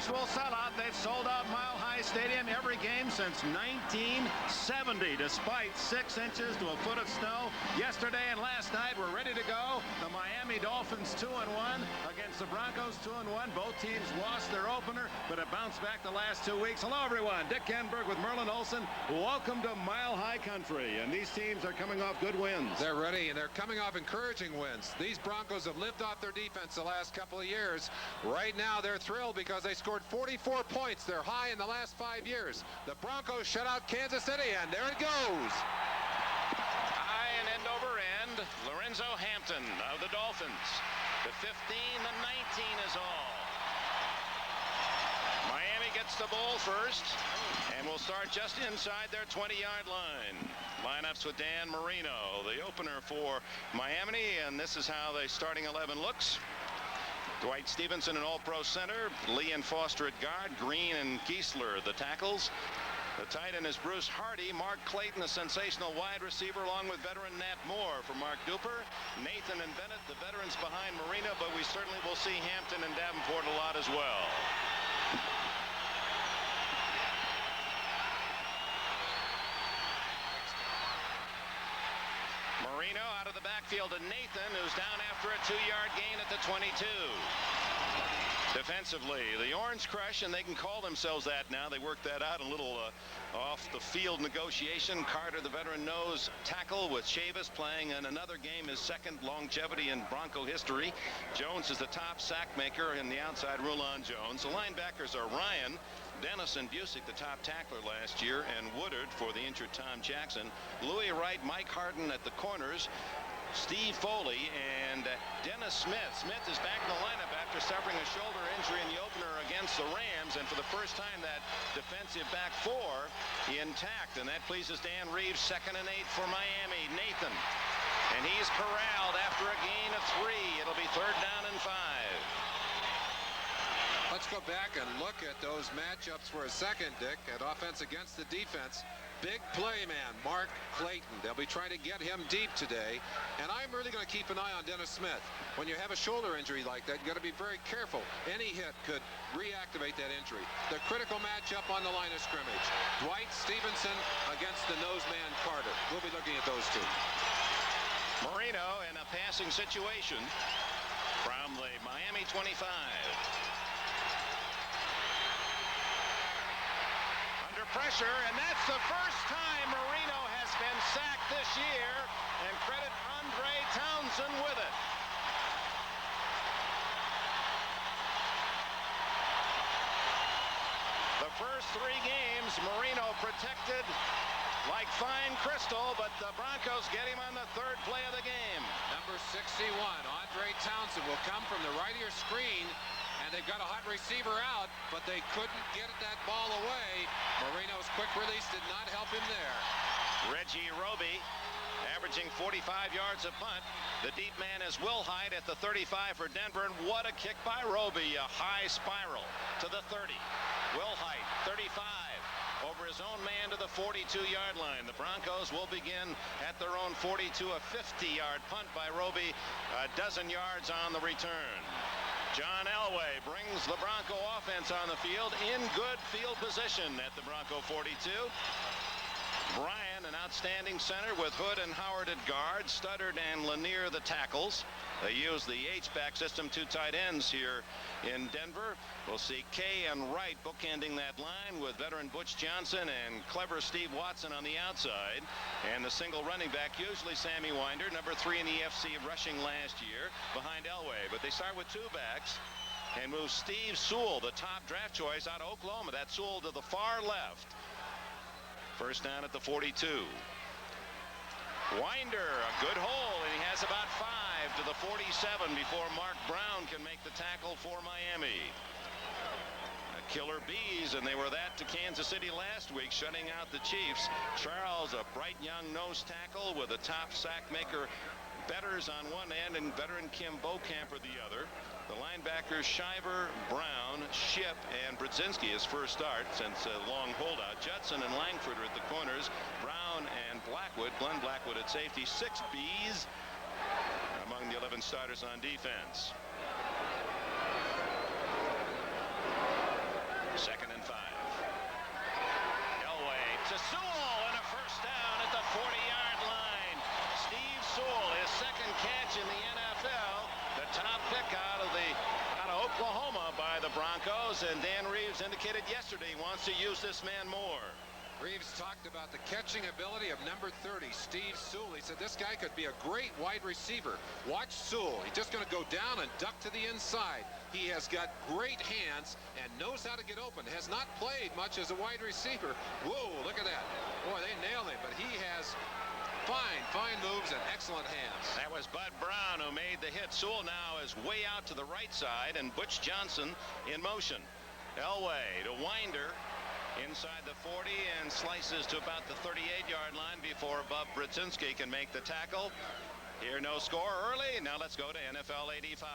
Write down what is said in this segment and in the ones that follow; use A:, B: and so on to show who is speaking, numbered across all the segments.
A: usual sellout. They've sold out Mile High Stadium every game since 1970, despite 6 inches to a foot of snow. Yesterday and last night were ready to go. The Miami Dolphins 2-1 against the Broncos 2-1. Both teams lost their opener, but have bounced back the last 2 weeks. Hello, everyone. Dick Enberg with Merlin Olsen. Welcome to Mile High Country. And these teams are coming off good wins.
B: They're ready, and they're coming off encouraging wins. These Broncos have lived off their defense the last couple of years. Right now, they're thrilled because they scored 44 points. They're high in the last 5 years. The Broncos shut out Kansas City, and there it goes.
A: High and end over end. Lorenzo Hampton of the Dolphins. The 15, the 19 is all. Miami gets the ball first, and will start just inside their 20-yard line. Lineups with Dan Marino, the opener for Miami, and this is how the starting 11 looks. Dwight Stevenson, an all-pro center. Lee and Foster at guard. Green and Giesler, the tackles. The tight end is Bruce Hardy. Mark Clayton, a sensational wide receiver, along with veteran Nat Moore for Mark Duper. Nathan and Bennett, the veterans behind Marino, but we certainly will see Hampton and Davenport a lot as well. Marino out of the backfield to Nathan, who's down after a 2-yard gain at the 22. Defensively, the Orange Crush, and they can call themselves that now. They worked that out, a little off-the-field negotiation. Carter, the veteran nose tackle, with Chavis playing in another game, his second longevity in Bronco history. Jones is the top sack maker in the outside, Rulon Jones. The linebackers are Ryan, Dennis, and Busick, the top tackler last year, and Woodard for the injured Tom Jackson. Louis Wright, Mike Harden at the corners. Steve Foley and Dennis Smith. Smith is back in the lineup after suffering a shoulder injury in the opener against the Rams, and for the first time that defensive back four intact, and that pleases Dan Reeves. 2nd and 8 for Miami. Nathan, and he's corralled after a gain of 3. It'll be 3rd down and 5.
B: Let's go back and look at those matchups for a second, Dick, at offense against the defense. Big play man, Mark Clayton. They'll be trying to get him deep today. And I'm really going to keep an eye on Dennis Smith. When you have a shoulder injury like that, you got to be very careful. Any hit could reactivate that injury. The critical matchup on the line of scrimmage. Dwight Stevenson against the nose man Carter. We'll be looking at those two.
A: Marino in a passing situation from the Miami 25. Pressure, and that's the first time Marino has been sacked this year, and credit Andre Townsend with it. The first 3 games Marino protected like fine crystal, but the Broncos get him on the 3rd play of the game.
B: Number 61, Andre Townsend, will come from the right of your screen. And they've got a hot receiver out, but they couldn't get that ball away. Marino's quick release did not help him there.
A: Reggie Roby averaging 45 yards a punt. The deep man is Will Hyde at the 35 for Denver, and what a kick by Roby. A high spiral to the 30. Will Hyde, 35. Over his own man to the 42-yard line. The Broncos will begin at their own 42. A 50-yard punt by Roby, a dozen yards on the return. John Elway brings the Bronco offense on the field in good field position at the Bronco 42. Bryan, an outstanding center with Hood and Howard at guard. Studdard and Lanier the tackles. They use the H-back system, 2 tight ends here in Denver. We'll see Kay and Wright bookending that line with veteran Butch Johnson and clever Steve Watson on the outside. And the single running back, usually Sammy Winder, number 3 in the FC rushing last year, behind Elway. But they start with 2 backs and move Steve Sewell, the top draft choice out of Oklahoma. That's Sewell to the far left. First down at the 42. Winder, a good hole, and he has about 5 to the 47 before Mark Brown can make the tackle for Miami. Killer bees, and they were that to Kansas City last week, shutting out the Chiefs. Charles, a bright young nose tackle with a top sack maker, Betters on one end and veteran Kim Bokamper the other. The linebackers Shiver, Brown, Ship, and Brzezinski his first start since a long holdout. Judson and Langford are at the corners. Brown and Blackwood, Glenn Blackwood at safety. 6 Bs among the 11 starters on defense. 2nd and 5. Elway to Sewell and a first down at the 40-yard line. Steve Sewell, his second catch in the NFL. The top pick out of Oklahoma by the Broncos, and Dan Reeves indicated yesterday he wants to use this man more.
B: Reeves talked about the catching ability of number 30, Steve Sewell. He said this guy could be a great wide receiver. Watch Sewell. He's just going to go down and duck to the inside. He has got great hands and knows how to get open. Has not played much as a wide receiver. Whoa, look at that. Boy, they nailed him, but he has fine moves and excellent hands.
A: That was Bud Brown who made the hit. Sewell now is way out to the right side, and Butch Johnson in motion. Elway to Winder inside the 40 and slices to about the 38-yard line before Bob Brzezinski can make the tackle. Here, no score early. Now let's go to NFL 85.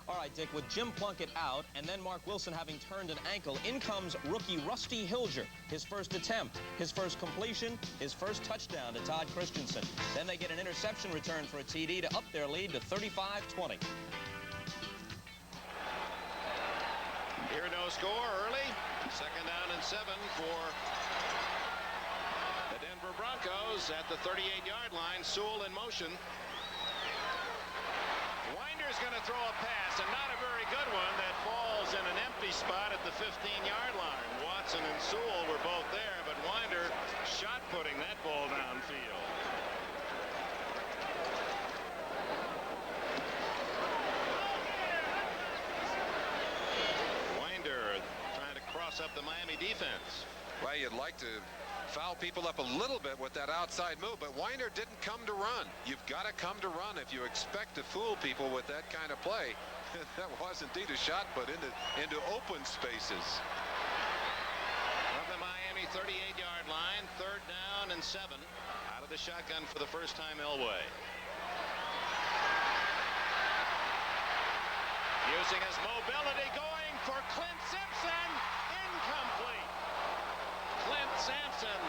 C: All right, Dick, with Jim Plunkett out and then Mark Wilson having turned an ankle, in comes rookie Rusty Hilger. His first attempt, his first completion, his first touchdown to Todd Christensen. Then they get an interception return for a TD to up their lead to 35-20.
A: Here, no score early. 2nd down and 7 for the Denver Broncos at the 38-yard line. Sewell in motion. Winder's going to throw a pass, and not a very good one, that falls in an empty spot at the 15-yard line. Watson and Sewell were both there, but Winder shot putting that ball downfield. Winder trying to cross up the Miami defense.
B: Well, you'd like to foul people up a little bit with that outside move, but Winder didn't come to run. You've got to come to run if you expect to fool people with that kind of play. That was indeed a shot put into open spaces.
A: From the Miami 38-yard line, 3rd down and 7. Out of the shotgun for the first time, Elway. Using his mobility, going for Clint Simpson. Incomplete. Clint Sampson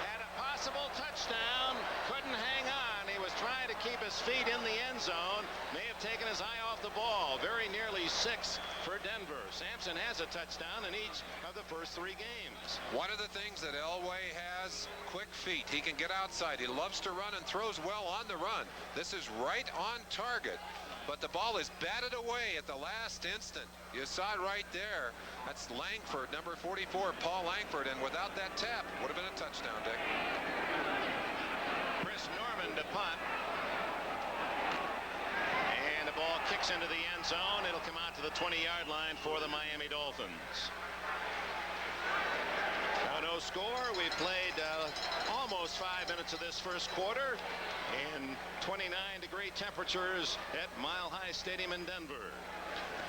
A: had a possible touchdown, couldn't hang on. He was trying to keep his feet in the end zone, may have taken his eye off the ball. Very nearly 6 for Denver. Sampson has a touchdown in each of the first 3 games.
B: One of the things that Elway has, quick feet. He can get outside. He loves to run and throws well on the run. This is right on target, but the ball is batted away at the last instant. You saw it right there. That's Langford, number 44, Paul Langford, and without that tap, would have been a touchdown, Dick.
A: Chris Norman to punt. And the ball kicks into the end zone. It'll come out to the 20-yard line for the Miami Dolphins. No score. We played almost 5 minutes of this first quarter in 29-degree temperatures at Mile High Stadium in Denver.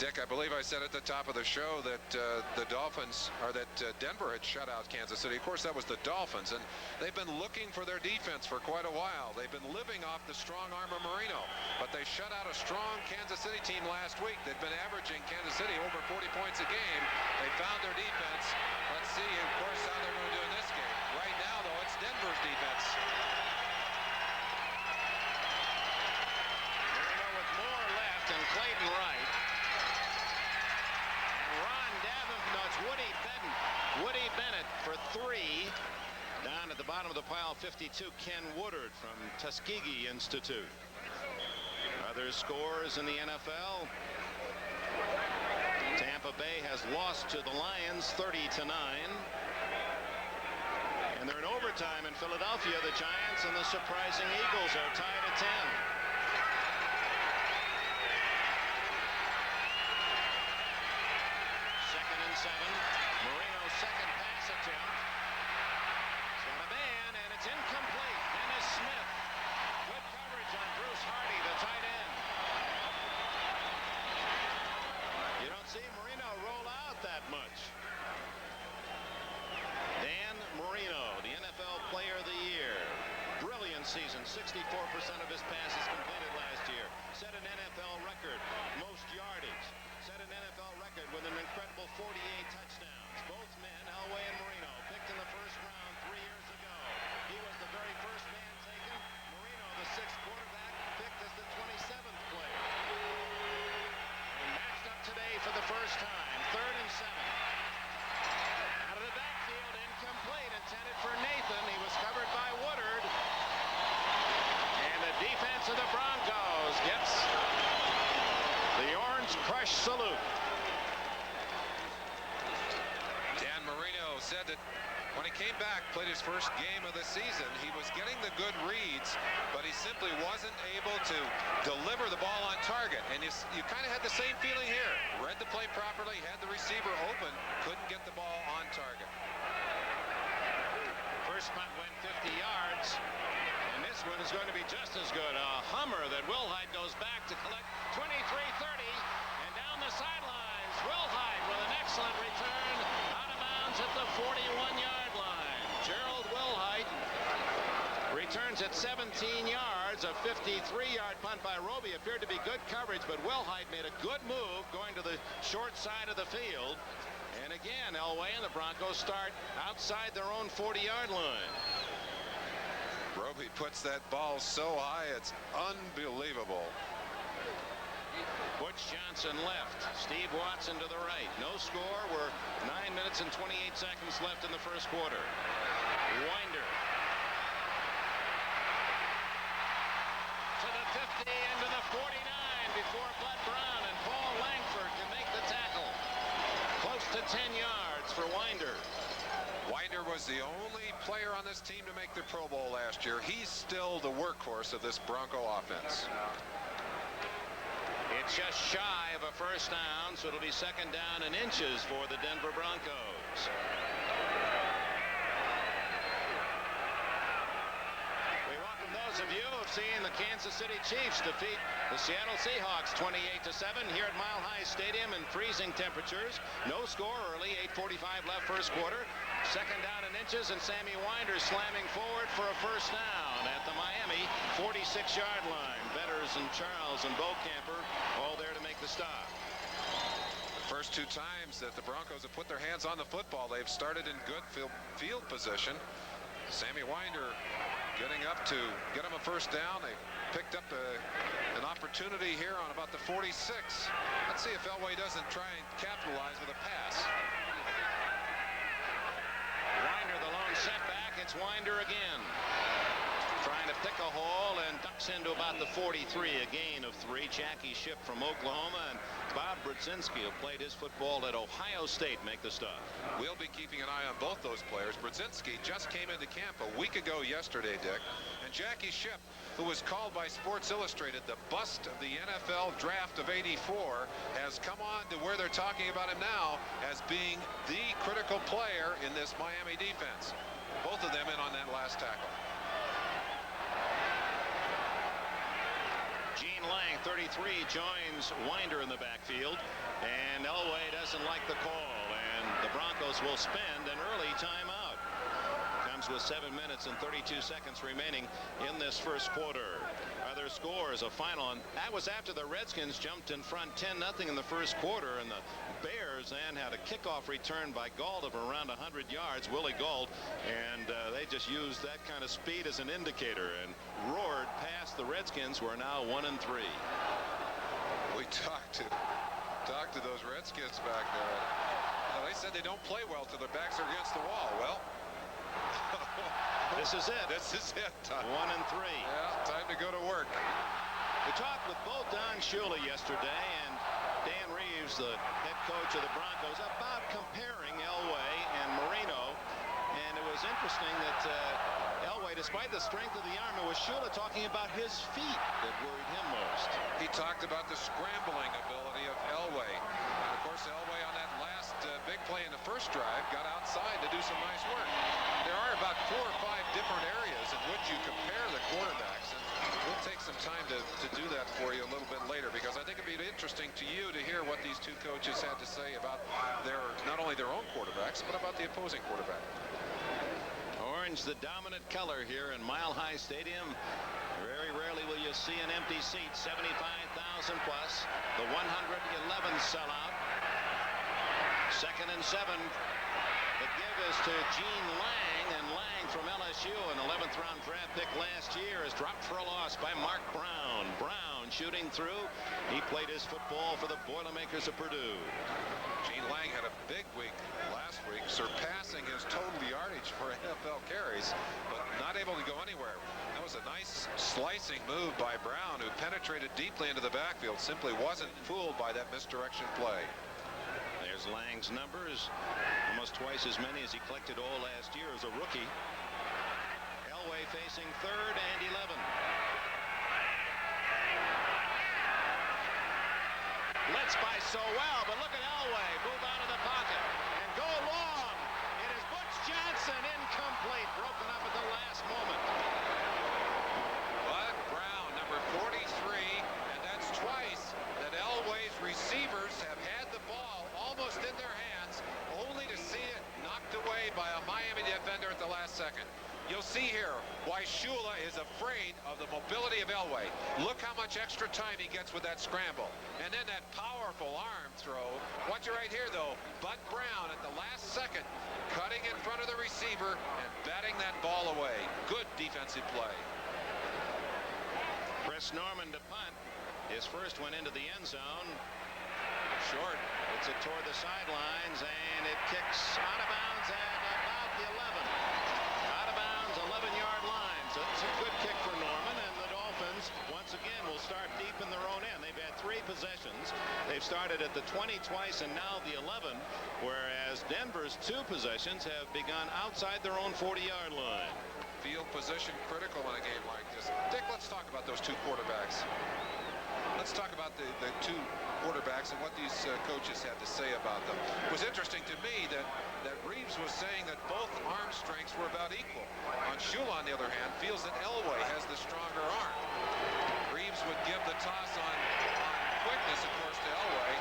B: Dick, I believe I said at the top of the show that the Dolphins, or that Denver had shut out Kansas City. Of course, that was the Dolphins, and they've been looking for their defense for quite a while. They've been living off the strong arm of Marino, but they shut out a strong Kansas City team last week. They've been averaging Kansas City over 40 points a game. They found their defense. Let's see, of course, how they're going to do in this game. Right now, though, it's Denver's defense.
A: Marino with more left and Clayton right. Woody Bennett for 3. Down at the bottom of the pile, 52, Ken Woodard from Tuskegee Institute. Other scores in the NFL. Tampa Bay has lost to the Lions 30-9. And they're in overtime in Philadelphia. The Giants and the surprising Eagles are tied at 10. 2nd and 7. Marino's second pass attempt. He's got a man, and it's incomplete. Dennis Smith. Good coverage on Bruce Hardy, the tight end. You don't see Marino roll out that much. Dan Marino, the NFL Player of the Year. Brilliant season. 64% of his passes completed last year. Set an NFL record. Most yardage. Set an NFL record with an incredible 48 touchdowns. Both men, Elway and Marino, picked in the first round 3 years ago. He was the very first man taken. Marino, the 6th quarterback, picked as the 27th player. And matched up today for the first time. 3rd and 7. Out of the backfield, incomplete, intended for Nathan. He was covered by Woodard. And the defense of the Broncos gets the Orange Crush salute.
B: Dan Marino said that when he came back, played his first game of the season, he was getting the good reads, but he simply wasn't able to deliver the ball on target. And you kind of had the same feeling here. Read the play properly, had the receiver open, couldn't get the ball on target.
A: First punt went 50 yards, and this one is going to be just as good. A hummer that Wilhite goes back to collect. 23-30, and down the sidelines, Wilhite with an excellent return out of bounds at the 41-yard line. Gerald Wilhite returns at 17 yards. A 53-yard punt by Roby appeared to be good coverage, but Wilhite made a good move going to the short side of the field. And again, Elway and the Broncos start outside their own 40-yard line.
B: Roby puts that ball so high, it's unbelievable.
A: Butch Johnson left. Steve Watson to the right. No score. We're 9 minutes and 28 seconds left in the first quarter. Winder to the 50 into the 49 before Bud Brown and Paul Langford can make the tackle. Close to 10 yards for Winder.
B: Winder was the only player on this team to make the Pro Bowl last year. He's still the workhorse of this Bronco offense.
A: It's just shy of a first down, so it'll be 2nd down and inches for the Denver Broncos. We welcome those of you who have seen the Kansas City Chiefs defeat the Seattle Seahawks 28-7 here at Mile High Stadium in freezing temperatures. No score early, 8:45 left first quarter. 2nd down and inches, and Sammy Winder slamming forward for a first down at the Miami 46-yard line. Betters and Charles and Beaucamper all there to make the stop.
B: The first 2 times that the Broncos have put their hands on the football, they've started in good field position. Sammy Winder getting up to get him a first down. They picked up an opportunity here on about the 46. Let's see if Elway doesn't try and capitalize with a pass.
A: Winder, the lone setback. It's Winder again. Trying to pick a hole and ducks into about the 43, a gain of 3. Jackie Shipp from Oklahoma and Bob Brzezinski, who played his football at Ohio State, make the stop.
B: We'll be keeping an eye on both those players. Brzezinski just came into camp a week ago yesterday, Dick. And Jackie Shipp, who was called by Sports Illustrated the bust of the NFL draft of '84, has come on to where they're talking about him now as being the critical player in this Miami defense. Both of them in on that last tackle.
A: Gene Lang, 33, joins Winder in the backfield, and Elway doesn't like the call, and the Broncos will spend an early timeout. Comes with 7 minutes and 32 seconds remaining in this first quarter. Other scores, a final, and that was after the Redskins jumped in front 10-0 in the first quarter, and the Bears then had a kickoff return by Gauld of around 100 yards, Willie Gauld, and they just used that kind of speed as an indicator and roared past the Redskins, who are now 1-3.
B: We talked to those Redskins back there. They said they don't play well till their backs are against the wall. Well,
A: this is it.
B: This is it.
A: 1-3.
B: Yeah, time to go to work.
A: We talked with both Don Shula yesterday and Dan Reeves, the head coach of the Broncos, about comparing Elway and Marino. And it was interesting that Elway, despite the strength of the arm, it was Shula talking about his feet that worried him most.
B: He talked about the scrambling ability of Elway. And of course, Elway on that last big play in the first drive got outside to do some nice work. There are about 4 or 5 different areas in which you compare the quarterbacks, and we'll take some time to do that for you a little bit later, because I think it'd be interesting to you to hear what these 2 coaches had to say about not only their own quarterbacks, but about the opposing quarterback.
A: Orange, the dominant color here in Mile High Stadium. Very rarely will you see an empty seat. 75,000 plus. The 111 sellout. 2nd and 7. The give is to Gene Lang, and Lang from LSU, an 11th round draft pick last year, is dropped for a loss by Mark Brown. Brown shooting through. He played his football for the Boilermakers of Purdue.
B: Gene Lang had a big week last week, surpassing his total yardage for NFL carries, but not able to go anywhere. That was a nice slicing move by Brown, who penetrated deeply into the backfield, simply wasn't fooled by that misdirection play.
A: There's Lang's numbers, almost twice as many as he collected all last year as a rookie. Elway facing 3rd and 11. Blitzed by Sowell, but look at Elway move out of the pocket and go long. It is Butch Johnson, incomplete, broken up at the last moment.
B: But Brown, number 43, and that's twice that Elway's receivers have had the ball almost in their hands, only to see it knocked away by a Miami defender at the last second. You'll see here why Shula is afraid of the mobility of Elway. Look how much extra time he gets with that scramble. And then that powerful arm throw. Watch it right here, though. Bud Brown at the last second, cutting in front of the receiver and batting that ball away. Good defensive play.
A: Chris Norman to punt. His first went into the end zone.
B: Short.
A: It's it toward the sidelines, and it kicks out of bounds at about the 11. Out of bounds, 11-yard line. So it's a good kick for Norman, and the Dolphins once again will start deep in their own end. They've had 3 possessions. They've started at the 20 twice and now the 11, whereas Denver's 2 possessions have begun outside their own 40-yard line.
B: Field position critical in a game like this. Dick, let's talk about those 2 quarterbacks. Let's talk about the 2 quarterbacks and what these coaches had to say about them. It was interesting to me that Reeves was saying that both arm strengths were about equal. On Shula, on the other hand, feels that Elway has the stronger arm. Reeves would give the toss on quickness, of course, to Elway,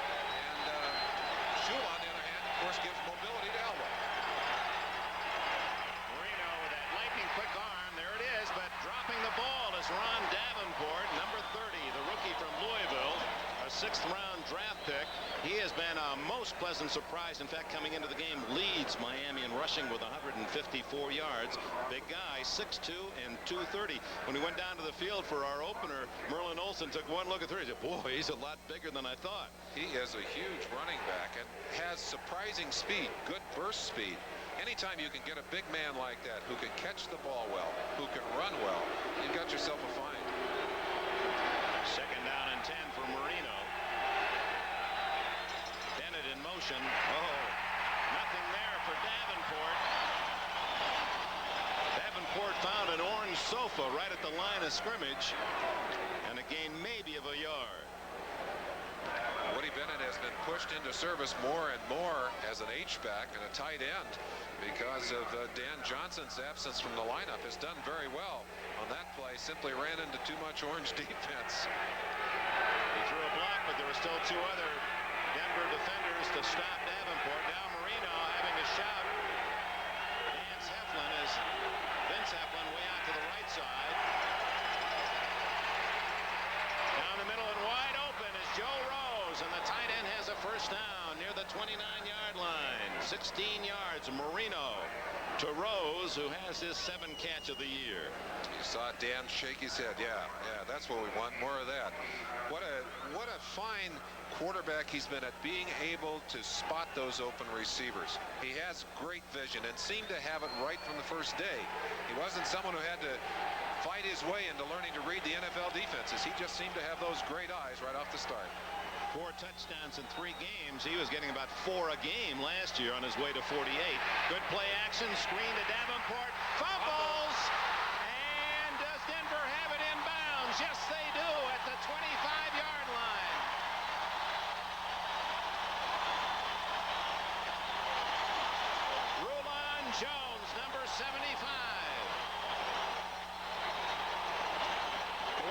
B: and Shula, on the other hand, of course, gives mobility to Elway.
A: Marino with that lightning quick arm. There it is, but dropping the ball is Ron Davenport, number 30, the rookie from Louisville, a 6th-round draft pick. He has been a most pleasant surprise. In fact, coming into the game, leads Miami in rushing with 154 yards. Big guy, 6'2" and 230. When he went down to the field for our opener, Merlin Olsen took one look at 3. He said, boy, he's a lot bigger than I thought.
B: He is a huge running back and has surprising speed, good burst speed. Anytime you can get a big man like that who can catch the ball well, who can run well, you've got yourself a find.
A: 2nd down and 10 for Marino. Bennett in motion. Oh, nothing there for Davenport. Davenport found an orange sofa right at the line of scrimmage, and a gain maybe of a yard.
B: Woody Bennett has been pushed into service more and more as an H-back and a tight end because of Dan Johnson's absence from the lineup. Has done very well on that play. Simply ran into too much orange defense.
A: He threw a block, but there were still 2 other Denver defenders to stop Davenport. Now Marino having to shout. Vince Heflin way out to the right side. Down the middle and wide open is Joe Rose, and the tight end has a first down near the 29-yard line. 16 yards, Marino to Rose, who has his 7th catch of the year.
B: You saw Dan shake his head. Yeah, that's what we want, more of that. What a fine quarterback he's been at being able to spot those open receivers. He has great vision and seemed to have it right from the first day. He wasn't someone who had to fight his way into learning to read the NFL defenses. He just seemed to have those great eyes right off the start.
A: 4 touchdowns in 3 games. He was getting about 4 a game last year on his way to 48. Good play action, screen to Davenport, fumbles, and does Denver have it in bounds? Yes, they do at the 25-yard line. Rulon Jones, number 75.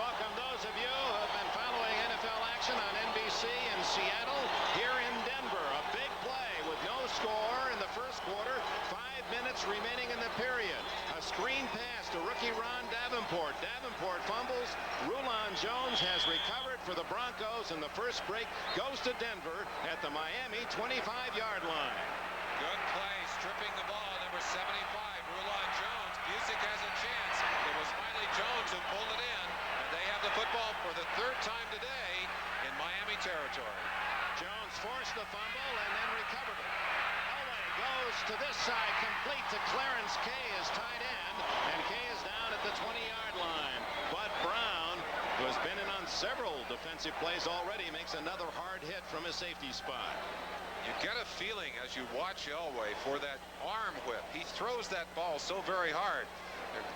A: Welcome those of you who have been following NFL action on NBC in Seattle. Here in Denver, a big play with no score in the first quarter. 5 minutes remaining in the period. A screen pass to rookie Ron Davenport. Davenport fumbles. Rulon Jones has recovered for the Broncos, and the first break goes to Denver at the Miami 25-yard line.
B: Good play. stripping the ball, number 75, Rulon Jones. Busick has a chance. It was finally Jones who pulled it in, and they have the football for the third time today in Miami territory.
A: Jones forced the fumble and then recovered it. Elway goes to this side, complete to Clarence Kay, his tight end, and Kay is down at the 20-yard line. Bud Brown, who has been in on several defensive plays already, makes another hard hit from his safety spot.
B: You get a feeling as you watch Elway for that arm whip. He throws that ball so very hard.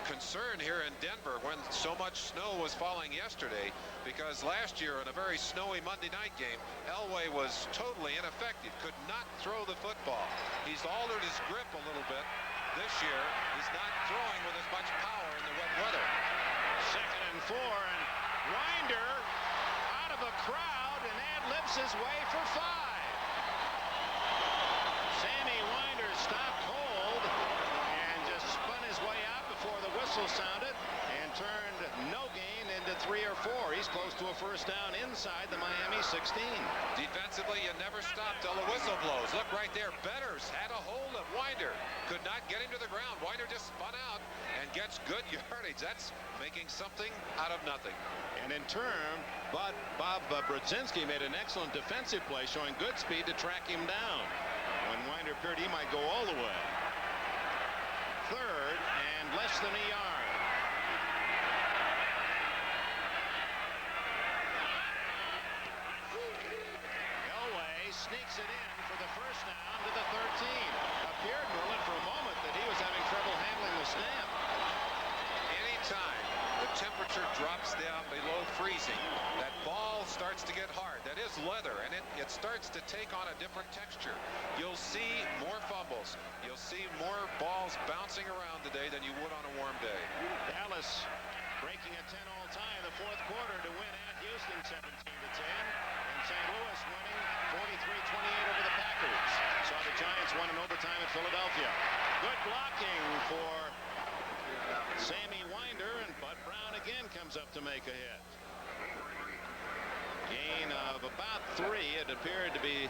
B: Concern here in Denver when so much snow was falling yesterday, because last year in a very snowy Monday night game, Elway was totally ineffective, could not throw the football. He's altered his grip a little bit this year. He's not throwing with as much power in the wet weather.
A: 2nd and 4, and Winder out of a crowd and ad-libs his way for 5. Sammy Winder stopped cold and just spun his way out before the whistle sounded and turned no gain into 3 or 4. He's close to a first down inside the Miami 16.
B: Defensively, you never stop till the whistle blows. Look right there. Betters had a hold of Winder. Could not get him to the ground. Winder just spun out and gets good yardage. That's making something out of nothing.
A: And in turn, Bob Brzezinski made an excellent defensive play, showing good speed to track him down when Winder appeared he might go all the way. 3rd and less than a yard. Elway sneaks it in for the first down to the 13. Appeared, Merlin, for a moment that he was having trouble handling the snap.
B: Anytime the temperature drops down below freezing, that ball starts to get hard. That is leather, and it starts to take on a different texture. You'll see more fumbles. You'll see more balls bouncing around today than you would on a warm day.
A: Dallas breaking a 10-all tie in the 4th quarter to win at Houston 17-10, and St. Louis winning 43-28 over the Packers. Saw the Giants won in overtime at Philadelphia. Good blocking for Sammy Winder, and Bud Brown again comes up to make a hit. Gain of about 3. It appeared to be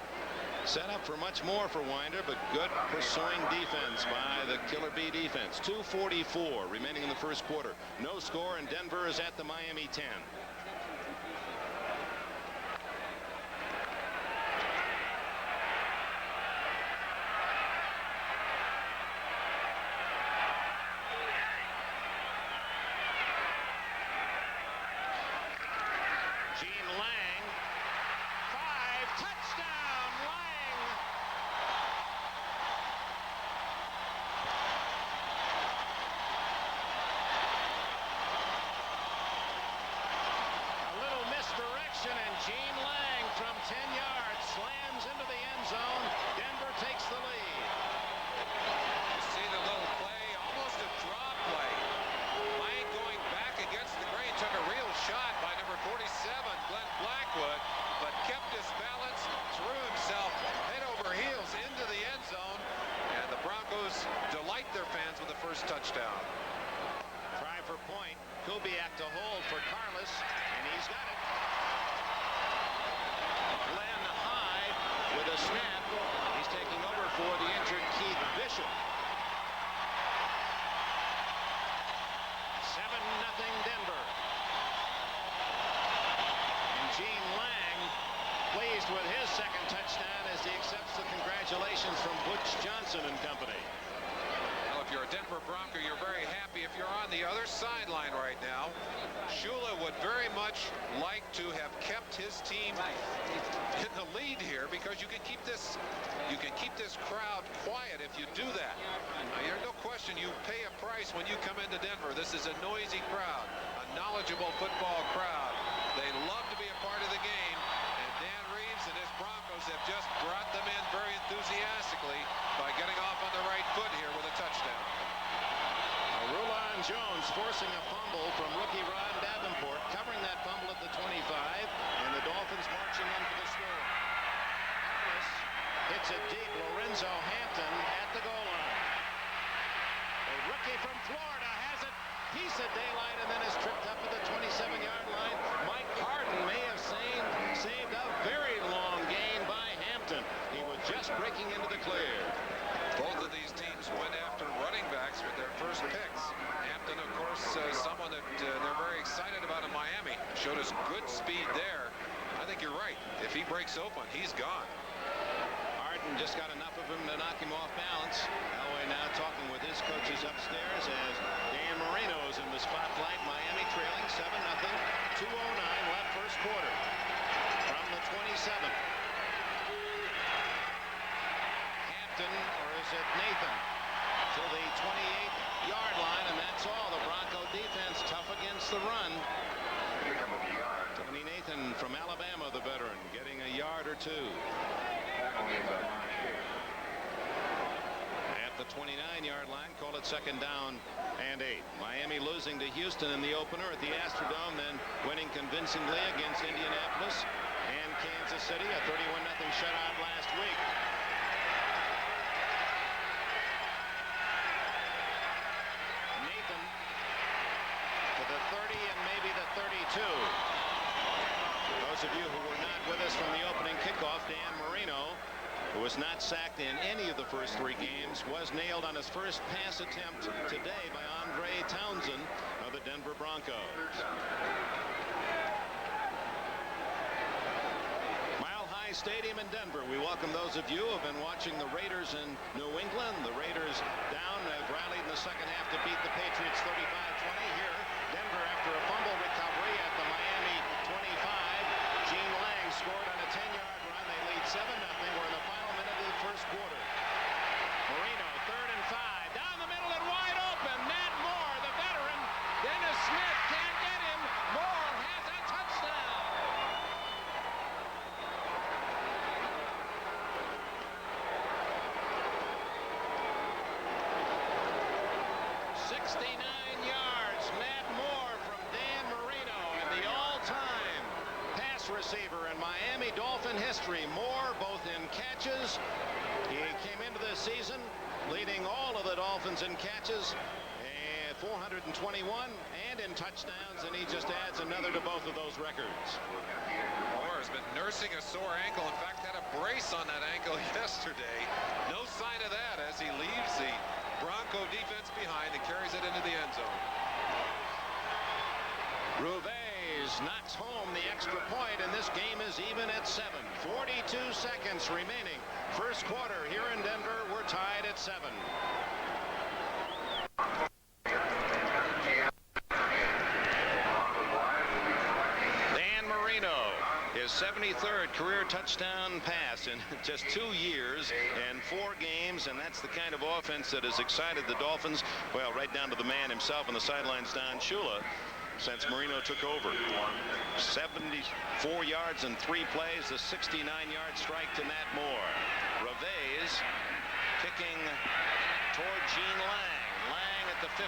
A: set up for much more for Winder, but good pursuing defense by the Killer Bee defense. 2:44 remaining in the first quarter. No score, and Denver is at the Miami 10. And Gene Lang from 10 yards slams into the end zone. Denver takes the lead.
B: You see the little play, almost a drop play. Lang going back against the grain, took a real shot by number 47, Glenn Blackwood, but kept his balance, threw himself head over heels into the end zone, and the Broncos delight their fans with the first touchdown.
A: Try for point. Kubiak to hold for Carlos, and he's got it. Glenn Hyde with a snap. He's taking over for the injured Keith Bishop. 7-0 Denver. And Gene Lang pleased with his second touchdown as he accepts the congratulations from Butch Johnson and company.
B: Well, if you're a Denver Bronco, you're very happy. If you're on the other sideline right now, Shula would very much like to have kept his team in the lead here, because you can keep this crowd quiet if you do that. There's no question you pay a price when you come into Denver. This is a noisy crowd, a knowledgeable football crowd. They love to be a part of the game, and Dan Reeves and his Broncos have just brought them in very enthusiastically by getting off on the right foot here with a touchdown.
A: Rulon Jones forcing a fumble from rookie Ron Davenport, covering that fumble at the 25, and the Dolphins marching in for the score. Carlos hits it deep. Lorenzo Hampton at the goal line. The rookie from Florida has it. Piece of daylight, and then is tripped up at the 27-yard line. Mike Harden may have saved a very long gain by Hampton. He was just breaking into the clear.
B: Both of these speed there. I think you're right. If he breaks open, he's gone.
A: Arden just got enough of him to knock him off balance. Elway now talking with his coaches upstairs as Dan Marino is in the spotlight. Miami trailing 7-0. 2:09 left first quarter. From the 27. Hampton, or is it Nathan, to the 28-yard line, and that's all. The Bronco defense tough against the run. Tony Nathan from Alabama, the veteran, getting a yard or two. At the 29-yard line, call it 2nd down and 8. Miami losing to Houston in the opener at the Astrodome, then winning convincingly against Indianapolis and Kansas City, a 31-0 shutout last week. Nathan to the 30 and maybe the 32. Those of you who were not with us from the opening kickoff, Dan Marino, who was not sacked in any of the first 3 games, was nailed on his first pass attempt today by Andre Townsend of the Denver Broncos. Mile High Stadium in Denver. We welcome those of you who have been watching the Raiders in New England. The Raiders down, have rallied in the second half to beat the Patriots 35-20. Here, Denver, after a fumble recovery at the Miami 25, Gene Lang scored on a 10-yard run. They lead 7-0. We're in the final minute of the first quarter. Marino, 3rd and 5. Down the middle and wide open. Nat Moore, the veteran. Dennis Smith can't get him. Moore has a touchdown. 69 yards. Matt Moore from Dan Marino, and the all-time pass receiver in Miami Dolphin history. Moore both in catches. He came into this season leading all of the Dolphins in catches, 421, and in touchdowns, and he just adds another to both of those records.
B: Moore has been nursing a sore ankle. In fact, had a brace on that ankle yesterday. No sign of that as he leaves the Bronco defense behind and carries it into the end zone.
A: Ruves knocks home the extra point, and this game is even at 7. 42 seconds remaining. First quarter here in Denver. We're tied at 7. Dan Marino, his 73rd career touchdown pass in just 2 years and 4 games, and that's the kind of offense that has excited the Dolphins, well, right down to the man himself on the sidelines, Don Shula, since Marino took over. 74 yards in 3 plays, a 69-yard strike to Matt Moore. Ruves kicking toward Gene Lang. Lang at the 15.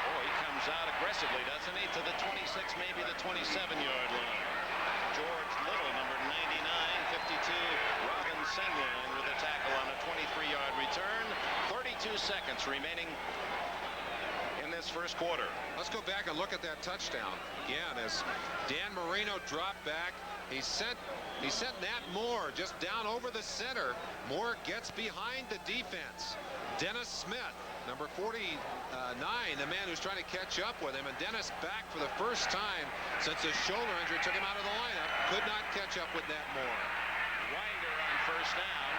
A: Oh, he comes out aggressively, doesn't he? To the 26, maybe the 27-yard line. George Little, number 99, 52. Robin Senlin with a tackle on a 23-yard return. 32 seconds remaining in this first quarter.
B: Let's go back and look at that touchdown again as Dan Marino dropped back. He sent Nat Moore just down over the center. Moore gets behind the defense. Dennis Smith, number 49, the man who's trying to catch up with him, and Dennis back for the first time since his shoulder injury took him out of the lineup. Could not catch up with Nat Moore.
A: Winder on first down,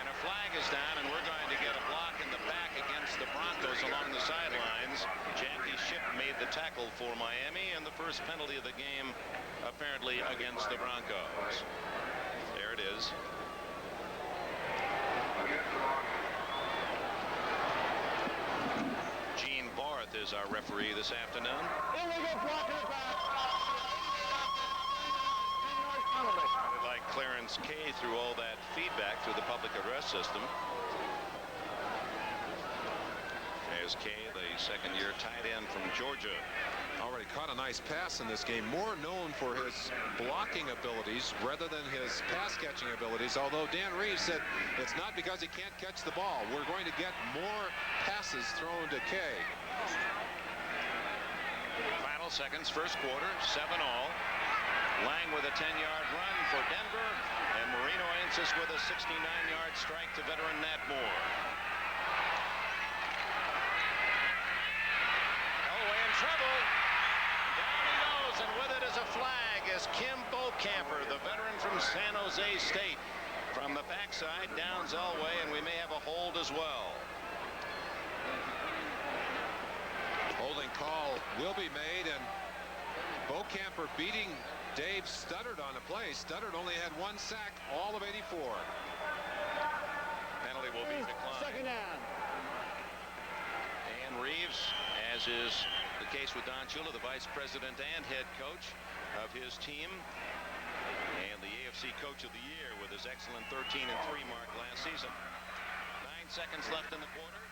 A: and a flag is down, and we're going to get a block in the back against the Broncos along the sidelines. Jackie Shipp made the tackle for Miami, and the first penalty of the game apparently against the Broncos. There it is. Gene Barth is our referee this afternoon. Sounded like Clarence Kay through all that feedback through the public address system. As Kay, the second-year tight end from Georgia.
B: Already caught a nice pass in this game. More known for his blocking abilities rather than his pass-catching abilities, although Dan Reeves said it's not because he can't catch the ball. We're going to get more passes thrown to Kay.
A: Final seconds, first quarter, 7-all. Lang with a 10-yard run for Denver, and Marino answers with a 69-yard strike to veteran Nat Moore. Elway in trouble. Down flag as Kim Bocamper, the veteran from San Jose State, from the backside downs Elway, and we may have a hold as well.
B: Holding call will be made, and Bocamper beating Dave Studdard on the play. Studdard only had 1 sack all of '84.
A: Penalty will be declined.
D: Second down.
A: And Reeves, as is the case with Don Shula, the vice president and head coach of his team, and the AFC Coach of the Year with his excellent 13-3 mark last season. 9 seconds left in the quarter.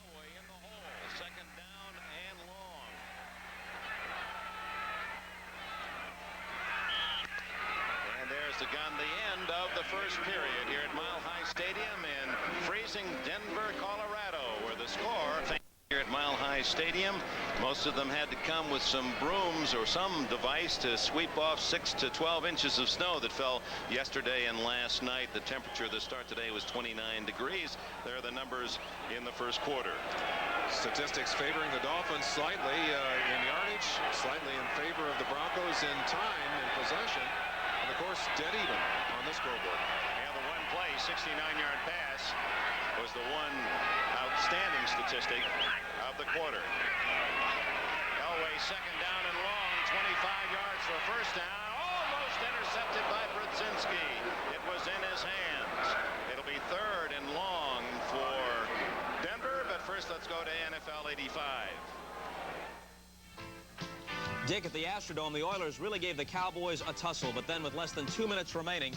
A: Elway in the hole. Second down and long. And there's the gun, the end of the first period here at Mile High Stadium in freezing Denver, Colorado, where the score here at Mile High Stadium, most of them had to come with some brooms or some device to sweep off 6 to 12 inches of snow that fell yesterday and last night. The temperature to start today was 29 degrees. There are the numbers in the first quarter.
B: Statistics favoring the Dolphins slightly in yardage, slightly in favor of the Broncos in time and possession, and of course dead even on the scoreboard.
A: Yeah, the one play 69-yard pass was the one outstanding statistic of the quarter. Elway second down and long, 25 yards for a first down, almost intercepted by Brzezinski. It was in his hands. It'll be third and long for Denver, but first let's go to NFL 85.
C: Dick, at the Astrodome, the Oilers really gave the Cowboys a tussle, but then with less than 2 minutes remaining,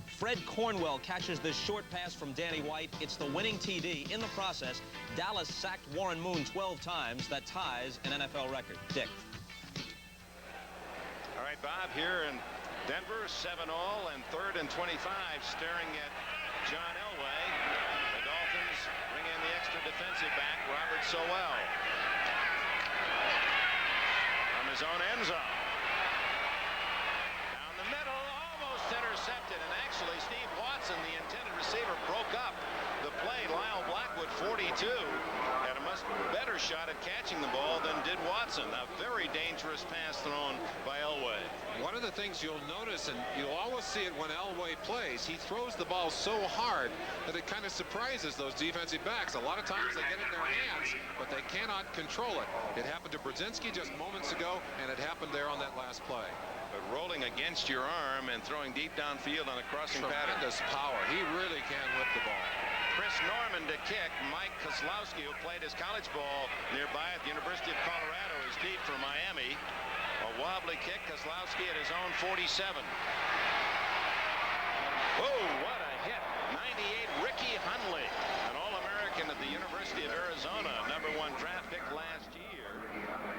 C: Fred Cornwell catches this short pass from Danny White. It's the winning TD. In the process, Dallas sacked Warren Moon 12 times. That ties an NFL record. Dick.
A: All right, Bob, here in Denver, 7-all and 3rd and 25, staring at John Elway. The Dolphins bring in the extra defensive back, Robert Sowell, from his own end zone. Down the middle, almost intercepted, and actually Steve Watson, the intended receiver, broke up the play. Lyle Blackwood, 42, had a much better shot at catching the ball than did Watson. A very dangerous pass thrown by Elway.
B: One of the things you'll notice, and you'll always see it when Elway plays, he throws the ball so hard that it kind of surprises those defensive backs. A lot of times they get it in their hands, but they cannot control it. It happened to Brzezinski just moments ago, and it happened there on that last play.
A: But rolling against your arm and throwing deep downfield on a crossing pattern.
B: Tremendous power. He really can whip the ball.
A: Chris Norman to kick. Mike Kozlowski, who played his college ball nearby at the University of Colorado, is deep for Miami. A wobbly kick. Kozlowski at his own 47. Oh, what a hit. 98, Ricky Hundley, an All-American at the University of Arizona, #1 draft pick last year.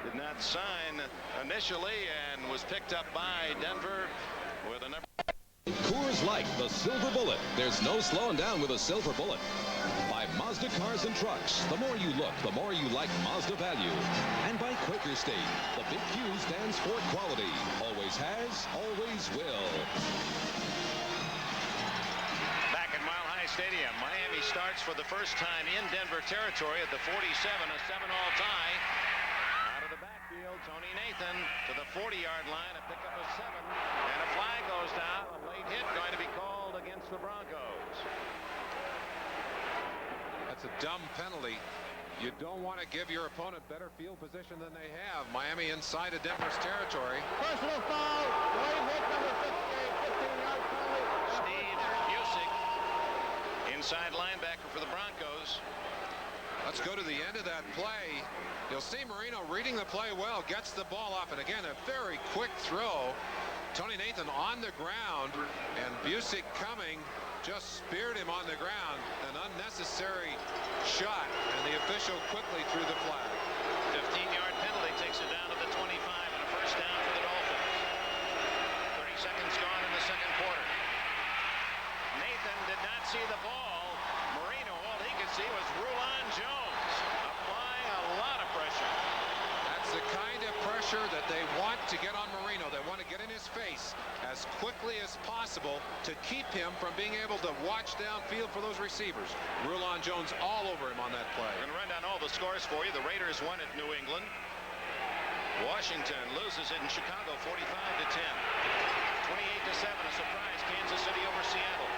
A: Did not sign initially and was picked up by Denver with a number.
E: Coors Light, the silver bullet. There's no slowing down with a silver bullet. By Mazda Cars and Trucks. The more you look, the more you like Mazda value. And by Quaker State. The big Q stands for quality. Always has, always will.
A: Back at Mile High Stadium, Miami starts for the first time in Denver territory at the 47, a 7-all tie. Out of the backfield, Tony Nathan to the 40-yard line, a pickup of 7, and a flag goes down. A late hit going to be called against the Broncos.
B: That's a dumb penalty. You don't want to give your opponent better field position than they have. Miami inside of Denver's territory.
D: Personal foul. Late hit, number 58, 15-yard penalty.
A: Steve Busick, inside linebacker for the Broncos.
B: Let's go to the end of that play. You'll see Marino reading the play well, gets the ball off, and again, a very quick throw. Tony Nathan on the ground, and Busick coming, just speared him on the ground. An unnecessary shot, and the official quickly threw the flag.
A: 15-yard penalty takes it down to the 25 and a first down for the Dolphins. 30 seconds gone in the second quarter. Nathan did not see the ball. Marino, all he could see was Rulon Jones applying a lot of pressure.
B: That's the kind of pressure that they want to get on Marino. They want to get in his face as quickly as possible to keep him from being able to watch downfield for those receivers. Rulon Jones all over him on that play.
A: We're going to run down all the scores for you. The Raiders won at New England. Washington loses it in Chicago 45-10. 28-7, a surprise Kansas City over Seattle.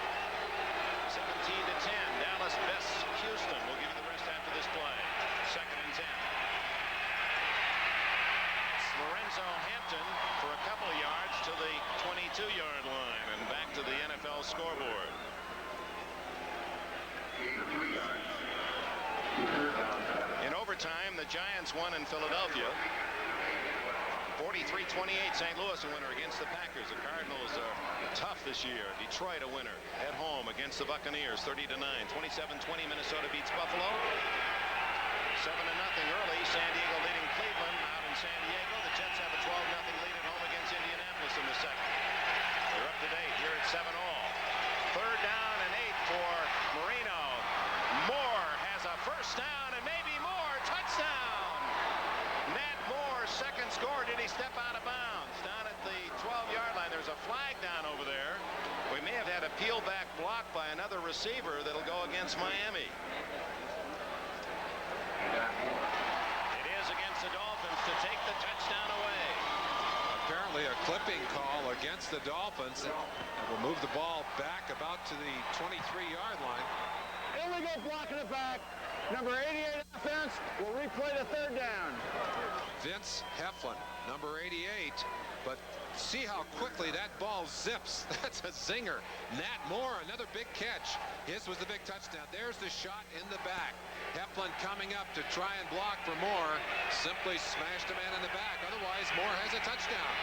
A: 17-10, Dallas bests Houston. We'll give you the rest after this play. 2nd and 10. Lorenzo Hampton for a couple of yards to the 22-yard line and back to the NFL scoreboard. In overtime, the Giants won in Philadelphia. 43-28, St. Louis a winner against the Packers. The Cardinals are tough this year. Detroit a winner at home against the Buccaneers 30-9. 27-20, Minnesota beats Buffalo. 7-0 early. San Diego leading Cleveland out in San Diego. The Jets have a 12-0 lead at home against Indianapolis in the second. They're up to date here at 7-all. 3rd down and 8 for Marino. Moore has a first down and maybe more. Touchdown! Nat Moore, second score. Did he step out of bounds? Down at the 12-yard line. There's a flag down over there. We may have had a peel back block by another receiver that'll go against Miami. It is against the Dolphins to take the touchdown away.
B: Apparently a clipping call against the Dolphins, and will move the ball back about to the 23-yard line.
D: Illegal blocking it back. Number 88 offense will replay the 3rd down.
B: Vince Heflin, number 88, but see how quickly that ball zips. That's a zinger. Nat Moore, another big catch. His was the big touchdown. There's the shot in the back. Heflin coming up to try and block for Moore. Simply smashed a man in the back. Otherwise, Moore has a touchdown.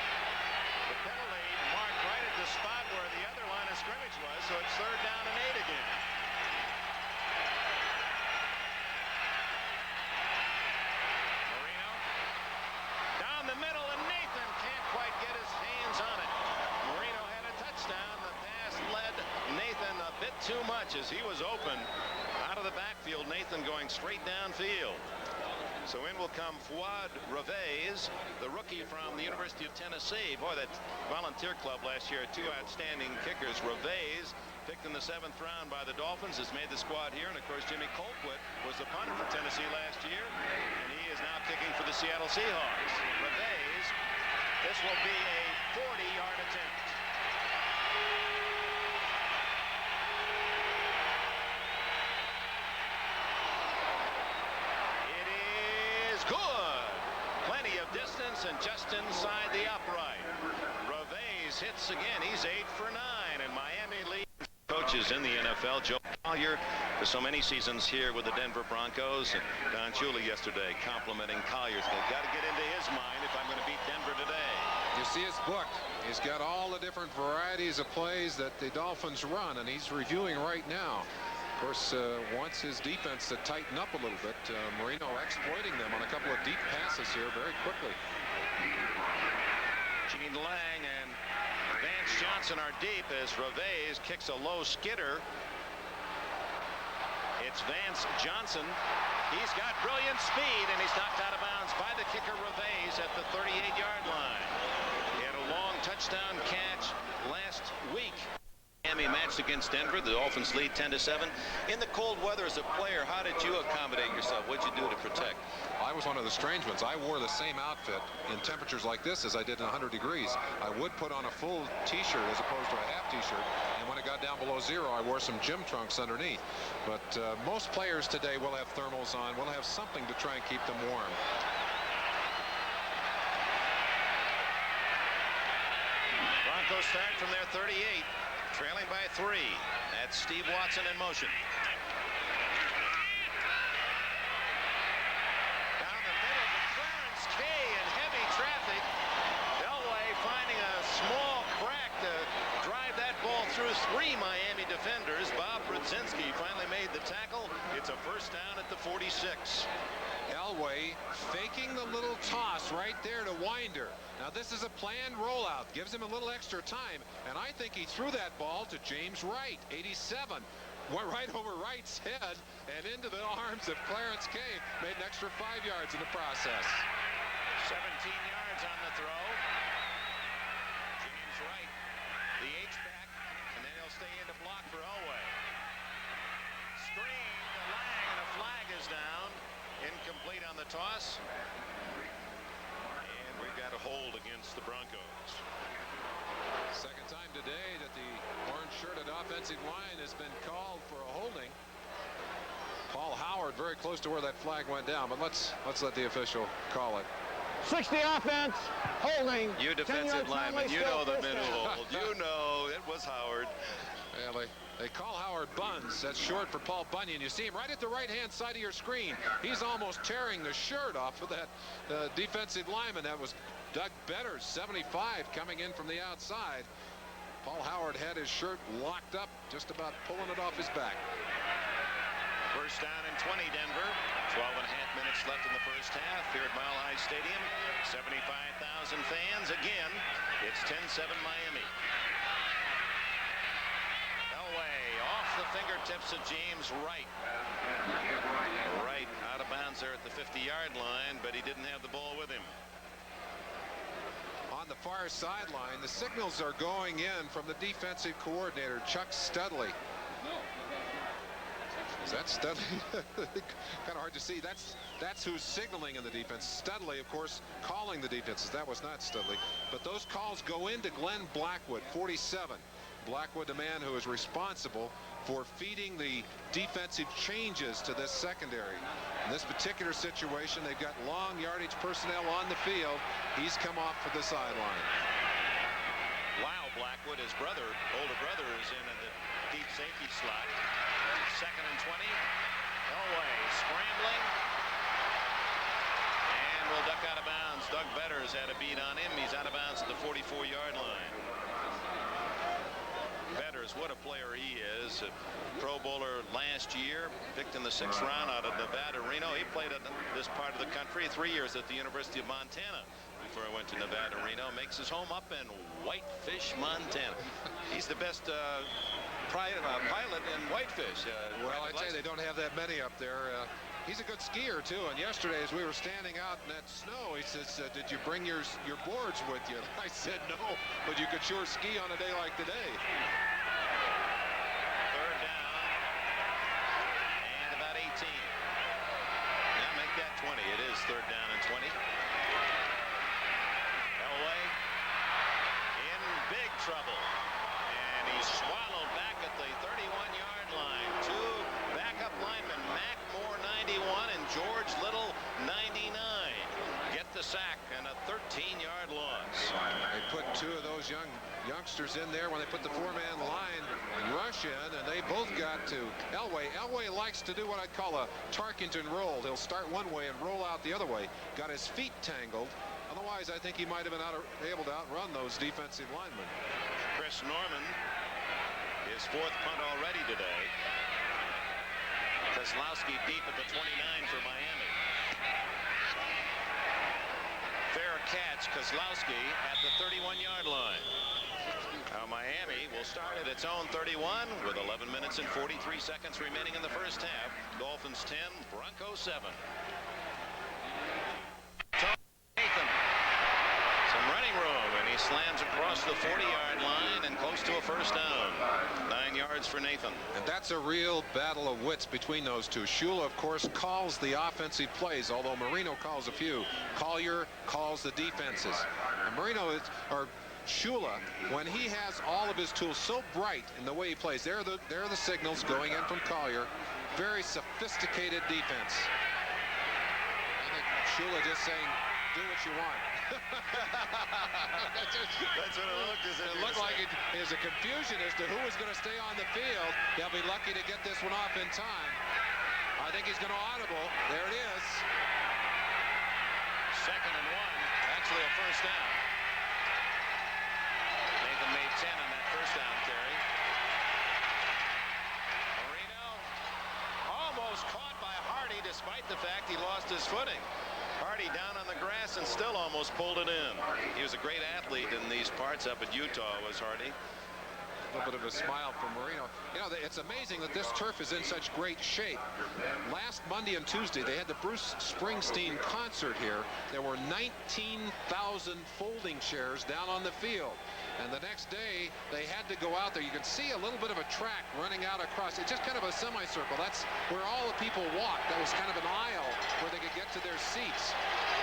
A: The penalty marked right at the spot where the other line of scrimmage was, so it's 3rd down and 8 again. Marino down the middle, and Nathan can't quite get his hands on it. Marino had a touchdown. The pass led Nathan a bit too much as he was open out of the backfield. Nathan going straight downfield. So in will come Fuad Reveiz, the rookie from the University of Tennessee. Boy, that volunteer club last year had 2 outstanding kickers. Reveiz, picked in the 7th round by the Dolphins, has made the squad here. And of course, Jimmy Colquitt was the punter for Tennessee last year, and he is now kicking for the Seattle Seahawks. Reveiz, this will be a 40-yard attempt. Good. Plenty of distance and just inside the upright. Reveiz hits again. He's 8 for 9, and Miami leads coaches in the NFL. Joe Collier for so many seasons here with the Denver Broncos. And Don Shula yesterday complimenting Collier. They've got to get into his mind if I'm going to beat Denver today.
B: You see his book. He's got all the different varieties of plays that the Dolphins run, and he's reviewing right now. Of course, wants his defense to tighten up a little bit. Marino exploiting them on a couple of deep passes here very quickly.
A: Gene Lang and Vance Johnson are deep as Reveiz kicks a low skidder. It's Vance Johnson. He's got brilliant speed, and he's knocked out of bounds by the kicker Reveiz at the 38-yard line. He had a long touchdown catch last week. Miami matched against Denver. The Dolphins lead 10-7. In the cold weather as a player, how did you accommodate yourself? What did you do to protect?
B: I was one of the strange ones. I wore the same outfit in temperatures like this as I did in 100 degrees. I would put on a full t-shirt as opposed to a half t-shirt, and when it got down below 0, I wore some gym trunks underneath. But most players today will have thermals on, will have something to try and keep them warm.
A: Broncos start from their 38. Trailing by 3. That's Steve Watson in motion. Down the middle to Clarence Kay in heavy traffic. Elway finding a small crack to drive that ball through 3 Miami defenders. Bob Brzezinski finally made the tackle. It's a first down at the 46.
B: Elway faking the little toss right there to Winder. Now this is a planned rollout, gives him a little extra time, and I think he threw that ball to James Wright, 87. Went right over Wright's head and into the arms of Clarence Kay. Made an extra 5 yards in the process.
A: 17 yards on the throw. James Wright, the H-back, and then he'll stay in to block for Elway. Screen to Lang, and a flag is down. Incomplete on the toss. And We've got a hold against the Broncos.
B: Second time today that the orange-shirted offensive line has been called for a holding. Paul Howard very close to where that flag went down, but let's let the official call it.
D: 60 offense, holding.
A: You defensive lineman, you know the middle hold. You know it was Howard.
B: Yeah, they call Howard Buns. That's short for Paul Bunyan. You see him right at the right-hand side of your screen. He's almost tearing the shirt off of that defensive lineman. That was Doug Betters, 75, coming in from the outside. Paul Howard had his shirt locked up, just about pulling it off his back.
A: First down and 20, Denver. 12.5 minutes left in the first half here at Mile High Stadium. 75,000 fans. Again, it's 10-7 Miami. Elway off the fingertips of James Wright. Wright out of bounds there at the 50-yard line, but he didn't have the ball with him.
B: On the far sideline, the signals are going in from the defensive coordinator, Chuck Studley. Is that Studley? Kind of hard to see. That's who's signaling in the defense. Studley, of course, calling the defenses. That was not Studley. But those calls go into Glenn Blackwood, 47. Blackwood, the man who is responsible for feeding the defensive changes to this secondary. In this particular situation, they've got long yardage personnel on the field. He's come off for the sideline.
A: Wow, Blackwood, his brother, older brother, is in the deep safety slot. Second and 20. Elway scrambling. And will duck out of bounds. Doug Betters had a beat on him. He's out of bounds at the 44-yard line. Betters, what a player he is. A Pro Bowler last year, picked in the 6th round out of Nevada, Reno. He played in this part of the country 3 years at the University of Montana before he went to Nevada, Reno. Makes his home up in Whitefish, Montana. He's the best pilot in Whitefish.
B: Well, I'd say they don't have that many up there. He's a good skier too, and yesterday as we were standing out in that snow, he says, did you bring your boards with you? And I said no, but you could sure ski on a day like today.
A: Third down and about 18. Now make that 20. It is third down and 20. Elway in big trouble, and he's swallowed back at the 31-yard line. Two backup linemen, Mac Moore 91 and George Little 99, get the sack and a 13-yard loss.
B: They put two of those youngsters in there when they put the 4-man line rush in, and they both got to Elway. Elway likes to do what I'd call a Tarkington roll. He'll start one way and roll out the other way. Got his feet tangled. Otherwise, I think he might have been able to outrun those defensive linemen.
A: Chris Norman, his 4th punt already today. Kozlowski deep at the 29 for Miami. Fair catch, Kozlowski at the 31-yard line. Now Miami will start at its own 31 with 11 minutes and 43 seconds remaining in the first half. Dolphins 10, Broncos 7. Nathan, some running room, and he slams across the 40-yard line and close to a first down. 9 yards for Nathan.
B: And that's a real battle of wits between those two. Shula, of course, calls the offensive plays, although Marino calls a few. Collier calls the defenses. And Shula, when he has all of his tools so bright in the way he plays, there are the signals going in from Collier. Very sophisticated defense. I think Shula just saying, do what you want.
A: That's what it looked as if
B: it looked like it is a confusion as to who is going to stay on the field. They'll be lucky to get this one off in time. I think he's going to audible. There it is.
A: Second and 1. Actually a first down. Nathan made 10 on that first down carry. Marino almost caught by Hardy despite the fact he lost his footing. Hardy down on the grass and still almost pulled it in. He was a great athlete in these parts up at Utah, was Hardy.
B: little bit of a smile from Marino. You know, it's amazing that this turf is in such great shape. Last Monday and Tuesday, they had the Bruce Springsteen concert here. There were 19,000 folding chairs down on the field. And the next day, they had to go out there. You can see a little bit of a track running out across. It's just kind of a semicircle. That's where all the people walked. That was kind of an aisle where they could get to their seats.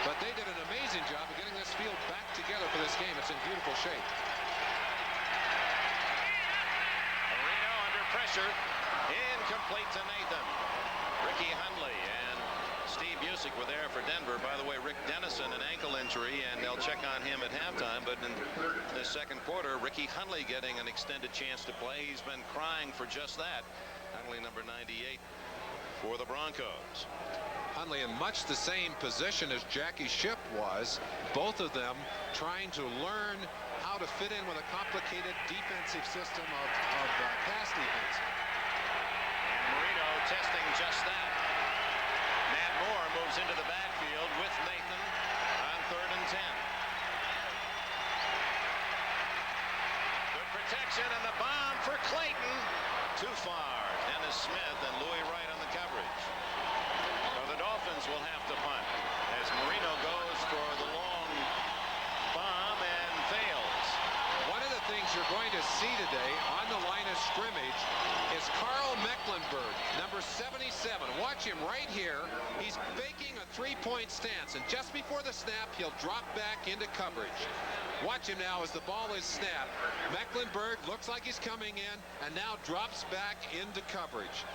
B: But they did an amazing job of getting this field back together for this game. It's in beautiful shape.
A: Marino under pressure. Incomplete to Nathan. Ricky Hundley and Steve Busick were there for Denver. By the way, Rick Dennison, an ankle injury, and they'll check on him at halftime. But in the second quarter, Ricky Hundley getting an extended chance to play. He's been crying for just that. Hundley, number 98 for the Broncos.
B: Hundley in much the same position as Jackie Shipp was. Both of them trying to learn how to fit in with a complicated defensive system of pass defense.
A: Marino testing just that. Matt Moore moves into the backfield with Nathan on 3rd and 10. Good protection and the bomb for Clayton. Too far. Dennis Smith and Louis Wright on the coverage. So the Dolphins will have to punt as Marino goes for the long bomb and fails.
B: One of the things you're going to see today on the line of scrimmage is Carl Mecklenburg, number 77. Watch him right here. He's faking a three-point stance, and just before the snap, he'll drop back into coverage. Watch him now as the ball is snapped. Mecklenburg looks like he's coming in and now drops back into coverage.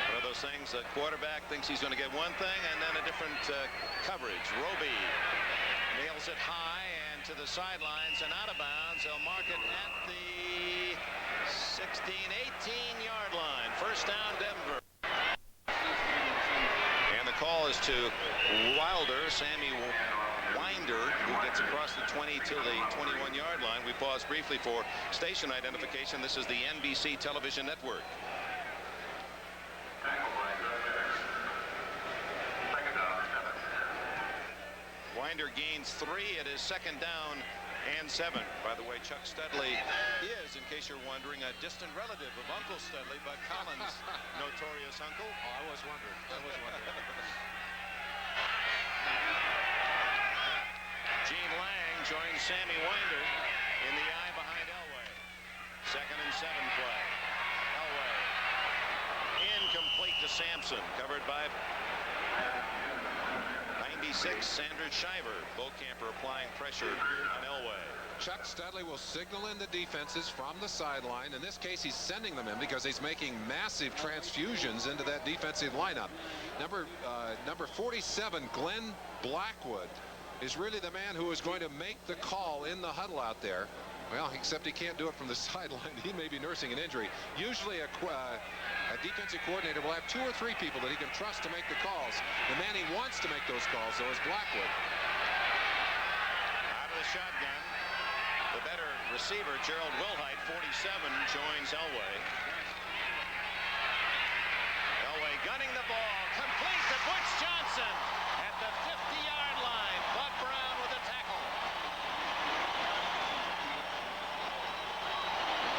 A: One of those things, the quarterback thinks he's going to get one thing and then a different coverage. Roby nails it high and to the sidelines and out of bounds. They'll mark it at the 16, 18-yard line. First down, Denver. And the call is to Wilder, Sammy Winder, who gets across the 20 to the 21-yard line. We pause briefly for station identification. This is the NBC television network. Winder gains 3. It is second down and 7. By the way, Chuck Studley is, in case you're wondering, a distant relative of Uncle Studley, but Collins' notorious uncle.
B: Oh, I was wondering.
A: Gene Lang joins Sammy Winder in the eye behind Elway. Second and 7 play. Elway incomplete to Sampson, covered by 96 Sanders Shiver. Beaucamper applying pressure on Elway.
B: Chuck Studley will signal in the defenses from the sideline. In this case, he's sending them in because he's making massive transfusions into that defensive lineup. Number 47, Glenn Blackwood, is really the man who is going to make the call in the huddle out there. Well, except he can't do it from the sideline. He may be nursing an injury. Usually a defensive coordinator will have 2 or 3 people that he can trust to make the calls. The man he wants to make those calls, though, is Blackwood.
A: Out of the shotgun, the better receiver, Gerald Wilhite, 47, joins Elway. Elway gunning the ball, complete to Butch Johnson at the 50-yard line. Bud Brown with a tackle.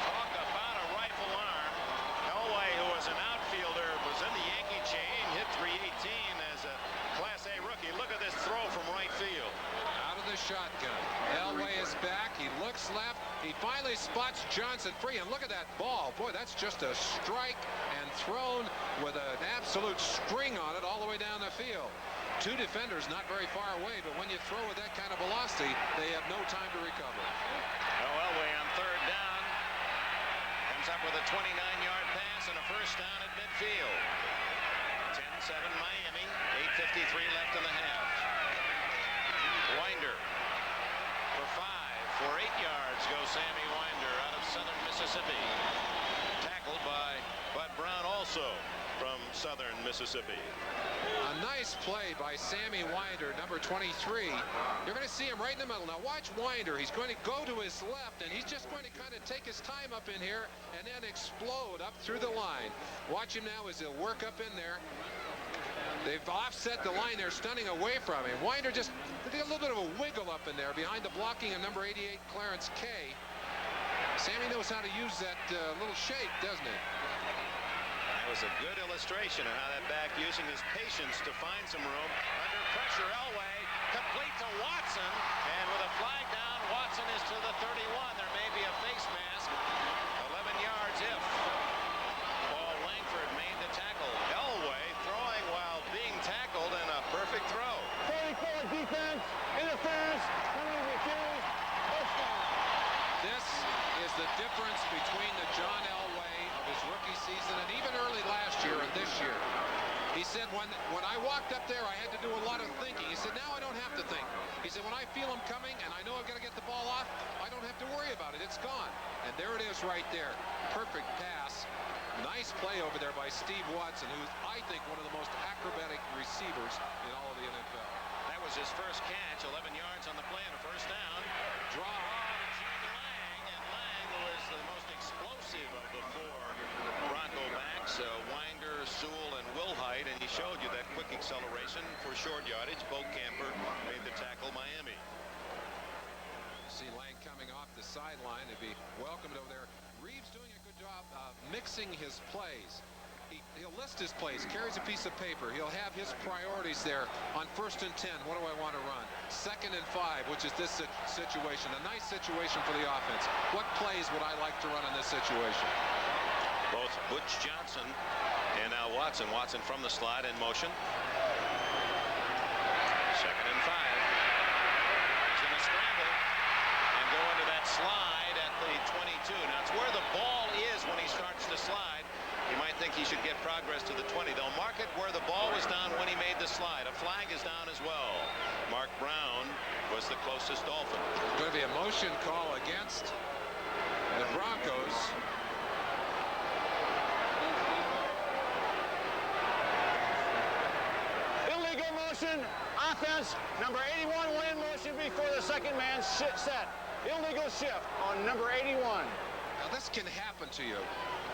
A: Talk about a rifle arm. Elway, who was an outfielder, was in the Yankee chain, hit 318 as a Class A rookie. Look at this throw from right field.
B: Out of the shotgun. Elway is back. He looks left. He finally spots Johnson free. And look at that ball. Boy, that's just a strike and thrown with an absolute string on it all the way down the field. 2 defenders not very far away, but when you throw with that kind of velocity, they have no time to recover.
A: Elway on 3rd down comes up with a 29-yard pass and a first down at midfield. 10-7 Miami, 8:53 left in the half. Winder for 5. For 8 yards goes Sammy Winder out of Southern Mississippi. Tackled by Bud Brown, also from Southern Mississippi.
B: A nice play by Sammy Winder, number 23. You're going to see him right in the middle. Now watch Winder. He's going to go to his left, and he's just going to kind of take his time up in here and then explode up through the line. Watch him now as he'll work up in there. They've offset the line. They're stunning away from him. Winder just did a little bit of a wiggle up in there behind the blocking of number 88, Clarence Kay. Sammy knows how to use that little shake, doesn't he?
A: That was a good illustration of how that back using his patience to find some room. Under pressure, Elway, complete to Watson, and with a flag down, Watson is to the 31. There may be a face mask. 11 yards if Paul Langford made the tackle. Elway throwing while being tackled, and a perfect throw.
D: 44 defense, interference, penalty refused, touchdown.
B: This is the difference between the John Elway of his rookie season and even early last year and this year. He said, when I walked up there, I had to do a lot of thinking. He said, now I don't have to think. He said, when I feel him coming and I know I've got to get the ball off, I don't have to worry about it. It's gone. And there it is right there. Perfect pass. Nice play over there by Steve Watson, who's, I think, one of the most acrobatic receivers in all of the NFL.
A: That was his first catch, 11 yards on the play and a first down. Draw hard to Gene Lang, and Lang was the most explosive of the four Bronco backs. Winder, Sewell, and Wilhite, and he showed you that quick acceleration for short yardage. Bo Camper made the tackle, Miami.
B: See Lang coming off the sideline to be welcomed over there. Reeves doing a good job mixing his plays. He'll list his plays, carries a piece of paper. He'll have his priorities there. On 1st and 10, what do I want to run? 2nd and 5, which is this situation. A nice situation for the offense. What plays would I like to run in this situation?
A: Both Butch Johnson and now Watson. Watson from the slide in motion. 2nd and 5. He's going to scramble and go into that slide at the 22. Now it's where the ball is when he starts to slide. You might think he should get progress to the 20. They'll mark it where the ball was down when he made the slide. A flag is down as well. Mark Brown was the closest Dolphin.
B: There's going to be a motion call against the Broncos.
D: Illegal motion, offense, number 81 went in motion before the second man set. Illegal shift on number 81.
B: Now this can happen to you.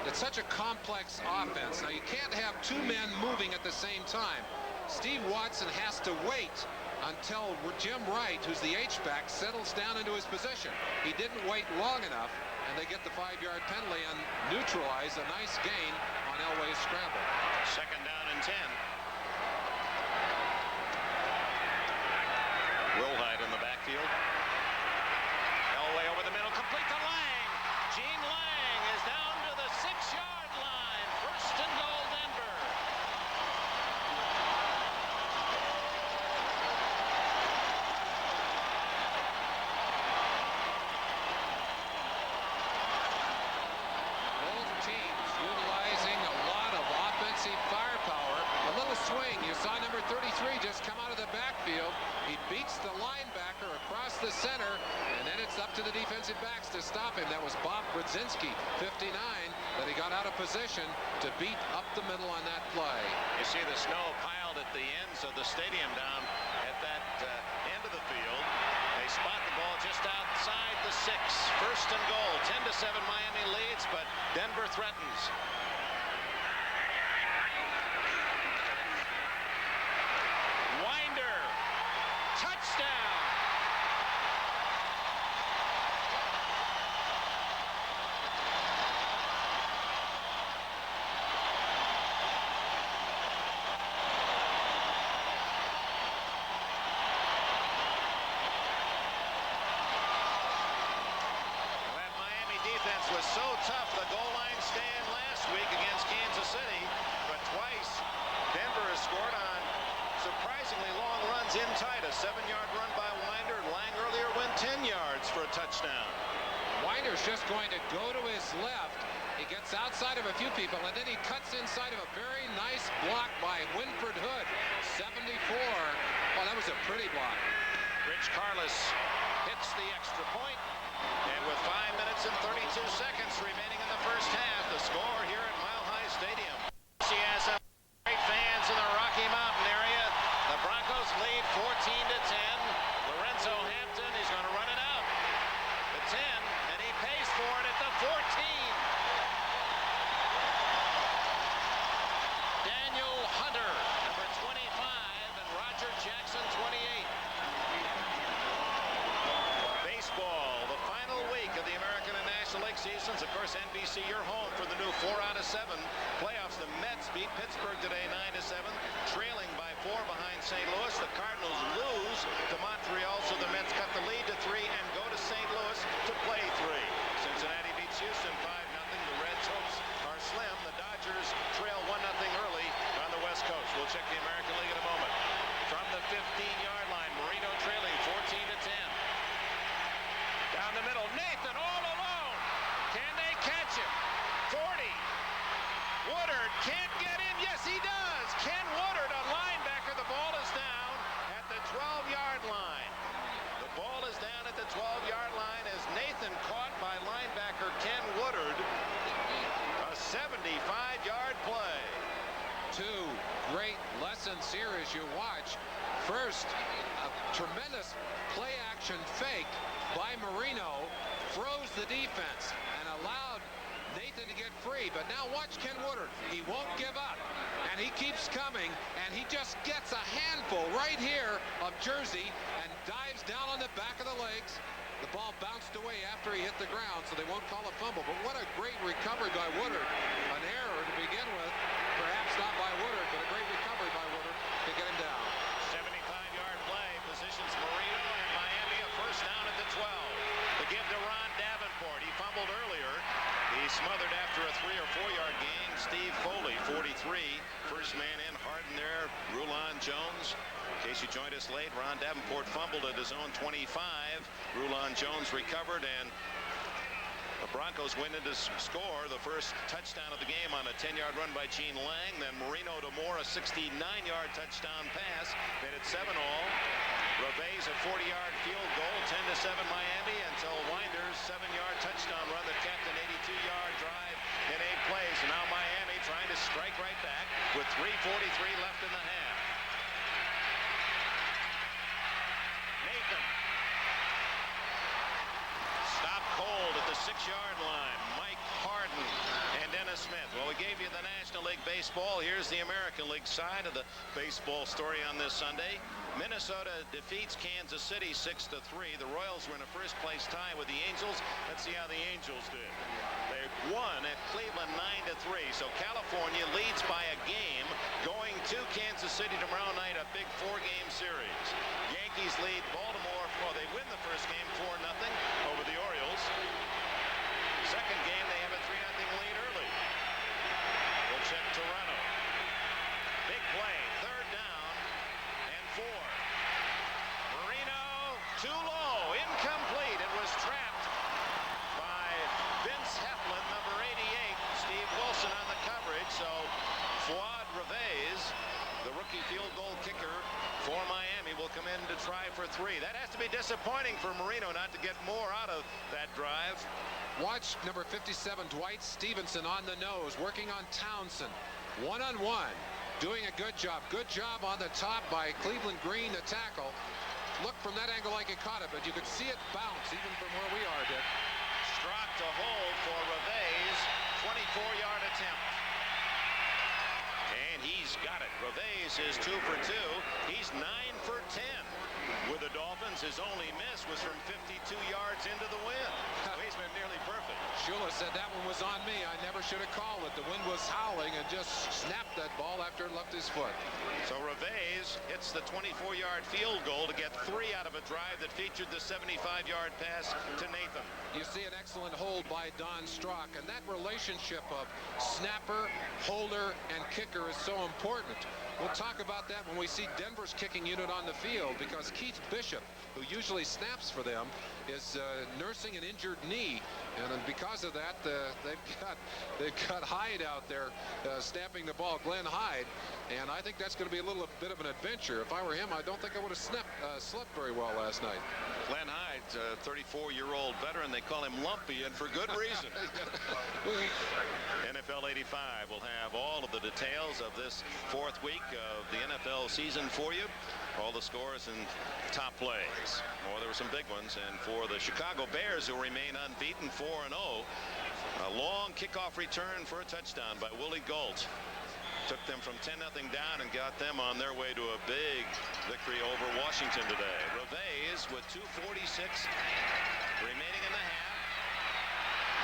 B: It's such a complex offense. Now you can't have two men moving at the same time. Steve Watson has to wait until Jim Wright, who's the H-back, settles down into his position. He didn't wait long enough, and they get the 5-yard penalty and neutralize a nice gain on Elway's scramble.
A: 2nd down and 10. Wilhite in the backfield. Elway over the middle, complete to Lang. Gene Lang is down to the 6-yard line. 1st and goal, Denver.
B: Both teams utilizing a lot of offensive firepower. A little swing. You saw number 33 just come out of the backfield. He beats the linebacker across the center, and then it's up to the defensive backs to stop him. That was Bob Brzezinski, 59, that he got out of position to beat up the middle on that play.
A: You see the snow piled at the ends of the stadium down at that end of the field. They spot the ball just outside the 6. 1st and goal. 10-7 Miami leads, but Denver threatens. Winder. Touchdown. Was so tough, the goal line stand last week against Kansas City, but twice Denver has scored on surprisingly long runs in tight. A 7-yard run by Winder. Lang earlier went 10 yards for a touchdown.
B: Winder's just going to go to his left. He gets outside of a few people, and then he cuts inside of a very nice block by Winford Hood. 74. Oh, that was a pretty block.
A: Rich Carlos hits the extra point. And with 5 minutes and 32 seconds remaining in the first half, the score here at Mile High Stadium. She has some great fans in the Rocky Mountain area. The Broncos lead 14-10. Lorenzo Hampton is going to run it out. The 10, and he pays for it at the 14. Daniel Hunter, number 25, and Roger Jackson, 28. Baseball, the final week of the American and National League Series. course, NBC, your home for the new 4 out of 7 playoffs. The Mets beat Pittsburgh today 9-7, trailing by 4 behind St. Louis. The Cardinals lose to Montreal, so the Mets cut the lead to 3 and go to St. Louis to play 3. Cincinnati beats Houston 5-0. The Reds' hopes are slim. The Dodgers trail 1-0 early on the West Coast. We'll check the American League in a moment. From the 15-yard line, Marino trailing 14-10. Down the middle, Nathan all alone. Can they catch him? 40. Woodard can't get in. Yes, he does. Ken Woodard, a linebacker. The ball is down at the 12-yard line. The ball is down at the 12-yard line as Nathan caught by linebacker Ken Woodard. A 75-yard play.
B: 2 great lessons here as you watch. First, a tremendous play-action fake by Marino froze the defense and allowed Nathan to get free. But now watch Ken Woodard. He won't give up, and he keeps coming, and he just gets a handful right here of jersey and dives down on the back of the legs. The ball bounced away after he hit the ground, so they won't call a fumble. But what a great recovery by Woodard. An error to begin with, perhaps not by Woodard, but a great recovery by Woodard to get him down.
A: 75-yard play positions Marino and Miami a first down at the 12. The give to Ron Davenport. He fumbled earlier. He smothered after a 3 or 4-yard gain. Steve Foley, 43. First man in, Harden there. Rulon Jones. In case you joined us late, Ron Davenport fumbled at his own 25. Rulon Jones recovered, and the Broncos went into score the first touchdown of the game on a 10-yard run by Gene Lang. Then Marino to Moore, a 69-yard touchdown pass, made it 7-all. Reve's a 40-yard field goal, 10-7 Miami, until Winder's 7-yard touchdown run that capped an 82-yard drive in 8 plays. And now Miami trying to strike right back with 3:43 left in the half. Nathan. Stop cold at the 6-yard line. Mike Harden and Dennis Smith. Well, we gave you the National League Baseball. Here's the American League side of the baseball story on this Sunday. Minnesota defeats Kansas City 6-3. The Royals were in a first-place tie with the Angels. Let's see how the Angels did. They won at Cleveland 9-3. So California leads by a game going to Kansas City tomorrow night, a big 4-game series. Yankees lead Baltimore. Well, they win the first game 4-0 over the Orioles. Second game, they have a 3-0 lead early. We'll check Toronto. Big play, 3rd down and 4. Marino too low, incomplete. It was trapped by Vince Heflin, number 88. Steve Wilson on the coverage. So Fuad Reves, the rookie field goal kicker for Miami, will come in to try for 3. That has to be disappointing for Marino not to get more out of that drive.
B: Watch number 57, Dwight Stevenson, on the nose, working on Townsend. One-on-one, doing a good job. Good job on the top by Cleveland Green, the tackle. Look from that angle like he caught it, but you could see it bounce even from where we are, Dick.
A: Strock to hold for Reves, 24-yard attempt. And he's got it. Reves is 2 for 2. He's 9 for 10 with the Dolphins. His only miss was from 52 yards into the wind. He's been nearly perfect.
B: Shula said that one was on me. I never should have called it. The wind was howling and just snapped that ball after it left his foot.
A: So Reves hits the 24-yard field goal to get 3 out of a drive that featured the 75-yard pass to Nathan.
B: You see an excellent hold by Don Strock, and that relationship of snapper, holder, and kicker is so important. We'll talk about that when we see Denver's kicking unit on the field, because Keith Bishop, who usually snaps for them, is nursing an injured knee, and because of that, they've got Hyde out there snapping the ball, Glenn Hyde, and I think that's going to be a little bit of an adventure. If I were him, I don't think I would have slept very well last night.
A: Glenn Hyde, 34-year-old veteran. They call him Lumpy, and for good reason. NFL 85 will have all of the details of this 4th week of the NFL season for you. All the scores and top plays. Well, there were some big ones, and for the Chicago Bears, who remain unbeaten 4-0, a long kickoff return for a touchdown by Willie Gault took them from 10-0 down and got them on their way to a big victory over Washington today. Reves with 2:46 remaining in the half.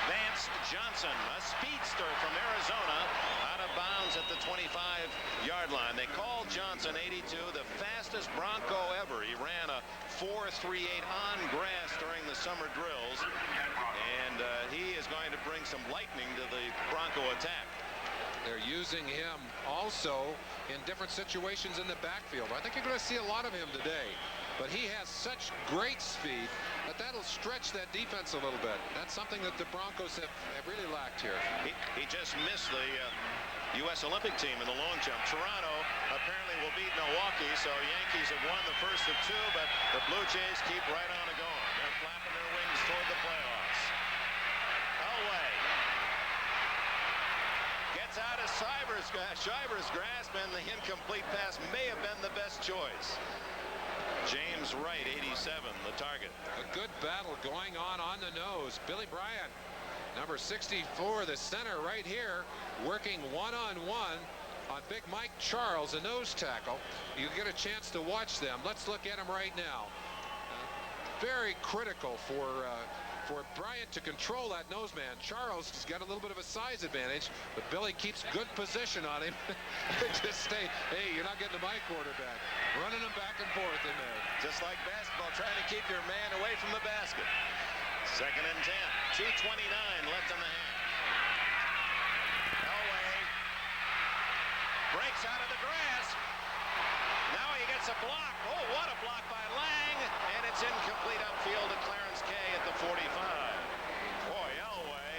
A: Vance Boobs Johnson, a speedster from Arizona, out of bounds at the 25-yard line. They called Johnson 82, the fastest Bronco ever. He ran a 4.38 on grass during the summer drills, and he is going to bring some lightning to the Bronco attack.
B: They're using him also in different situations in the backfield. I think you're going to see a lot of him today, but he has such great speed that that'll stretch that defense a little bit. That's something that the Broncos have really lacked here.
A: He just missed the U.S. Olympic team in the long jump. Toronto apparently will beat Milwaukee, so Yankees have won the first of two, but the Blue Jays keep right on going. They're flapping their wings toward the playoffs. Elway gets out of Shiver's grasp, and the incomplete pass may have been the best choice. James Wright, 87, the target.
B: A good battle going on the nose. Billy Bryant, number 64, the center right here, working one-on-one on Big Mike Charles, a nose tackle. You get a chance to watch them. Let's look at him right now. Very critical for Bryant to control that nose man. Charles has got a little bit of a size advantage, but Billy keeps good position on him. Just stay, hey, you're not getting to my quarterback. Running him back and forth in there.
A: Just like basketball, trying to keep your man away from the basket. 2nd and 10, 2:29 left in the half. Elway breaks out of the grass. Now he gets a block. Oh, what a block by Lang, and it's incomplete upfield to Clarence Kay at the 45. Boy, Elway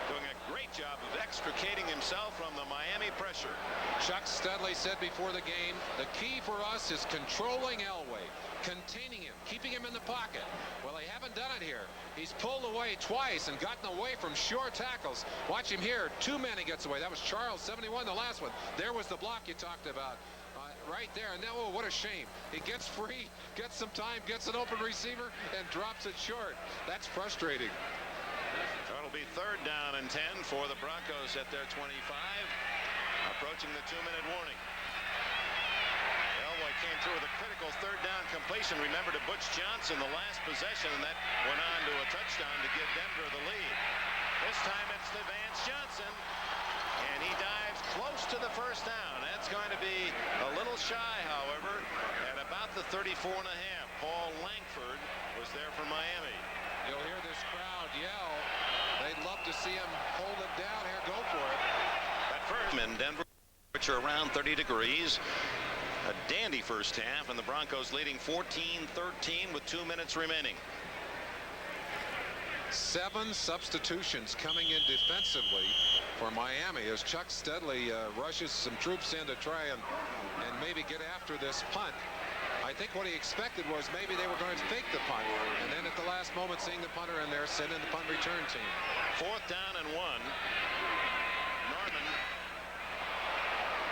A: doing a great job of extricating himself from the Miami pressure.
B: Chuck Studley said before the game, the key for us is controlling Elway, containing him, keeping him in the pocket. Well, they haven't done it here. He's pulled away twice and gotten away from short tackles. Watch him here. 2 men he gets away. That was Charles, 71, the last one. There was the block you talked about. Right there, and now, oh, what a shame. He gets free, gets some time, gets an open receiver, and drops it short. That's frustrating.
A: It'll be 3rd down and 10 for the Broncos at their 25, approaching the 2-minute warning. Elway came through with a critical 3rd down completion. Remember, to Butch Johnson the last possession, and that went on to a touchdown to give Denver the lead. This time it's to Vance Johnson, and he dives close to the 1st down. That's going to be a little shy, however, at about the 34.5. Paul Langford was there for Miami.
B: You'll hear this crowd yell. They'd love to see him hold it down here. Go for it.
A: At first, in Denver, which are around 30 degrees. A dandy first half, and the Broncos leading 14-13 with 2 minutes remaining.
B: 7 substitutions coming in defensively for Miami as Chuck Studley rushes some troops in to try and maybe get after this punt. I think what he expected was maybe they were going to fake the punt, and then at the last moment, seeing the punter in there, send in the punt return team.
A: 4th down and 1. Norman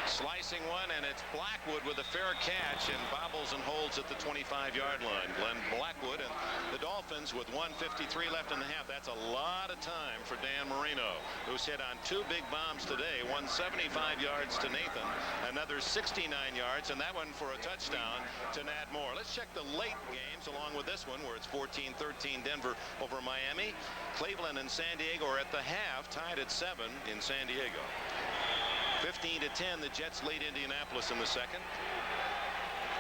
A: slicing one, and it's Blackwood with a fair catch and bobbles and holds at the 25-yard line. Glenn Blackwood and the Dolphins with 1:53 left in the half. That's a lot of time for Dan Marino, who's hit on 2 big bombs today. One 75 yards to Nathan, another 69 yards, and that one for a touchdown to Nat Moore. Let's check the late games along with this one, where it's 14-13 Denver over Miami. Cleveland and San Diego are at the half, tied at 7 in San Diego. 15-10, the Jets lead Indianapolis in the second.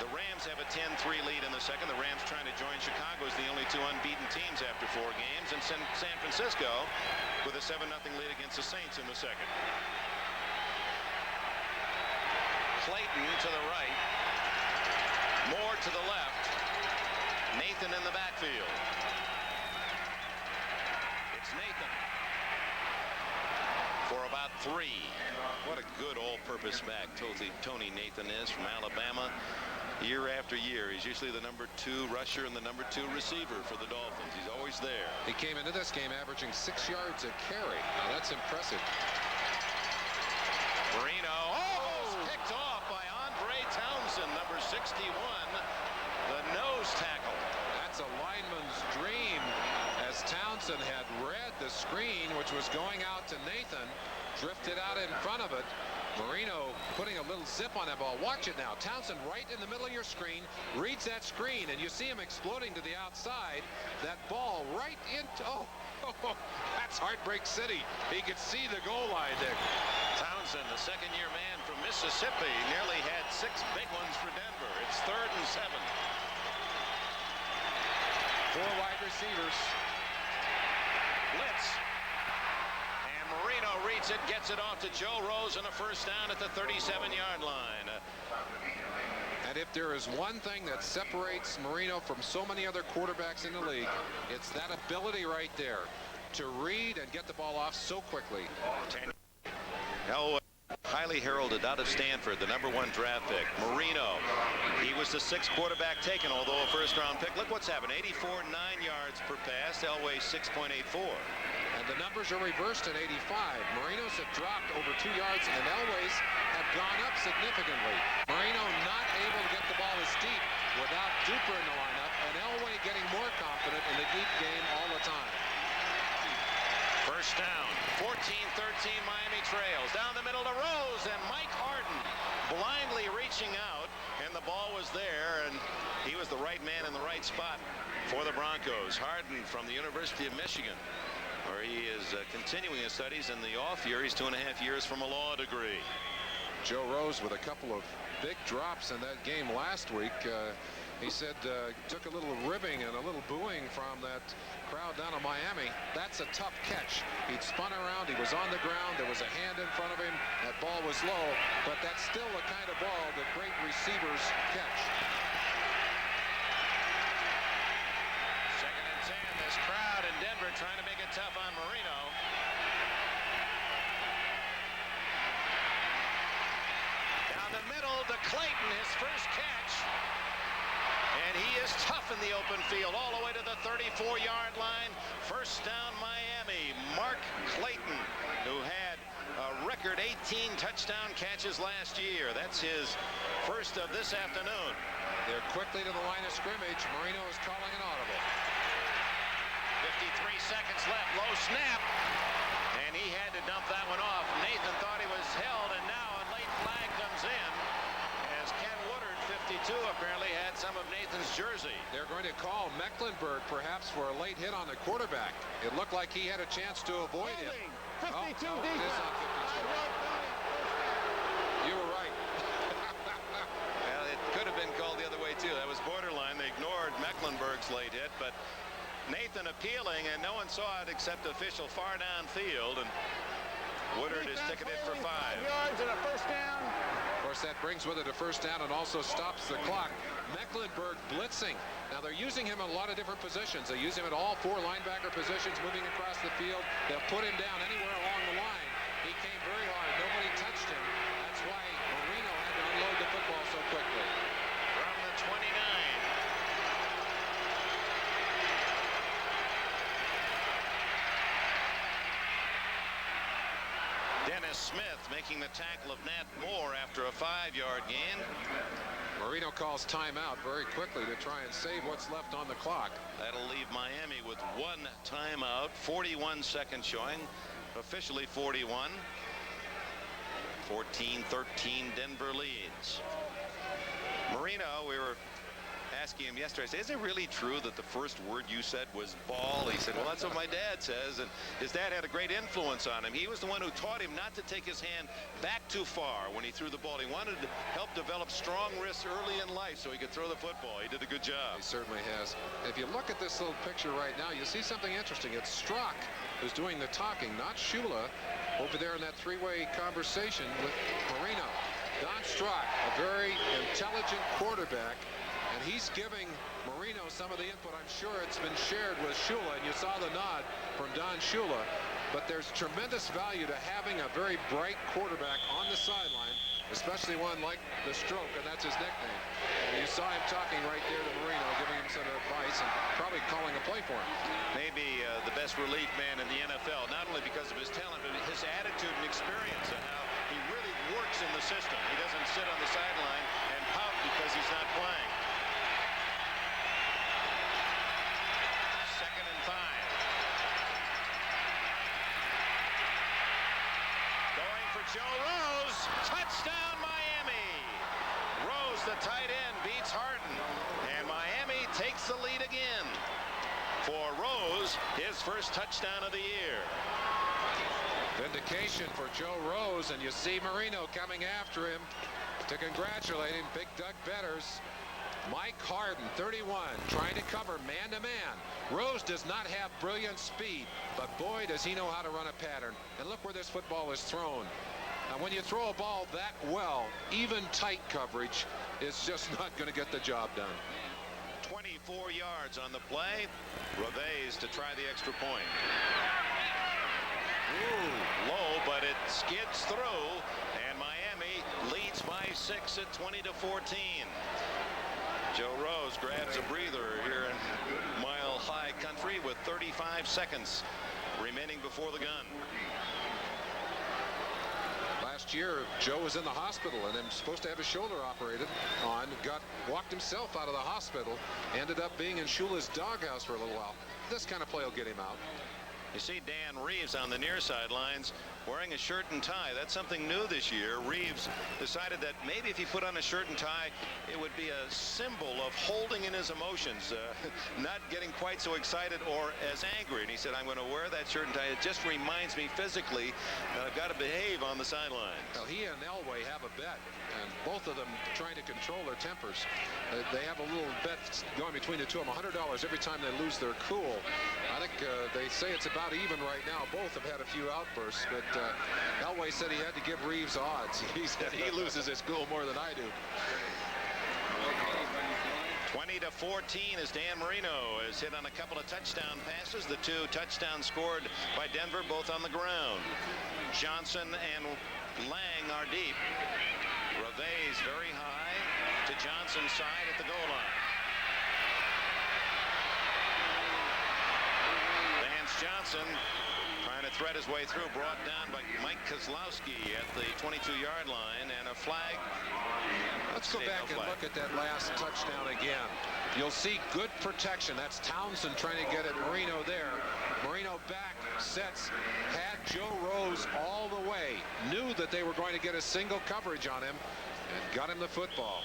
A: The Rams have a 10-3 lead in the second. The Rams trying to join Chicago as the only 2 unbeaten teams after 4 games. And San Francisco with a 7-0 lead against the Saints in the second. Clayton to the right. Moore to the left. Nathan in the backfield. It's Nathan for about 3. What a good all-purpose back Tony Nathan is from Alabama. Year after year, he's usually the number 2 rusher and the number 2 receiver for the Dolphins. He's always there.
B: He came into this game averaging 6 yards a carry. Now that's impressive.
A: Marino picked off by Andre Townsend, number 61, the nose tackle.
B: That's a lineman's dream, as Townsend had read the screen, which was going out to Nathan, drifted out in front of it. Marino putting a little zip on that ball. Watch it now. Townsend right in the middle of your screen, reads that screen, and you see him exploding to the outside. That ball right into, that's Heartbreak City. He could see the goal line there.
A: Townsend, the second-year man from Mississippi, nearly had 6 big ones for Denver. It's 3rd and 7.
B: 4 wide receivers.
A: Blitz. And Marino reads it, gets it off to Joe Rose, and a first down at the 37-yard line.
B: And if there is one thing that separates Marino from so many other quarterbacks in the league, it's that ability right there to read and get the ball off so quickly.
A: Elway, highly heralded out of Stanford, the #1 draft pick. Marino, he was the 6th quarterback taken, although a first-round pick. Look what's happened. 84, 9 yards per pass. Elway 6.84.
B: And the numbers are reversed at 85. Marino's have dropped over 2 yards, and Elway's have gone up significantly. Marino not able to get the ball as deep without Duper in the lineup, and Elway getting more confident in the deep game all the time.
A: First down, 14-13 Miami trails. Down the middle to Rose, and Mike Harden blindly reaching out, and the ball was there, and he was the right man in the right spot for the Broncos. Harden from the University of Michigan, where he is continuing his studies in the off year. He's 2.5 years from a law degree.
B: Joe Rose with a couple of big drops in that game last week. He said took a little ribbing and a little booing from that crowd down in Miami. That's a tough catch. He'd spun around. He was on the ground. There was a hand in front of him. That ball was low, but that's still the kind of ball that great receivers catch.
A: 2nd and 10. This crowd in Denver trying to make it tough on Marino. Down the middle to Clayton, his first catch. And he is tough in the open field all the way to the 34-yard line. First down Miami. Mark Clayton, who had a record 18 touchdown catches last year. That's his first of this afternoon.
B: They're quickly to the line of scrimmage. Marino is calling an audible.
A: 53 seconds left. Low snap. And he had to dump that one off. Nathan thought he was held, and now a late flag comes in as Ken Woodard, 52, apparently had some of Nathan's jersey.
B: They're going to call Mecklenburg perhaps for a late hit on the quarterback. It looked like he had a chance to avoid it.
D: 52
B: no, it
D: defense.
B: is not 52. You were right.
A: Well, it could have been called the other way, too. That was borderline. They ignored Mecklenburg's late hit, but Nathan appealing, and no one saw it except the official far downfield, and Woodard is ticketed for 5
D: yards and a first down.
B: Of course, that brings with it a first down and also stops the clock. Mecklenburg blitzing. Now, they're using him in a lot of different positions. They use him at all 4 linebacker positions, moving across the field. They'll put him down anywhere along the line. He came very hard. Nobody touched him. That's why Marino had to unload the football so quickly.
A: from the 29. Dennis Smith making the tackle of Nat Moore after a 5-yard gain.
B: Marino calls timeout very quickly to try and save what's left on the clock.
A: That'll leave Miami with 1 timeout. 41 seconds showing. Officially 41. 14-13 Denver leads. Marino, we were asking him yesterday, I said, is it really true that the first word you said was ball? He said, well, that's what my dad says. And his dad had a great influence on him. He was the one who taught him not to take his hand back too far when he threw the ball. He wanted to help develop strong wrists early in life so he could throw the football. He did a good job.
B: He certainly has. If you look at this little picture right now, you see something interesting. It's Strzok who's doing the talking, not Shula, over there in that 3-way conversation with Marino. Don Strzok, a very intelligent quarterback, and he's giving Marino some of the input. I'm sure it's been shared with Shula, and you saw the nod from Don Shula. But there's tremendous value to having a very bright quarterback on the sideline, especially one like the Stroke, and that's his nickname. And you saw him talking right there to Marino, giving him some advice and probably calling a play for him.
A: Maybe the best relief man in the NFL, not only because of his talent, but his attitude and experience and how he really works in the system. He doesn't sit on the sideline and pout because he's not playing. 2nd and 5. Joe Rose. Touchdown, Miami. Rose, the tight end, beats Harden. And Miami takes the lead again. For Rose, his first touchdown of the year.
B: Vindication for Joe Rose, and you see Marino coming after him to congratulate him. Big Doug Betters. Mike Harden, 31, trying to cover man-to-man. Rose does not have brilliant speed, but boy, does he know how to run a pattern. And look where this football is thrown. Now, when you throw a ball that well, even tight coverage is just not going to get the job done.
A: 24 yards on the play. Reves to try the extra point. Ooh, low, but it skids through, and Miami leads by 6 at 20-14. Joe Rose grabs a breather here in Mile High Country with 35 seconds remaining before the gun.
B: Last year, Joe was in the hospital and then supposed to have his shoulder operated on. Walked himself out of the hospital. Ended up being in Shula's doghouse for a little while. This kind of play will get him out.
A: You see Dan Reeves on the near sidelines wearing a shirt and tie. That's something new this year. Reeves decided that maybe if he put on a shirt and tie, it would be a symbol of holding in his emotions, not getting quite so excited or as angry. And he said, I'm going to wear that shirt and tie. It just reminds me physically that I've got to behave on the sidelines.
B: Well, he and Elway have a bet, and both of them trying to control their tempers. They have a little bet going between the two of them, $100 every time they lose their cool. I think they say it's about even right now. Both have had a few outbursts, but Elway said he had to give Reeves odds. He said he loses his cool more than I do.
A: 20-14 as Dan Marino has hit on a couple of touchdown passes. The two touchdowns scored by Denver, both on the ground. Johnson and Lang are deep. Reves very high to Johnson's side at the goal line. Vance Johnson trying to thread his way through, brought down by Mike Kozlowski at the 22-yard line, and a flag.
B: Let's go back and look at that last touchdown again. You'll see good protection. That's Townsend trying to get at Marino there. Marino back, sets, had Joe Rose all the way. Knew that they were going to get a single coverage on him and got him the football.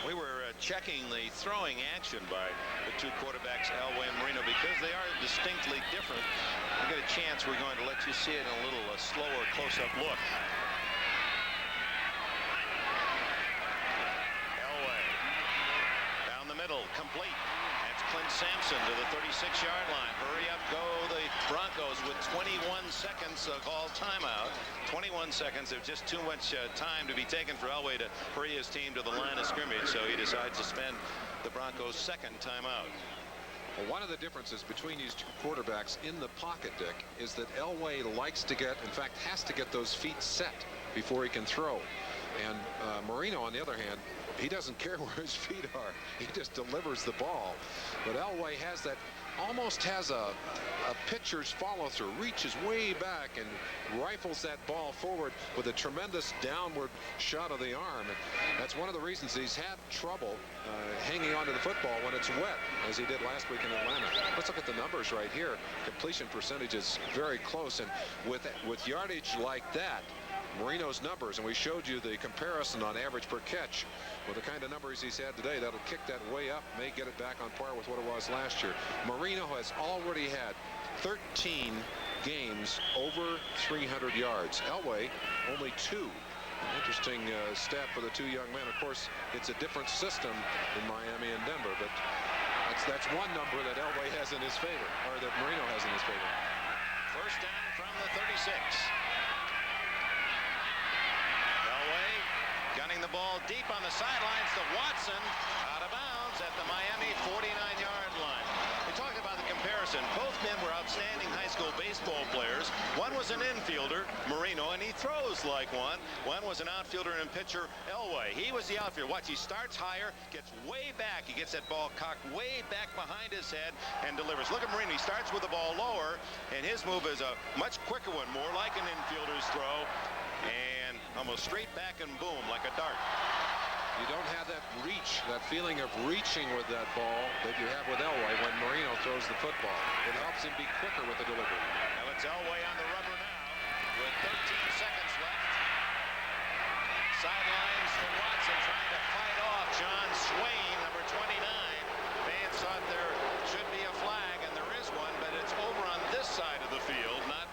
A: We were checking the throwing action by the two quarterbacks, Elway and Marino, because they are distinctly different. We get a chance, we're going to let you see it in a little slower close-up look. Elway down the middle, complete. That's Clint Sampson to the 36-yard line. Hurry up, go the Broncos with 21 seconds of all timeout. 21 seconds. There's just too much time to be taken for Elway to hurry his team to the line of scrimmage, so he decides to spend the Broncos' second timeout.
B: Well, one of the differences between these two quarterbacks in the pocket, Dick, is that Elway likes to get, in fact, has to get those feet set before he can throw. And Marino, on the other hand, he doesn't care where his feet are. He just delivers the ball. But Elway has that, almost has a pitcher's follow-through, reaches way back and rifles that ball forward with a tremendous downward shot of the arm. And that's one of the reasons he's had trouble hanging onto the football when it's wet, as he did last week in Atlanta. Let's look at the numbers right here. Completion percentage is very close, and with yardage like that, Marino's numbers, and we showed you the comparison on average per catch. With the kind of numbers he's had today, that'll kick that way up, may get it back on par with what it was last year. Marino has already had 13 games over 300 yards. Elway, only 2. An interesting stat for the two young men. Of course, it's a different system in Miami and Denver, but that's one number that Elway has in his favor, or that Marino has in his favor.
A: First down from the 36. Elway gunning the ball deep on the sidelines to Watson, out of bounds at the Miami 49-yard line. We talked about the comparison. Both men were outstanding high school baseball players. One was an infielder, Marino, and he throws like one. One was an outfielder and pitcher, Elway. He was the outfielder. Watch, he starts higher, gets way back. He gets that ball cocked way back behind his head and delivers. Look at Marino. He starts with the ball lower, and his move is a much quicker one, more like an infielder's throw, and almost straight back and boom, like a dart.
B: You don't have that reach, that feeling of reaching with that ball that you have with Elway when Marino throws the football. It helps him be quicker with the delivery.
A: Now it's Elway on the rubber now with 13 seconds left. Swain, number 29. Fans thought there should be a flag, and there is one, but it's over on this side of the field, not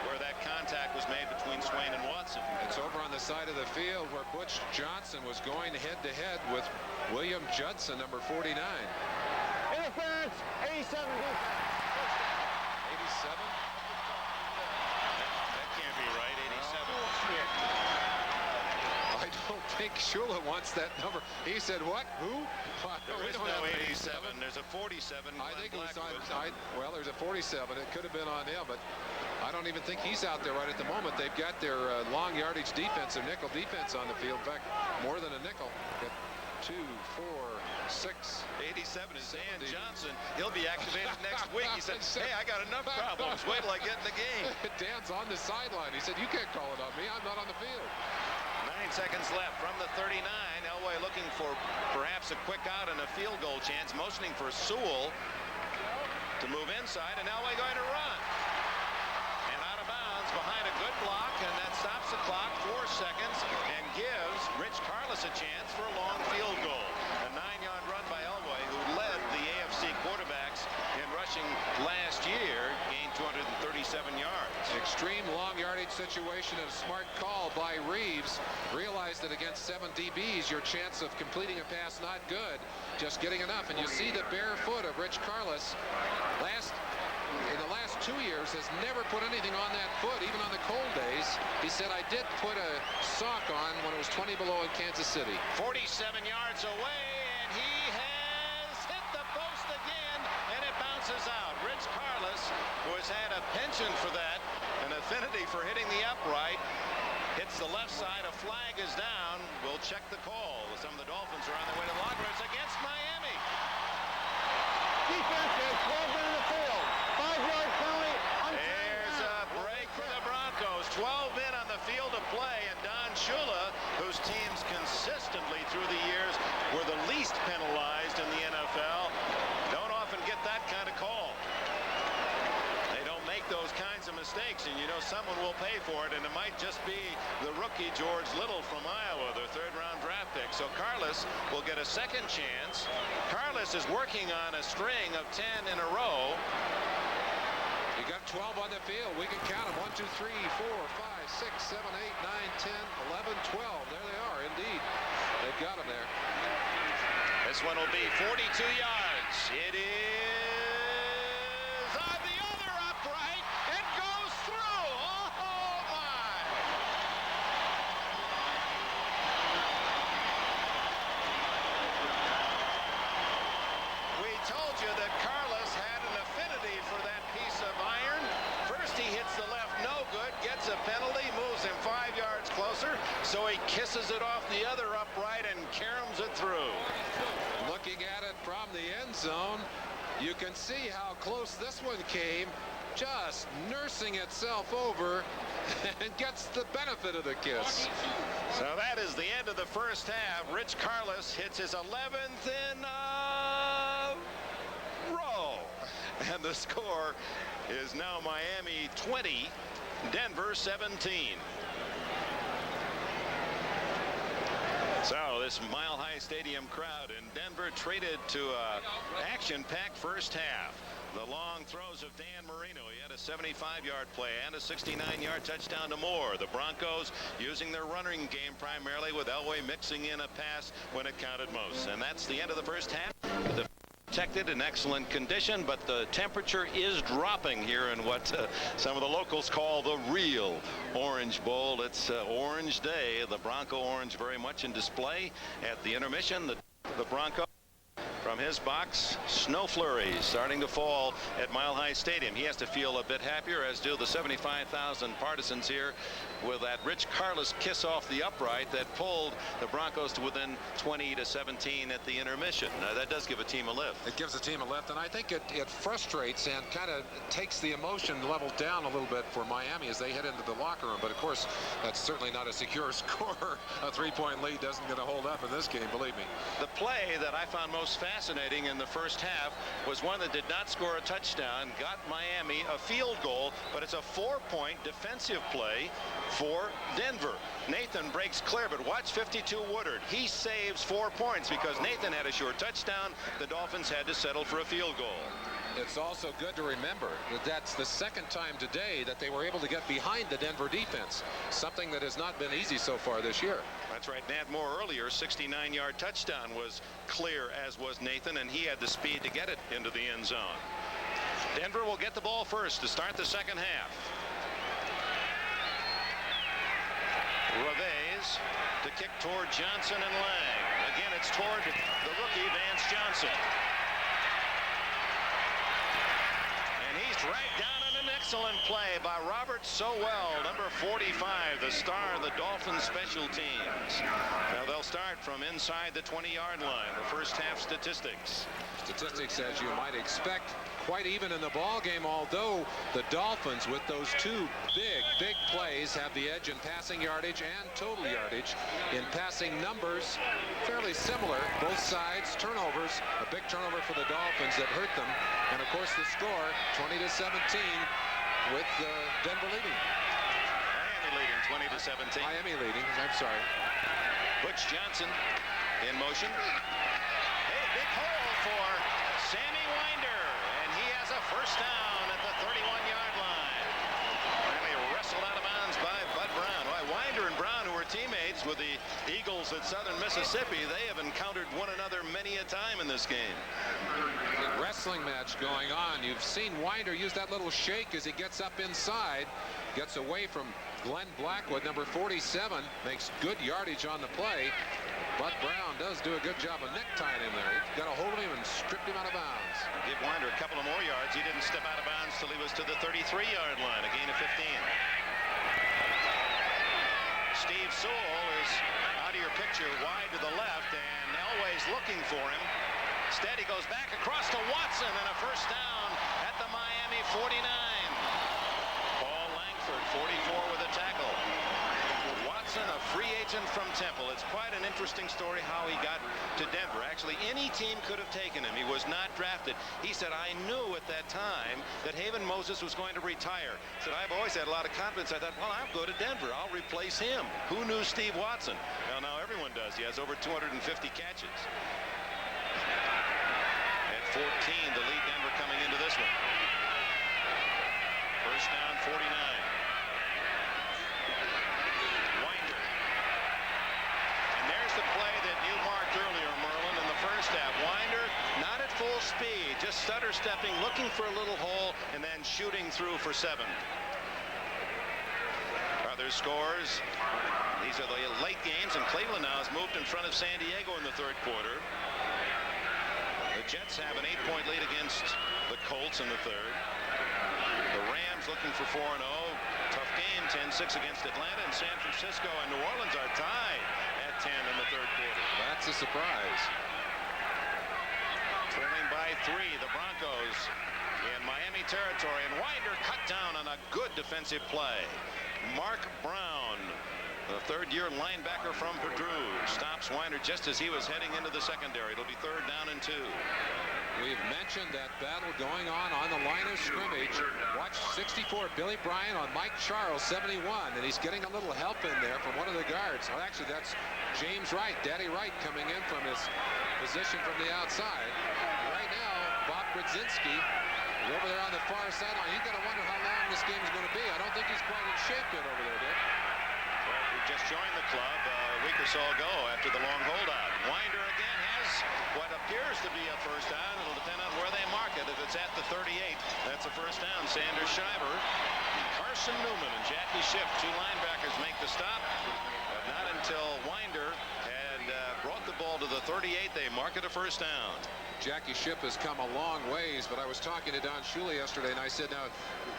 A: where that contact was made between Swain and Watson.
B: It's over on the side of the field where Butch Johnson was going head-to-head with William Judson, number 49.
D: Interference, 87.
B: 87?
A: That can't be right, 87.
B: I don't think Shula wants that number. He said, what? Who?
A: There is no 87. There's a 47.
B: I think it was on, well, there's a 47. It could have been on him, but I don't even think he's out there right at the moment. They've got their long yardage defense, their nickel defense on the field. In fact, more than a nickel. Got 2, 4, 6.
A: 87 is Dan Johnson. He'll be activated next week. He said, hey, I got enough problems. Wait till I get in the game.
B: Dan's on the sideline. He said, you can't call it on me. I'm not on the field.
A: 9 seconds left from the 39. Elway looking for perhaps a quick out and a field goal chance, motioning for Sewell to move inside, and Elway going to run. And out of bounds behind a good block, and that stops the clock 4 seconds and gives Rich Karlis a chance for a long field goal. A 9-yard run by Elway, who led the AFC quarterbacks in rushing last year, gained 237 yards.
B: Extreme long yardage situation, and a smart call by Reeves. Realized that against 7 DBs, your chance of completing a pass not good, just getting enough. And you see the bare foot of Rich Karlis in the last 2 years has never put anything on that foot, even on the cold days. He said, I did put a sock on when it was 20 below in Kansas City.
A: 47 yards away, and he has hit the post again, and it bounces out. Rich Karlis, who has had a penchant for that, an affinity for hitting the upright, hits the left side. A flag is down. We'll check the call. Some of the Dolphins are on their way to the locker room. It's against Miami.
D: Defense is 12 in the field. 5-yard penalty.
A: There's a break for the Broncos. 12 men on the field to play, and Don Shula, whose teams consistently through the years were the least penalized in the NFL, don't often get that kind of call. They don't make those kinds of mistakes, and you know someone will pay for it, and it might just be the rookie George Little from Iowa, their 3rd-round draft pick. So Karlis will get a second chance. Karlis is working on a string of 10 in a row.
B: You got 12 on the field. We can count them. 1, 2, 3, 4, 5, 6, 7, 8, 9, 10, 11, 12. There they are, indeed. They've got them there.
A: This one will be 42 yards. It is on the other upright. It goes through. Oh, my. We told you that Karlis had an affinity for that piece of iron. First he hits the left, no good, gets a penalty, moves him 5 yards closer, so he kisses it off the other upright and caroms it through.
B: Looking at it from the end zone, you can see how close this one came, just nursing itself over and gets the benefit of the kiss.
A: So that is the end of the first half. Rich Karlis hits his 11th in a row. And the score is now Miami 20, Denver 17. So this Mile High Stadium crowd in Denver treated to a action-packed first half. The long throws of Dan Marino. He had a 75-yard play and a 69-yard touchdown to Moore. The Broncos using their running game primarily, with Elway mixing in a pass when it counted most. And that's the end of the first half. The protected in excellent condition, but the temperature is dropping here in what some of the locals call the real Orange Bowl. It's Orange Day. The Bronco orange very much in display at the intermission. The Bronco from his box, snow flurries starting to fall at Mile High Stadium. He has to feel a bit happier, as do the 75,000 partisans here, with that Rich Karlis kiss off the upright that pulled the Broncos to within 20-17 at the intermission. That does give a team a lift.
B: It gives the team a lift, and I think it frustrates and kind of takes the emotion level down a little bit for Miami as they head into the locker room. But of course, that's certainly not a secure score. A 3-point lead doesn't going to hold up in this game, believe me.
A: The play that I found most fascinating fascinating in the first half was one that did not score a touchdown, got Miami a field goal, but it's a 4-point defensive play for Denver. Nathan breaks clear, but watch 52 Woodard. He saves 4 points because Nathan had a short touchdown. The Dolphins had to settle for a field goal.
B: It's also good to remember that that's the second time today that they were able to get behind the Denver defense, something that has not been easy so far this year.
A: That's right. Nat Moore earlier, 69-yard touchdown was clear, as was Nathan, and he had the speed to get it into the end zone. Denver will get the ball first to start the second half. Reves to kick toward Johnson and Lang. Again, it's toward the rookie Vance Johnson. Right down on an excellent play by Robert Sowell, number 45, the star of the Dolphins special teams. Now they'll start from inside the 20-yard line. The first half statistics.
B: Statistics, as you might expect, quite even in the ball game, although the Dolphins, with those two big plays, have the edge in passing yardage and total yardage. In passing numbers, fairly similar. Both sides, turnovers. A big turnover for the Dolphins that hurt them. And of course the score, 20-17, with Denver leading.
A: Miami leading 20-17.
B: Miami leading, I'm sorry.
A: Butch Johnson in motion. Hey, big hole for Sammy Winder, and he has a first down at the 31-yard line. Finally wrestled out of bounds by Bud Brown. Why, Winder and Brown, who were teammates with the Eagles at Southern Mississippi, they have encountered one another many a time in this game.
B: A wrestling match going on. You've seen Winder use that little shake as he gets up inside, gets away from Glenn Blackwood, number 47, makes good yardage on the play. Bud Brown does do a good job of necktying him there. He got a hold of him and stripped him out of bounds.
A: Give Winder a couple of more yards. He didn't step out of bounds till he was to the 33-yard line, a gain of 15. Steve Sewell is out of your picture, wide to the left, and Elway's looking for him. Instead, he goes back across to Watson, and a first down at the Miami 49. Paul Langford, 44, with a tackle. Watson, a free agent from Temple. It's quite an interesting story how he got to Denver. Actually, any team could have taken him. He was not drafted. He said, I knew at that time that Haven Moses was going to retire. He said, I've always had a lot of confidence. I thought, well, I'll go to Denver. I'll replace him. Who knew Steve Watson? Well, now everyone does. He has over 250 catches. At 14, the lead Denver coming into this one. First down, 49. Winder. And there's the play that you marked earlier, Merlin, in the first half. Winder, not at full speed, just stutter stepping, looking for a little hole, and then shooting through for 7. Other scores. These are the late games, and Cleveland now has moved in front of San Diego in the third quarter. The Jets have an 8-point lead against the Colts in the third. The Rams looking for 4-0. Tough game, 10-6 against Atlanta, and San Francisco and New Orleans are tied at 10 in the third quarter.
B: That's a surprise.
A: Trailing by 3, the Broncos in Miami territory, and Winder cut down on a good defensive play. Mark Brown, the third-year linebacker from Purdue, stops Winder just as he was heading into the secondary. It'll be 3rd down and 2.
B: We've mentioned that battle going on the line of scrimmage. Watch 64, Billy Bryant on Mike Charles, 71, and he's getting a little help in there from one of the guards. Well, actually, that's James Wright, Daddy Wright, coming in from his position from the outside. Right now, Bob Brzezinski is over there on the far sideline. You've got to wonder how long this game is going to be. I don't think he's quite in shape yet over there, Dick.
A: Well, he just joined the club a week or so ago after the long holdout. Winder again has what appears to be a first down. It'll depend on where they mark it. If it's at the 38, that's a first down. Sanders Shiver, Carson Newman, and Jackie Schiff, 2 linebackers, make the stop. But not until Winder had brought the ball to the 38, they mark it a first down.
B: Jackie Schiff has come a long ways, but I was talking to Don Shula yesterday, and I said, now,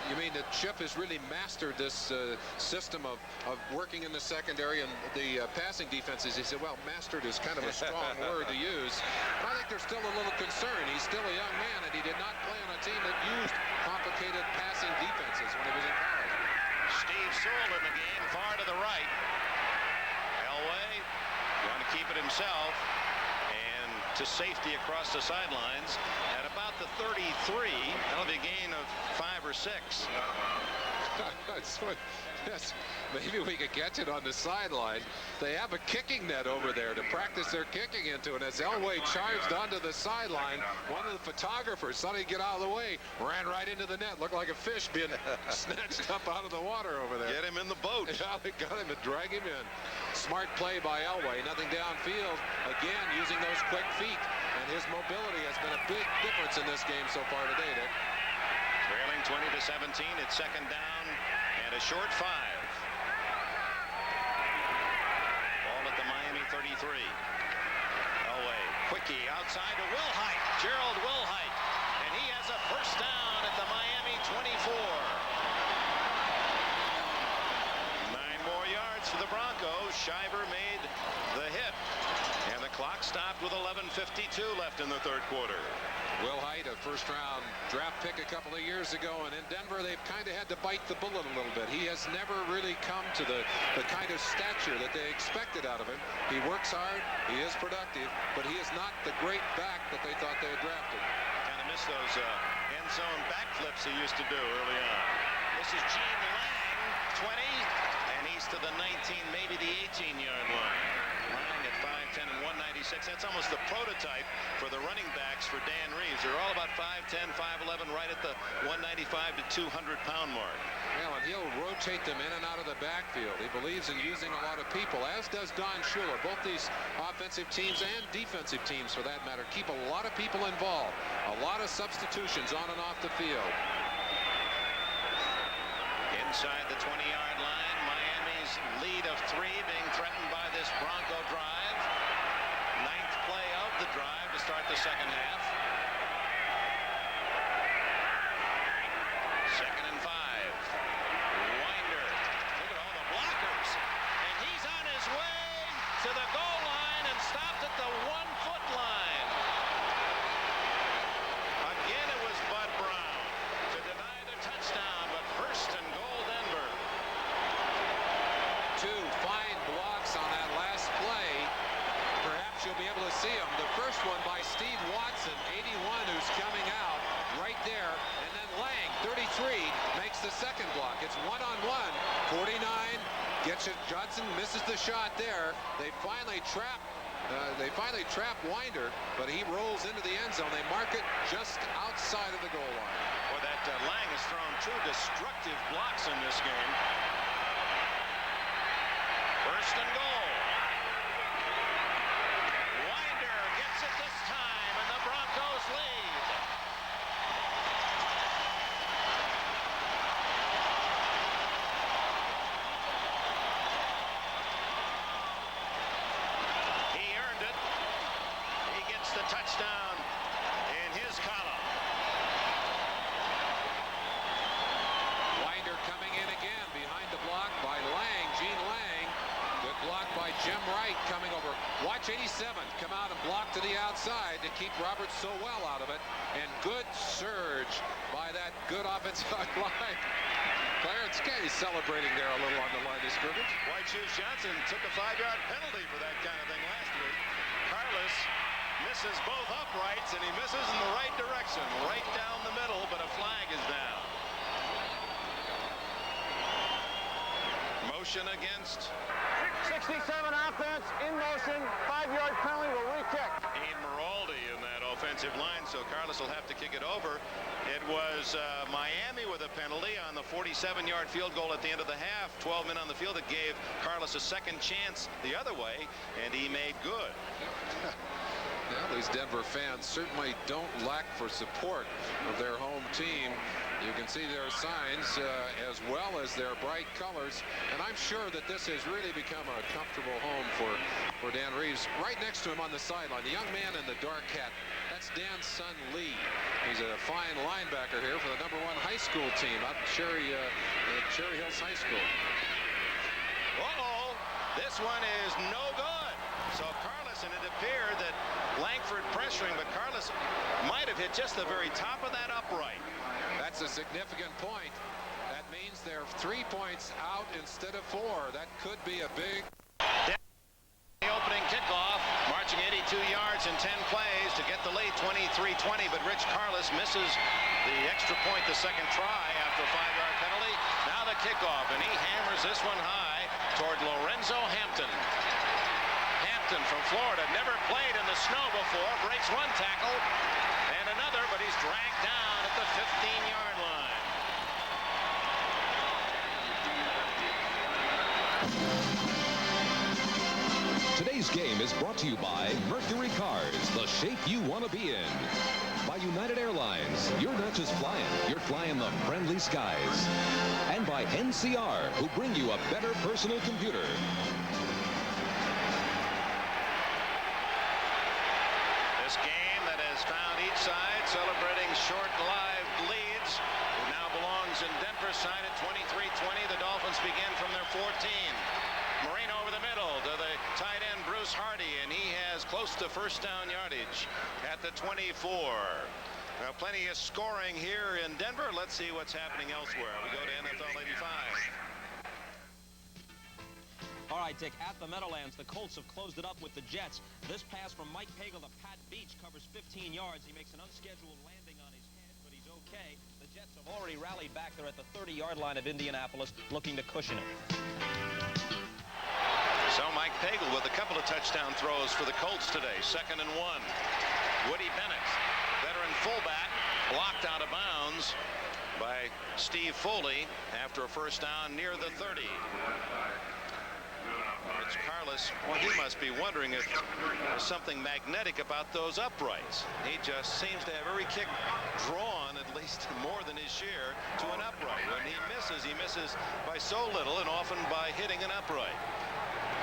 B: you mean that Schiff has really mastered this system of working in the secondary and the passing defenses? He said, well, mastered is kind of a strong word to use. I think there's still a little concern. He's still a young man, and he did not play on a team that used complicated passing defenses when he was in college.
A: Steve Sewell in the game, far to the right. Elway going to keep it himself, and to safety across the sidelines at about the 33. That'll be a gain of 5 or 6.
B: Yes, maybe we could catch it on the sideline. They have a kicking net over there to practice their kicking into, and as Elway charged onto the sideline, one of the photographers thought he'd get out of the way, ran right into the net, looked like a fish being snatched up out of the water over there.
A: Get him in the boat.
B: Yeah, they got him and drag him in. Smart play by Elway, nothing downfield, again using those quick feet, and his mobility has been a big difference in this game so far today, Dick.
A: Trailing 20-17, it's second down and a short 5. Ball at the Miami 33. Elway, quickie outside to Wilhite, Gerald Wilhite, and he has a first down at the Miami 24. 9 more yards for the Broncos. Shiver made the hit, and the clock stopped with 11:52 left in the third quarter.
B: Wilhite, a first-round draft pick a couple of years ago, and in Denver they've kind of had to bite the bullet a little bit. He has never really come to the kind of stature that they expected out of him. He works hard, he is productive, but he is not the great back that they thought they had drafted.
A: Kind of missed those end zone backflips he used to do early on. This is Gene Lang, 20, and he's to the 19, maybe the 18-yard line. Lang at 5'10 and 196. That's almost the prototype for the running backs for Dan Reeves. They're all about 5'10, 5'11, right at the 195 to 200-pound mark.
B: Well, and he'll rotate them in and out of the backfield. He believes in using a lot of people, as does Don Shula. Both these offensive teams and defensive teams, for that matter, keep a lot of people involved. A lot of substitutions on and off the field.
A: Inside the 20-yard line, Miami's lead of 3 being threatened by this Bronco drive. 9th play of the drive to start the second half. 2nd and 5. Winder. Look at all the blockers. And he's on his way to the goal line and stopped at the 1-foot line. Again, it was Bud Brown to deny the touchdown, but first and goal, Denver.
B: 2 fine blocks on that last play. Perhaps you'll be able to see them. The first one by Steve Watson, 81, who's coming out right there. And then Lang, 33, makes the second block. It's 1-on-1. 49 gets it. Johnson misses the shot there. They finally trap Winder, but he rolls into the end zone. They mark it just outside of the goal line.
A: Well, that Lang has thrown 2 destructive blocks in this game. First and goal. Winder gets it this time, and the Broncos lead. He earned it. He gets the touchdown in his column.
B: Winder coming in again behind the block by Lang, Gene Lang. Good block by Jim Wright coming over. Watch 87 come out and block to the outside to keep Robert Sowell out of it. And good surge by that good offensive line. Clarence Kay celebrating there a little on the line of scrimmage.
A: White Shoes Johnson took a 5-yard penalty for that kind of thing last week. Carlos misses both uprights, and he misses in the right direction, right down the middle, but a flag is down. Motion against
D: 67 offense, in motion, 5-yard penalty, will re-kick.
A: Ian Maraldi in that offensive line, so Carlos will have to kick it over. It was Miami with a penalty on the 47-yard field goal at the end of the half. 12 men on the field. That gave Carlos a second chance the other way, and he made good.
B: Well, these Denver fans certainly don't lack for support of their home team. You can see their signs as well as their bright colors, and I'm sure that this has really become a comfortable home for Dan Reeves. Right next to him on the sideline, the young man in the dark hat, that's Dan's son Lee. He's a fine linebacker here for the #1 high school team out at Cherry Hills High School.
A: Uh-oh, this one is no good. So Carlos, and it appeared that Langford pressuring, but Carlos might have hit just the very top of that upright.
B: That's a significant point. That means they're 3 points out instead of 4. That could be a big...
A: The opening kickoff, marching 82 yards in 10 plays to get the lead 23-20, but Rich Carlos misses the extra point the second try after a 5-yard penalty. Now the kickoff, and he hammers this one high toward Lorenzo Hampton. Hampton from Florida, never played in the snow before, breaks one tackle and another, but he's dragged down at the 15-yard line.
E: Today's game is brought to you by Mercury Cars, the shape you want to be in. By United Airlines, you're not just flying, you're flying the friendly skies. And by NCR, who bring you a better personal computer.
A: This game that has found each side celebrating short-lived leads now belongs in Denver's side at 23-20. The Dolphins begin from their 14. Marino over the middle to the tight end Bruce Hardy, and he has close to first down yardage at the 24. Now plenty of scoring here in Denver. Let's see what's happening elsewhere. We go to NFL 85.
C: All right, Dick, at the Meadowlands, the Colts have closed it up with the Jets. This pass from Mike Pagel to Pat Beach covers 15 yards. He makes an unscheduled landing on his head, but he's okay. The Jets have already rallied back there at the 30-yard line of Indianapolis, looking to cushion it.
A: So Mike Pagel with a couple of touchdown throws for the Colts today. 2nd and 1. Woody Bennett, veteran fullback, blocked out of bounds by Steve Foley after a first down near the 30. Rich Carlos, well, he must be wondering if there's something magnetic about those uprights. He just seems to have every kick drawn at least more than his share to an upright. When he misses by so little and often by hitting an upright.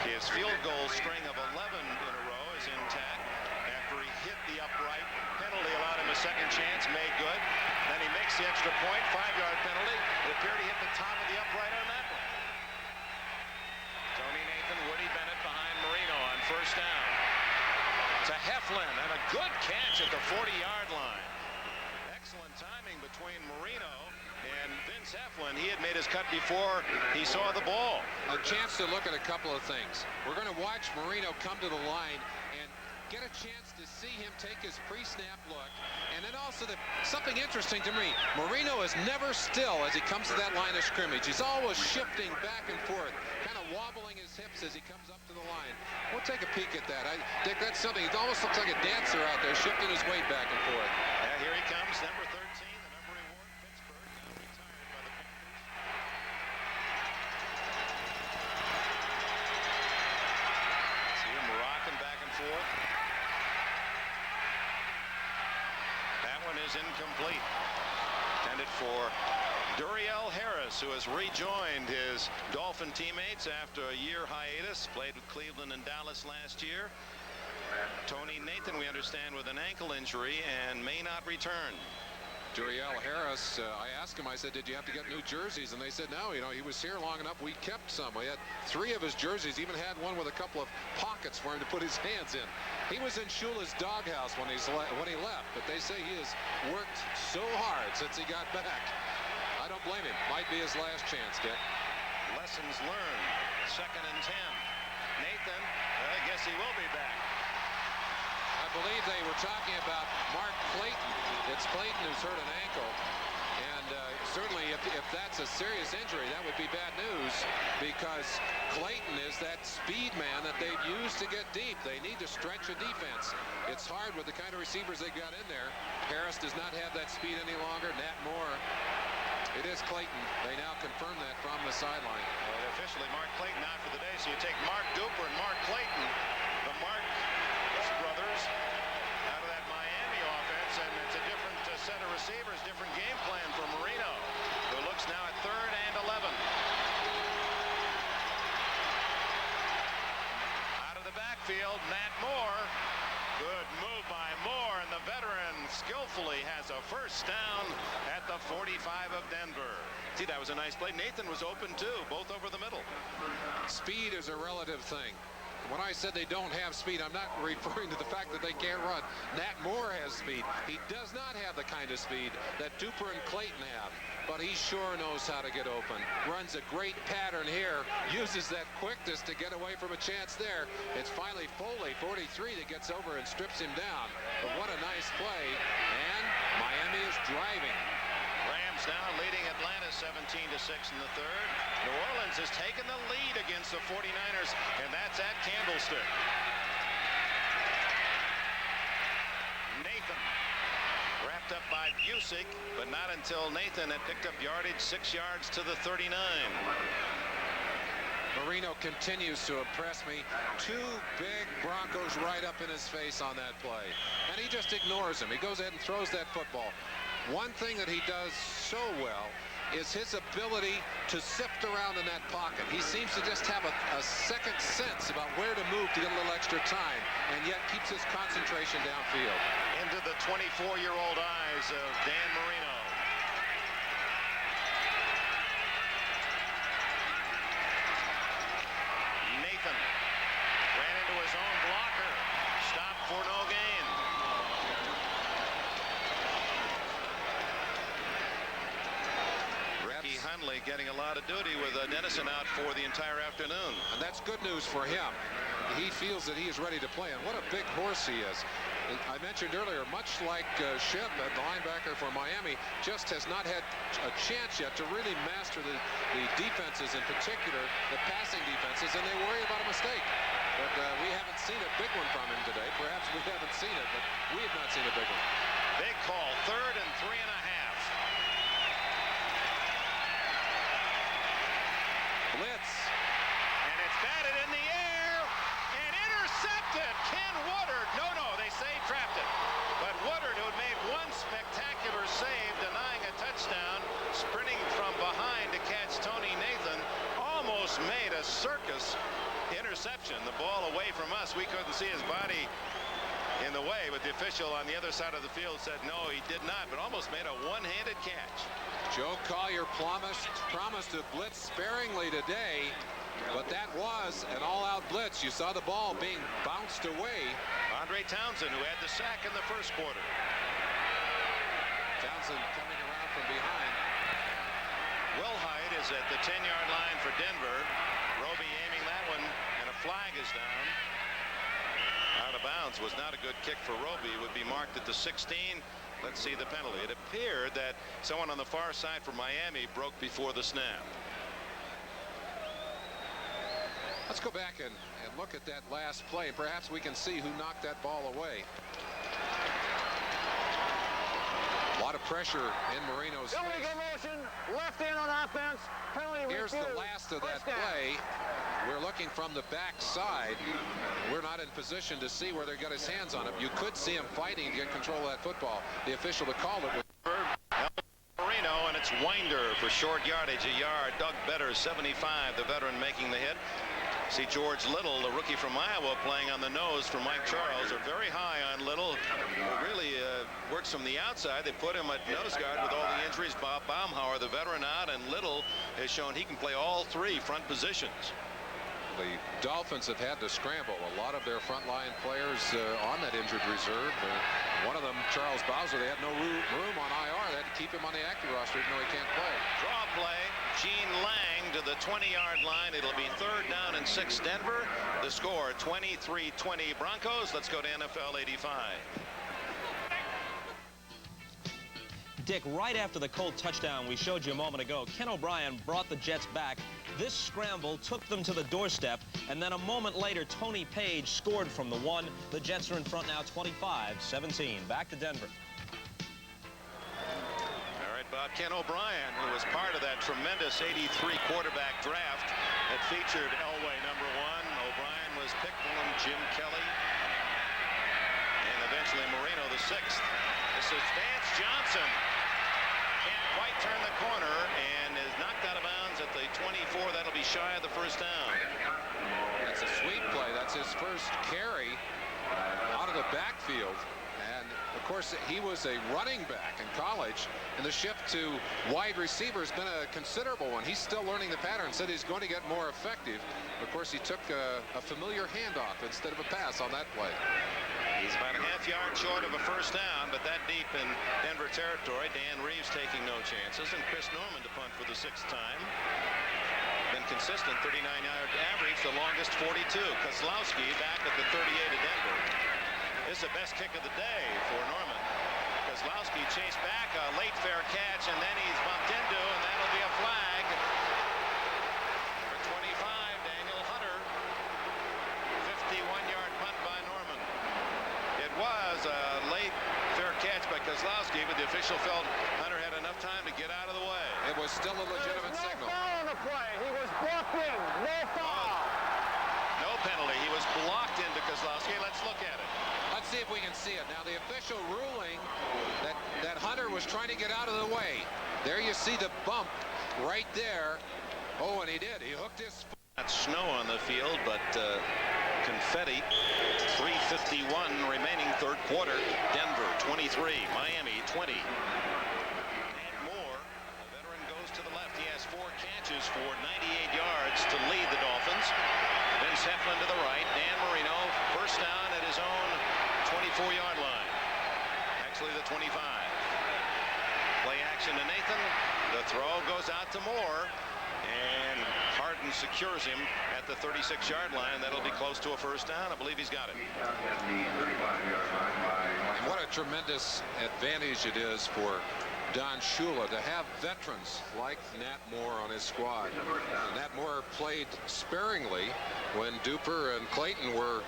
A: His field goal string of 11 in a row is intact after he hit the upright. Penalty allowed him a second chance, made good. Then he makes the extra point, 5-yard penalty. It appeared he hit the top of the upright on that one. Tony Nathan, Woody Bennett behind Marino on first down. To Heflin, and a good catch at the 40-yard line. Excellent timing between Marino and Vince Heflin. He had made his cut before he saw the ball.
B: A chance to look at a couple of things. We're going to watch Marino come to the line and get a chance to see him take his pre-snap look. And then also something interesting to me, Marino is never still as he comes to that line of scrimmage. He's always shifting back and forth, kind of wobbling his hips as he comes up to the line. We'll take a peek at that. Dick, that's something. He almost looks like a dancer out there, shifting his weight back and forth.
A: Yeah, here he comes, number 13, the number he wore in Pittsburgh, now retired by the Panthers. See him rocking back and forth. That one is incomplete. Intended for Duriel Harris, who has rejoined his Dolphin teammates after a year hiatus. Played with Cleveland and Dallas last year. Tony Nathan, we understand, with an ankle injury and may not return.
B: Duriel Harris, I asked him, I said, did you have to get new jerseys? And they said, no, he was here long enough. We kept some. We had 3 of his jerseys, even had one with a couple of pockets for him to put his hands in. He was in Shula's doghouse when he left, but they say he has worked so hard since he got back. I don't blame him. Might be his last chance, Dick.
A: Lessons learned. 2nd and 10. Nathan, I guess he will be back.
B: I believe they were talking about Mark Clayton. It's Clayton who's hurt an ankle. And certainly if that's a serious injury, that would be bad news, because Clayton is that speed man that they've used to get deep. They need to stretch a defense. It's hard with the kind of receivers they got in there. Harris does not have that speed any longer. Nat Moore. It is Clayton. They now confirm that from the sideline.
A: Well, officially Mark Clayton out for the day. So you take Mark Duper and Mark Clayton, the Mark brothers, out of that Miami offense, and it's a different set of receivers, different game plan for Marino, who looks now at 3rd and 11. Out of the backfield, Nat Moore. Good move by Moore, and the veteran skillfully has a first down at the 45 of Denver. See, that was a nice play. Nathan was open too, both over the middle.
B: Speed is a relative thing. when I said they don't have speed, I'm not referring to the fact that they can't run. Nat Moore has speed. He does not have the kind of speed that Duper and Clayton have, but he sure knows how to get open. Runs a great pattern here, uses that quickness to get away from a chance there. It's finally Foley, 43, that gets over and strips him down. But what a nice play, and Miami is driving.
A: Rams now leading Atlanta 17-6 in the third. New Orleans has taken the lead against the 49ers, and that's at Candlestick. Nathan wrapped up by Busick, but not until Nathan had picked up yardage 6 yards to the 39.
B: Marino continues to impress me. 2 big Broncos right up in his face on that play, and he just ignores him. He goes ahead and throws that football. One thing that he does so well is his ability to sift around in that pocket. He seems to just have a second sense about where to move to get a little extra time, and yet keeps his concentration downfield.
A: Into the 24-year-old eyes of Dan Marino. Nathan ran into his own blocker. Stopped for no gain. Hunley getting a lot of duty with Dennison out for the entire afternoon.
B: And that's good news for him. He feels that he is ready to play, and what a big horse he is. I mentioned earlier, much like Sept, the linebacker for Miami, just has not had a chance yet to really master the defenses, in particular the passing defenses, and they worry about a mistake. But we haven't seen a big one from him today. Perhaps we haven't seen it, but we have not seen a big one.
A: Big call, 3rd and 3.5.
B: Blitz.
A: And it's batted in the air and intercepted. Ken Woodard. No, they say trapped it. But Woodard, who had made one spectacular save, denying a touchdown, sprinting from behind to catch Tony Nathan, almost made a circus interception. The ball away from us. We couldn't see his body in the way, but the official on the other side of the field said no, he did not, but almost made a one-handed catch.
B: Joe Collier promised to blitz sparingly today, but that was an all-out blitz. You saw the ball being bounced away.
A: Andre Townsend, who had the sack in the first quarter.
B: Townsend coming around from behind.
A: Will Hyde is at the 10-yard line for Denver. Roby aiming that one, and a flag is down. Out of bounds. Was not a good kick for Roby. It would be marked at the 16. Let's see the penalty. It appeared that someone on the far side for Miami broke before the snap.
B: Let's go back and look at that last play. Perhaps we can see who knocked that ball away. A lot of pressure in Marino's face.
D: Illegal motion, left in on offense. Penalty
B: Here's
D: refused.
B: the last of that play. We're looking from the back side. We're not in position to see where they got his hands on it. You could see him fighting to get control of that football. The official that called it was
A: Marino, and it's Winder for short yardage, a yard. Doug Better, 75, the veteran, making the hit. See George Little, the rookie from Iowa, playing on the nose for Mike Charles. Are very high on Little, who really works from the outside. They put him at nose guard with all the injuries. Bob Baumhauer, the veteran, out, and Little has shown he can play all 3 front positions.
B: The Dolphins have had to scramble a lot of their frontline players on that injured reserve. One of them, Charles Bowser, they had no room on IR. They had to keep him on the active roster even though he can't play.
A: Draw play. Gene Lang to the 20-yard line. It'll be 3rd down and 6 Denver. The score 23-20 Broncos. Let's go to NFL 85.
C: Dick, right after the Colt touchdown we showed you a moment ago, Ken O'Brien brought the Jets back. This scramble took them to the doorstep, and then a moment later, Tony Page scored from the 1. The Jets are in front now, 25-17. Back to Denver.
A: All right, about Ken O'Brien, who was part of that tremendous 83 quarterback draft that featured Elway, number 1. O'Brien was picked from Jim Kelly, and eventually Marino, the 6th. This is Vance Johnson. Can't quite turn the corner and is knocked out of bounds at the 24. That'll be shy of the first down.
B: That's a sweep play. That's his first carry out of the backfield. And Of course, he was a running back in college, and the shift to wide receiver has been a considerable one. He's still learning the pattern, said he's going to get more effective. Of course, he took a familiar handoff instead of a pass on that play.
A: He's about a half yard short of a first down, but that deep in Denver territory. Dan Reeves taking no chances, and Chris Norman to punt for the 6th time. Been consistent, 39-yard average, the longest 42. Kozlowski back at the 38 of Denver. This is the best kick of the day for Norman. Kozlowski chased back, a late fair catch, and then he's bumped into, and that'll be a flag. Number 25, Daniel Hunter. 51-yard punt by Norman. It was a late fair catch by Kozlowski, but the official felt Hunter had enough time to get out of the way.
B: It was still a legitimate signal.
D: No foul on the play. He was blocked in. No foul.
A: No penalty. He was blocked into Kozlowski. Let's look at it.
B: Let's see if we can see it. Now, the official ruling that Hunter was trying to get out of the way. There you see the bump right there. Oh, and he did. He hooked his foot.
A: Not snow on the field, but confetti. 3:51 remaining third quarter. Denver 23, Miami 20. And Moore, the veteran, goes to the left. He has 4 catches for 98 yards to lead the Dolphins. Vince Heflin to the right. Dan Marino, first down at his own 24-yard line. Actually, the 25. Play action to Nathan. The throw goes out to Moore. And Harden secures him at the 36-yard line. That'll be close to a first down. I believe he's got it.
B: And what a tremendous advantage it is for Don Shula to have veterans like Nat Moore on his squad. Nat Moore played sparingly when Duper and Clayton were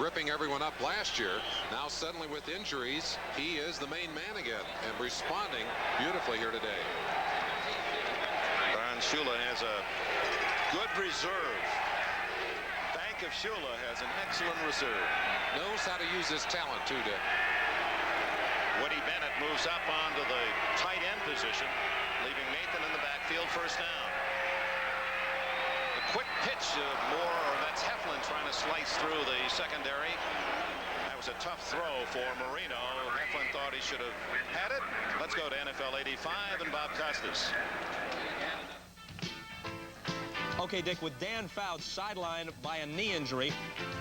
B: ripping everyone up last year. Now suddenly with injuries, he is the main man again and responding beautifully here today.
A: Don Shula has a good reserve. Bank of Shula has an excellent reserve.
B: Knows how to use his talent too, Dick.
A: Woody Bennett moves up onto the tight end position, leaving Nathan in the backfield, first down. The quick pitch of Moore, or that's Heflin trying to slice through the secondary. That was a tough throw for Marino. Heflin thought he should have had it. Let's go to NFL 85 and Bob Costas.
C: Okay, Dick, with Dan Fouts sidelined by a knee injury,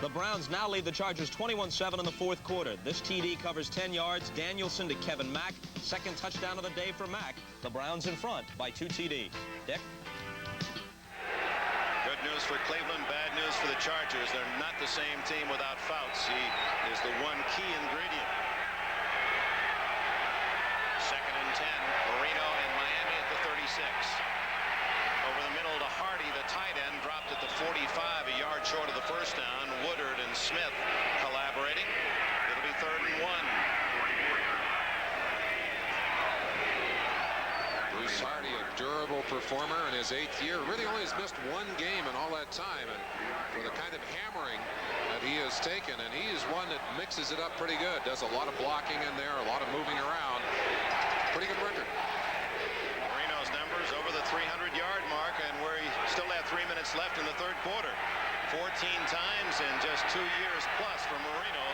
C: the Browns now lead the Chargers 21-7 in the 4th quarter. This TD covers 10 yards. Danielson to Kevin Mack. Second touchdown of the day for Mack. The Browns in front by 2 TD. Dick?
A: Good news for Cleveland, bad news for the Chargers. They're not the same team without Fouts. He is the one key ingredient. 2nd and 10. Marino and Miami at the 36. Over the middle to Hardy, the tight end, dropped at the 45, a yard short of the first down. Woodard and Smith collaborating. It'll be 3rd and 1.
B: Bruce Hardy, a durable performer in his 8th year, really only has missed 1 game in all that time, and for the kind of hammering that he has taken, and he is one that mixes it up pretty good, does a lot of blocking in there, a lot of moving around. Pretty good record.
A: Marino's numbers over the 300-yard mark, and we still have 3 minutes left in the 3rd quarter. 14 times in just 2 years plus for Marino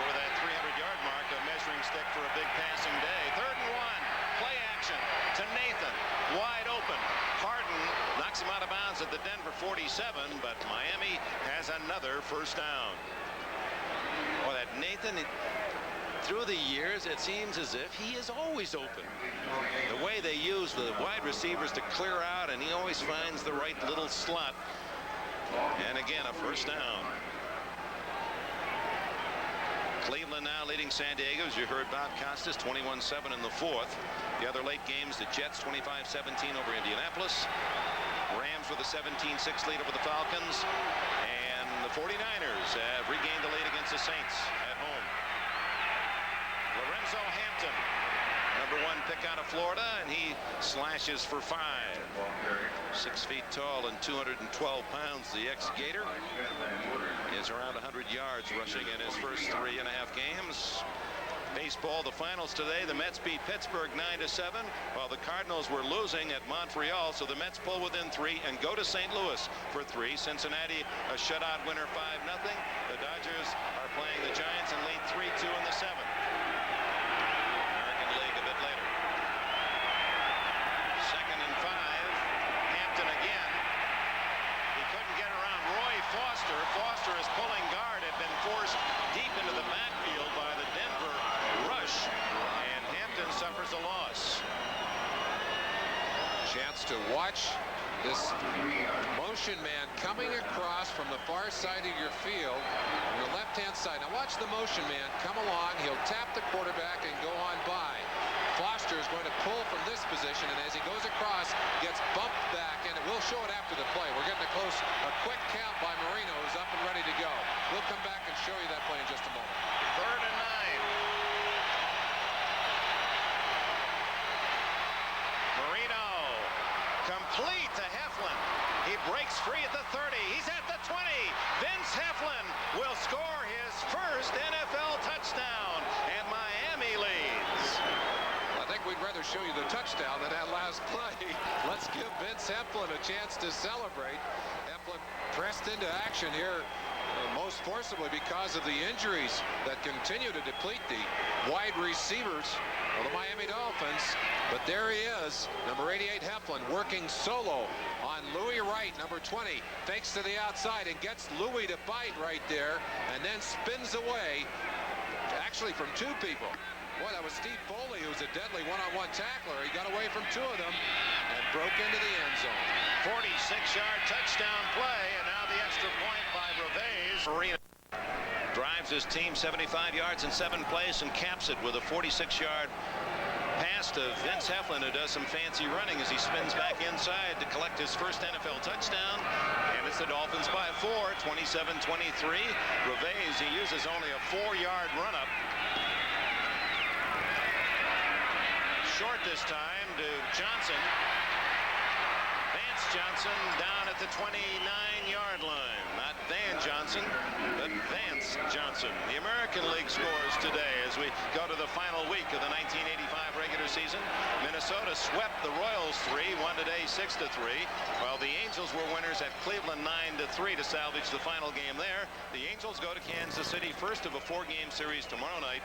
A: over that 300-yard mark, a measuring stick for a big passing day. 3rd and 1. Play action to Nathan, wide open. Harden knocks him out of bounds at the Denver 47, but Miami has another first down. Oh, that Nathan, through the years, it seems as if he is always open. The way they use the wide receivers to clear out, and he always finds the right little slot. And again, a first down. Cleveland now leading San Diego, as you heard Bob Costas, 21-7 in the 4th. The other late games, the Jets 25-17 over Indianapolis. Rams with a 17-6 lead over the Falcons. And the 49ers have regained the lead against the Saints at home. Lorenzo Hampton, number 1 pick out of Florida, and he slashes for 5. 6 feet tall and 212 pounds. The ex-Gator is around 100 yards rushing in his first 3.5 games. Baseball, the finals today. The Mets beat Pittsburgh 9-7, while the Cardinals were losing at Montreal. So the Mets pull within 3 and go to St. Louis for 3. Cincinnati, a shutout winner, 5-0. The Dodgers are playing the Giants and lead 3-2 in the 7th. Foster is pulling guard, had been forced deep into the backfield by the Denver rush, and Hampton suffers a loss.
B: Chance to watch this motion man coming across from the far side of your field on the left-hand side. Now watch the motion man come along. He'll tap the quarterback and go on by. Foster is going to pull from this position, and as he goes across, gets bumped back, and we'll show it after the play. We're getting a quick count by Marino, who's up and ready to go. We'll come back and show you that play in just a moment.
A: 3rd and 9. Marino, complete to Heflin. He breaks free at the 30. He's at the 20. Vince Heflin will score his first NFL touchdown, and Miami leads.
B: I think we'd rather show you the touchdown than that last play. Let's give Vince Heflin a chance to celebrate. Heflin pressed into action here most forcibly because of the injuries that continue to deplete the wide receivers of the Miami Dolphins. But there he is, number 88 Heflin, working solo on Louis Wright, number 20. Fakes to the outside and gets Louis to bite right there, and then spins away, actually from 2 people. Boy, that was Steve Foley, who's a deadly one-on-one tackler. He got away from 2 of them and broke into the end zone.
A: 46-yard touchdown play, and now the extra point by Reves. Marino drives his team 75 yards in 7 plays and caps it with a 46-yard pass to Vince Heflin, who does some fancy running as he spins back inside to collect his first NFL touchdown. And it's the Dolphins by 4, 27-23. Reves, he uses only a 4-yard run-up. Short this time to Johnson. Vance Johnson down at the 29-yard line. Not Van Johnson, but Vance Johnson. The American League scores today as we go to the final week of the 1985 regular season. Minnesota swept the Royals 3-1 today, 6-3, while the Angels were winners at Cleveland 9-3 to salvage the final game there. The Angels go to Kansas City, first of a 4-game series tomorrow night,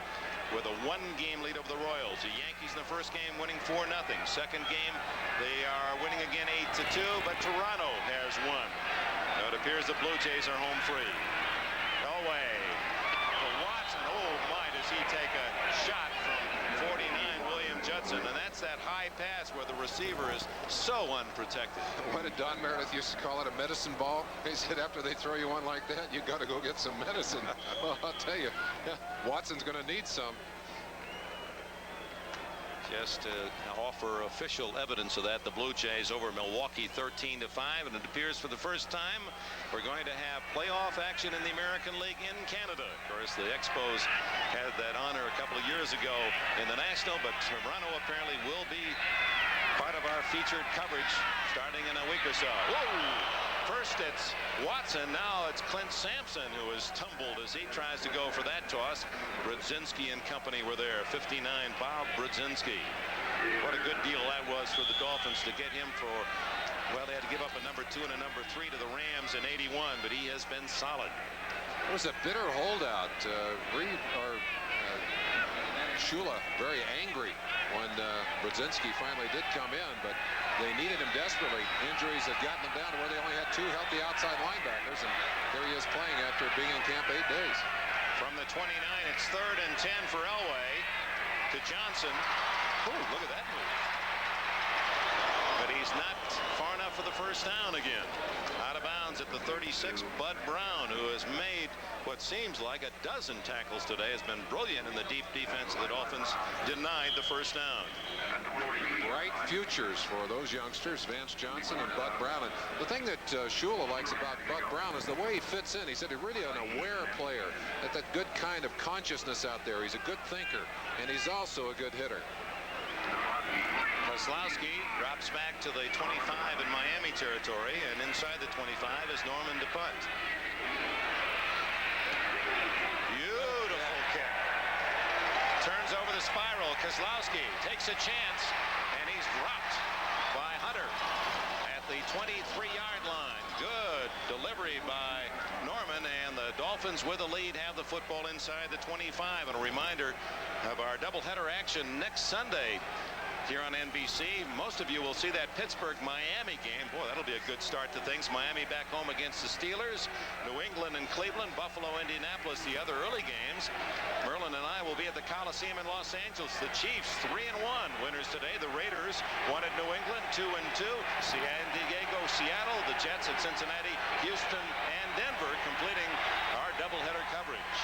A: with a 1-game lead over the Royals. The Yankees in the first game winning 4-0. Second game, they are winning again 8-2, but Toronto has won. Now it appears the Blue Jays are home free. Elway to Watson. Oh my, does he take a shot from 49 William Judson, and that's that high pass where the receiver is so unprotected.
B: What did Don Meredith used to call it, a medicine ball? He said after they throw you one like that, you got to go get some medicine. Well, I'll tell you, Watson's going to need some.
A: Just to offer official evidence of that, the Blue Jays over Milwaukee 13-5, and it appears for the first time we're going to have playoff action in the American League in Canada. Of course, the Expos had that honor a couple of years ago in the National, but Toronto apparently will be part of our featured coverage starting in a week or so. Whoa! First it's Watson, now it's Clint Sampson who is tumbled as he tries to go for that toss. Brzezinski and company were there. 59, Bob Brzezinski. What a good deal that was for the Dolphins to get him for, well, they had to give up a number 2 and a number 3 to the Rams in '81, but he has been solid.
B: It was a bitter holdout. Shula very angry when Brzezinski finally did come in, but they needed him desperately. Injuries had gotten them down to where they only had 2 healthy outside linebackers, and there he is playing after being in camp 8 days.
A: From the 29, it's 3rd and 10 for Elway to Johnson. Oh, look at that move. But he's not far enough for the first down again. Out of bounds at the 36, Bud Brown, who has made what seems like a dozen tackles today, has been brilliant in the deep defense of the Dolphins, denied the first down.
B: Bright futures for those youngsters, Vance Johnson and Bud Brown. And the thing that Shula likes about Bud Brown is the way he fits in. He said he's really an aware player, that good kind of consciousness out there. He's a good thinker, and he's also a good hitter.
A: Kozlowski drops back to the 25 in Miami territory, and inside the 25 is Norman DePunt. Beautiful kick. Turns over the spiral. Kozlowski takes a chance, and he's dropped by Hunter at the 23-yard line. Good delivery by Norman, and the Dolphins with a lead have the football inside the 25. And a reminder of our doubleheader action next Sunday. here on NBC. Most of you will see that Pittsburgh-Miami game. Boy, that'll be a good start to things. Miami back home against the Steelers. New England and Cleveland, Buffalo, Indianapolis, the other early games. Merlin and I will be at the Coliseum in Los Angeles. The Chiefs 3-1 winners today. The Raiders won at New England 2-2. San Diego, Seattle, the Jets at Cincinnati, Houston, and Denver completing our doubleheader coverage.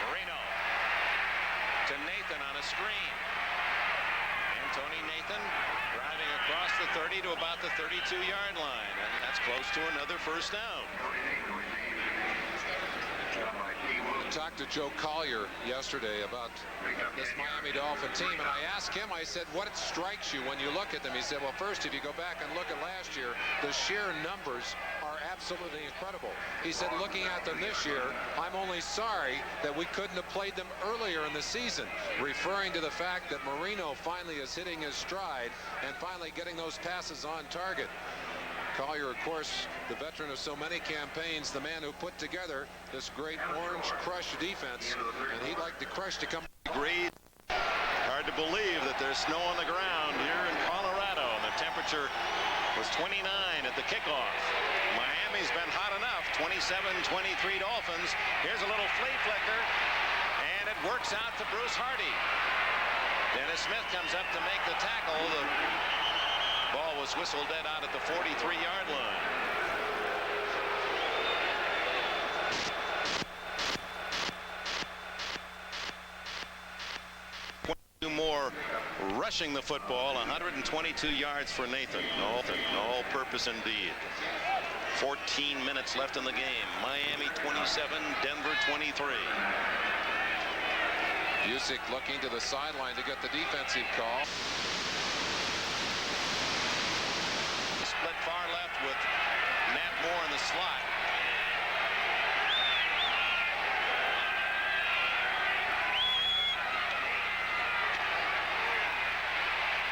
A: Marino to Nathan on a screen. And Tony Nathan driving across the 30 to about the 32-yard line. And that's close to another first down.
B: I talked to Joe Collier yesterday about this Miami Dolphin team, and I asked him, I said, what strikes you when you look at them? He said, well, first, if you go back and look at last year, the sheer numbers are absolutely incredible. He said, looking at them this year, I'm only sorry that we couldn't have played them earlier in the season, referring to the fact that Marino finally is hitting his stride and finally getting those passes on target. Collier, of course, the veteran of so many campaigns, the man who put together this great Orange Crush defense, and he'd like the Crush to come.
A: Agreed. Hard to believe that there's snow on the ground here in Colorado, and the temperature was 29 at the kickoff. Miami's been hot enough. 27-23 Dolphins. Here's a little flea flicker, and it works out to Bruce Hardy. Dennis Smith comes up to make the tackle. The ball was whistled dead out at the 43-yard line. More rushing the football. 122 yards for Nathan. All purpose indeed. 14 minutes left in the game. Miami 27, Denver 23.
B: Busick looking to the sideline to get the defensive call.
A: Split far left with Nat Moore in the slot.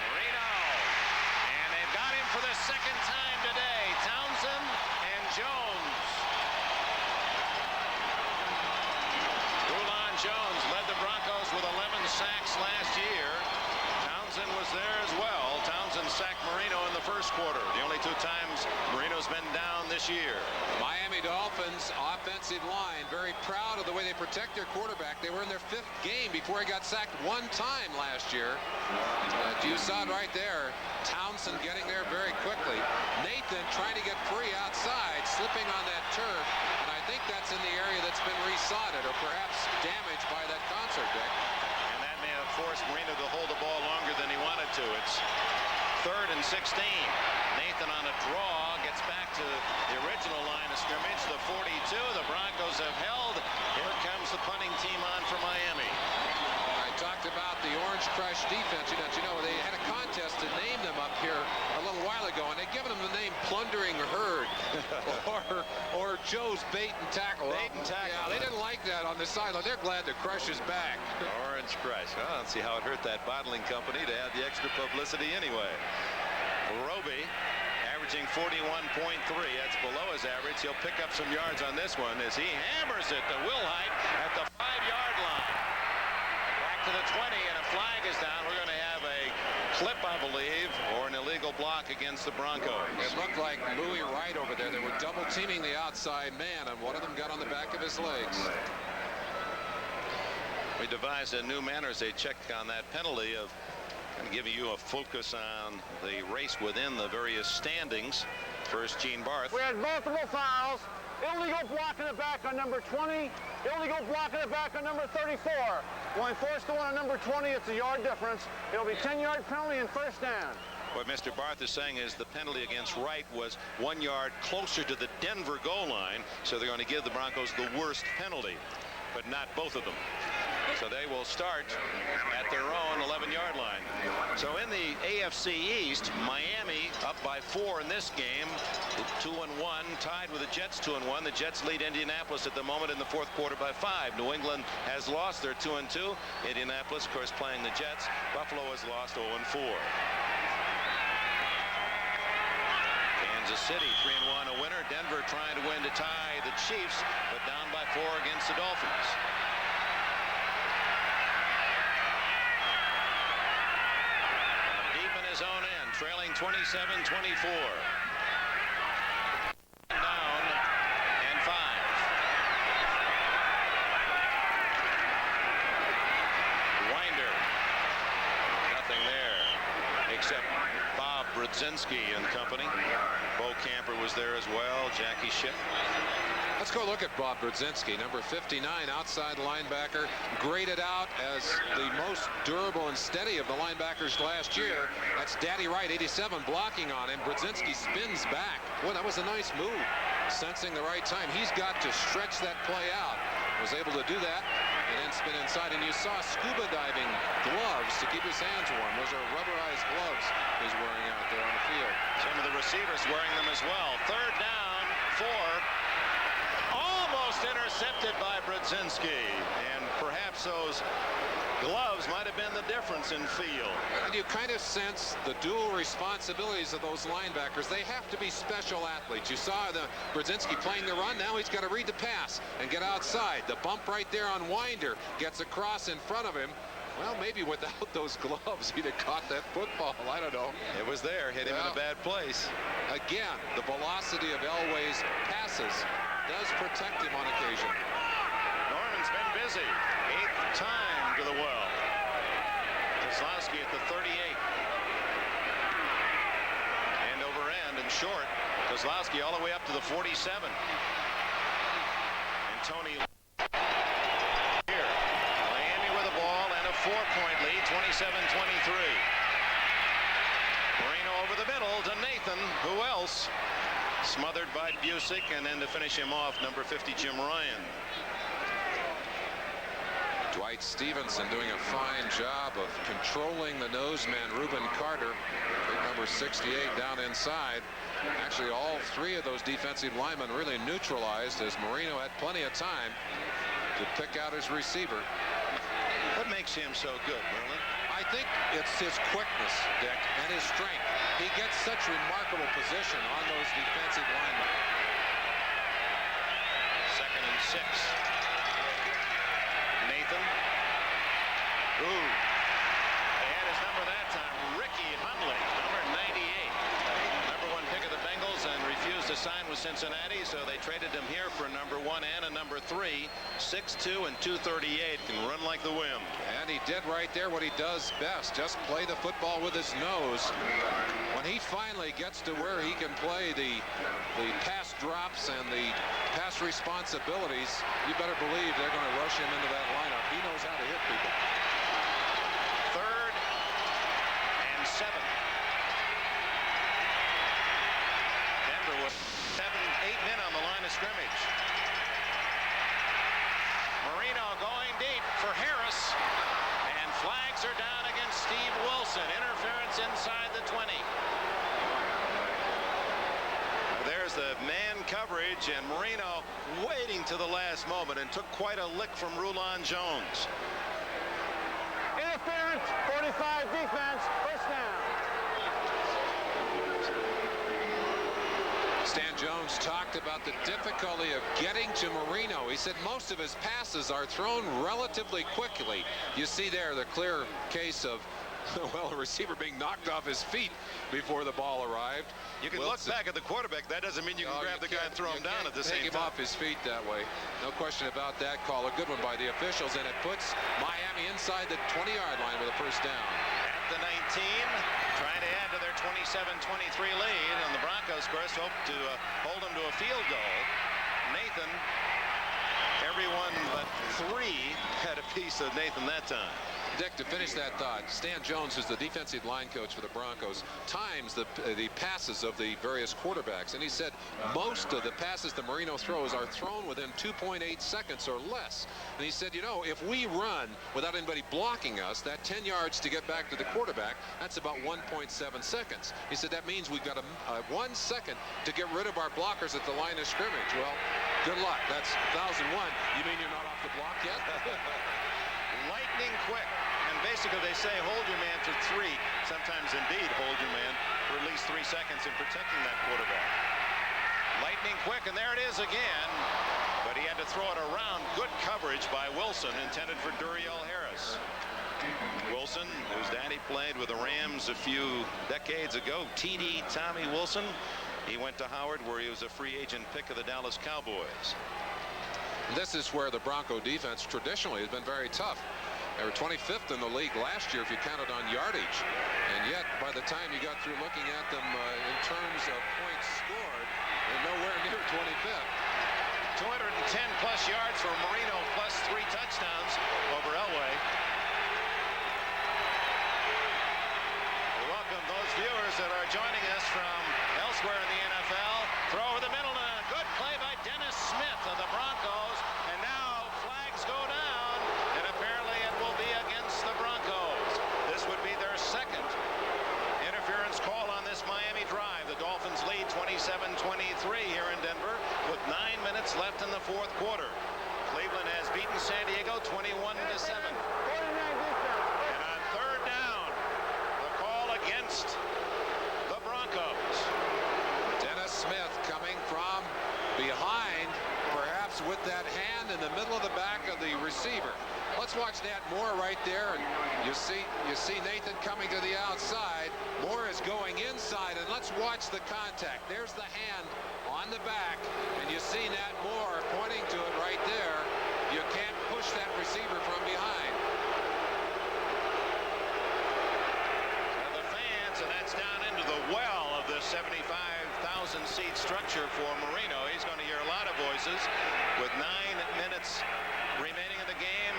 A: Marino. And they've got him for the second time today. Townsend and Jones. Rulon Jones led the Broncos with 11 sacks last year. Townsend was there as well. Townsend sacked Marino in the first quarter. The only two times Marino's been down this year.
B: Miami Dolphins offensive line very proud of the way they protect their quarterback. They were in their 5th game before he got sacked one time last year. But you saw it right there. Townsend getting there very quickly. Nathan trying to get free outside, slipping on that turf. And I think that's in the area that's been resodded or perhaps damaged by that concert deck.
A: And that may have forced Marino to hold the ball longer than he wanted to. It's 3rd and 16. Nathan on a draw gets back to the original line of scrimmage, the 42. The Broncos have held. Here comes the punting team on for Miami.
B: I talked about the Orange Crush defense. You know, they had a contest to name them up here a little while ago, and they'd given them the name Plundering Herd or Joe's Bait and Tackle.
A: Bait and Tackle.
B: Yeah, they didn't like that on the sideline. They're glad the Crush is back.
A: Orange Crush. Well, I don't see how it hurt that bottling company to add the extra publicity anyway. Roby averaging 41.3. That's below his average. He'll pick up some yards on this one as he hammers it to Wilhite at the 5-yard line. Back to the 20, and a flag is down. We're going to have a clip, I believe, or an illegal block against the Broncos.
B: It looked like Louis Wright over there. They were double teaming the outside man, and one of them got on the back of his legs.
A: We devised a new manner as they check on that penalty of giving you a focus on the race within the various standings. First, Gene Barth.
D: We had multiple fouls. Illegal block in the back on number 20. Illegal block in the back on number 34. When forced to one on number 20, it's a yard difference. It'll be 10-yard penalty and first down.
A: What Mr. Barth is saying is the penalty against Wright was 1 yard closer to the Denver goal line, so they're going to give the Broncos the worst penalty, but not both of them. So they will start at their own 11-yard line. So in the AFC East, Miami up by 4 in this game, 2-1, tied with the Jets 2-1. The Jets lead Indianapolis at the moment in the 4th quarter by 5. New England has lost. They're 2-2. Indianapolis, of course, playing the Jets. Buffalo has lost 0-4. Kansas City 3-1, a winner. Denver trying to win to tie the Chiefs, but down by 4 against the Dolphins. 27-24. Down and 5. Winder. Nothing there except Bob Brzezinski and company. Bo Camper was there as well. Jackie Schiff.
B: Let's go look at Bob Brzezinski, number 59, outside linebacker, graded out as the most durable and steady of the linebackers last year. That's Daddy Wright, 87, blocking on him. Brzezinski spins back. Boy, that was a nice move. Sensing the right time. He's got to stretch that play out. Was able to do that and then spin inside. And you saw scuba diving gloves to keep his hands warm. Those are rubberized gloves he's wearing out there on the field.
A: Some of the receivers wearing them as well. 3rd down, 4. Almost intercepted by Brzezinski, and perhaps those gloves might have been the difference in feel.
B: And you kind of sense the dual responsibilities of those linebackers. They have to be special athletes. You saw the Brzezinski playing the run. Now he's got to read the pass and get outside. The bump right there on Winder gets across in front of him. Well, maybe without those gloves, he'd have caught that football. I don't know.
A: It was there. Hit him in a bad place.
B: Again, the velocity of Elway's passes does protect him on occasion.
A: Norman's been busy. 8th time to the well. Kozlowski at the 38. End over end and short. Kozlowski all the way up to the 47. And Tony here. Miami with the ball and a 4-point lead, 27-23. Marino over the middle to Nathan. Who else? Smothered by Busick, and then to finish him off, number 50, Jim Ryan.
B: Dwight Stevenson doing a fine job of controlling the noseman, Reuben Carter. Number 68 down inside. Actually, all 3 of those defensive linemen really neutralized as Marino had plenty of time to pick out his receiver.
A: What makes him so good, Merlin?
B: I think it's his quickness, Dick, and his strength. He gets such remarkable position on those defensive linemen.
A: 2nd and 6. Nathan. Ooh. They had his number that time. Ricky Hundley, number 98. Number 1 pick of the Bengals and refused to sign with Cincinnati, so they traded him here for number 1 and a number 3. 6'2" and 238, can run like the wind.
B: And he did right there what he does best, just play the football with his nose. When he finally gets to where he can play the pass drops and the pass responsibilities, you better believe they're going to rush him into that lineup. He knows how to hit people.
A: 3rd and 7. Denver with 8 men on the line of scrimmage. Marino going deep for Harris, and flags are down against Steve Wilson. Interference inside the 20. There's the man coverage, and Marino waiting to the last moment and took quite a lick from Rulon Jones.
D: Interference, 45 defense, 1st down.
B: Stan Jones talked about the difficulty of getting to Marino. He said most of his passes are thrown relatively quickly. You see there the clear case of, well, a receiver being knocked off his feet before the ball arrived.
A: You can look back at the quarterback. That doesn't mean you can grab the guy and throw him down at the same time.
B: Take him off his feet that way. No question about that call. A good one by the officials, and it puts Miami inside the 20-yard line with a 1st down.
A: At the 19, trying to add to their 27-23 lead, and the Broncos, of course, hope to hold them to a field goal. Nathan, everyone but 3 had a piece of Nathan that time.
B: Dick, to finish that thought, Stan Jones, who's the defensive line coach for the Broncos, times the passes of the various quarterbacks, and he said most of the passes that Marino throws are thrown within 2.8 seconds or less. And he said, you know, if we run without anybody blocking us, that 10 yards to get back to the quarterback, that's about 1.7 seconds. He said that means we've got 1 second to get rid of our blockers at the line of scrimmage. Well, good luck. That's 1,001. You mean you're not off the block yet?
A: Lightning quick, and basically they say hold your man for 3. Sometimes indeed hold your man for at least 3 seconds in protecting that quarterback. Lightning quick, and there it is again, but he had to throw it around. Good coverage by Wilson, intended for Duriel Harris. Wilson, whose daddy played with the Rams a few decades ago, TD Tommy Wilson. He went to Howard, where he was a free agent pick of the Dallas Cowboys.
B: This is where the Bronco defense traditionally has been very tough. They were 25th in the league last year if you counted on yardage. And yet, by the time you got through looking at them in terms of points scored, they're nowhere near 25th.
A: 210-plus yards for Marino, plus 3 touchdowns over Elway. We welcome those viewers that are joining us from elsewhere in the NFL. Throw over the middle, and a good play by Dennis Smith of the Broncos. And now flags go down, and apparently it will be against the Broncos. This would be their second interference call on this Miami drive. The Dolphins lead 27-23 here in Denver with 9 minutes left in the fourth quarter. Cleveland has beaten San Diego 21-7. And on third down, the call against the Broncos.
B: Dennis Smith coming from behind, perhaps with that hand in the middle of the back of the receiver. Let's watch that more right there. And you see Nathan coming to the outside. Moore is going inside, and let's watch the contact. There's the hand on the back, and you see Nat Moore pointing to it right there. You can't push that receiver from behind.
A: And the fans, and that's down into the well of the 75,000 seat structure for Marino. He's going to hear a lot of voices with 9 minutes remaining in the game.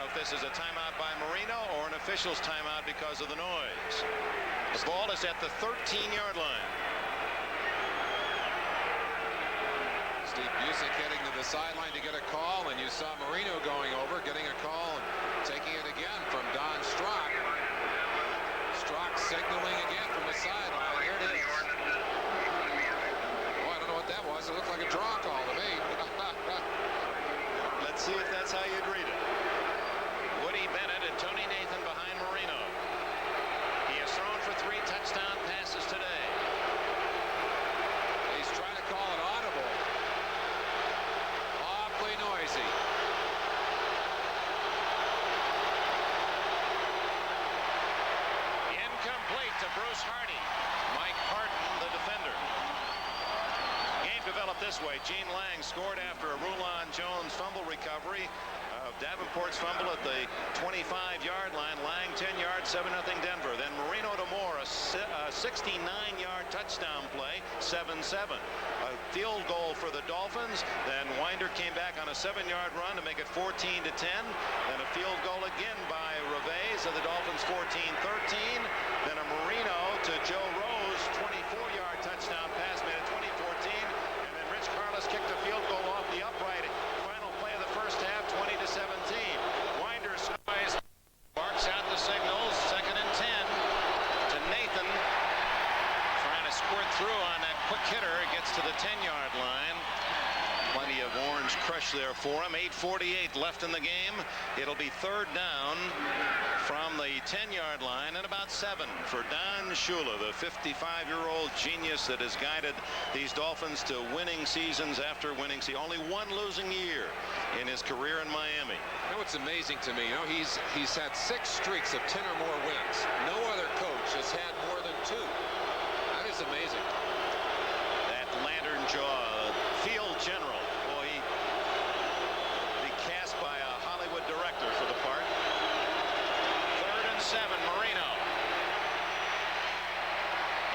A: If this is a timeout by Marino or an official's timeout because of the noise. The ball is at the 13-yard line.
B: Steve Busick heading to the sideline to get a call, and you saw Marino going over, getting a call, and taking it again from Don Strock. Strock signaling again from the sideline. Here it is. Oh, I don't know what that was. It looked like a draw call to me.
A: Let's see if that's how you'd read it. Woody Bennett and Tony Nathan behind Marino. He has thrown for 3 touchdown passes today.
B: He's trying to call it audible. Awfully noisy.
A: Incomplete to Bruce Hardy. Mike Harden, the defender. Game developed this way. Gene Lang scored after a Rulon Jones fumble recovery. Davenport's fumble at the 25-yard line. Lang 10 yards, 7-0 Denver. Then Marino to Moore, a 69-yard touchdown play, 7-7. A field goal for the Dolphins. Then Winder came back on a 7-yard run to make it 14-10. Then a field goal again by Reves of the Dolphins, 14-13. Then a Marino to Joe Rose, 24-yard touchdown pass, made it 20-14. And then Rich Carlos kicked a field goal off the upright. Final play of the first half, 20-17. Winder skies, barks out the signals. 2nd and 10 to Nathan. Trying to squirt through on that quick hitter. Gets to the 10-yard line. Plenty of orange crush there for him. 8:48 left in the game. It'll be third down from the 10-yard line and about 7 for Don Shula, the 55-year-old genius that has guided these Dolphins to winning seasons after winning season. Only one losing year in his career in Miami.
B: You know what's amazing to me? You know, he's had 6 streaks of 10 or more wins. No other coach has had more than 2. That is amazing.
A: That lantern jaw, field general. Boy, he'd be cast by a Hollywood director for the part. 3rd and 7, Marino.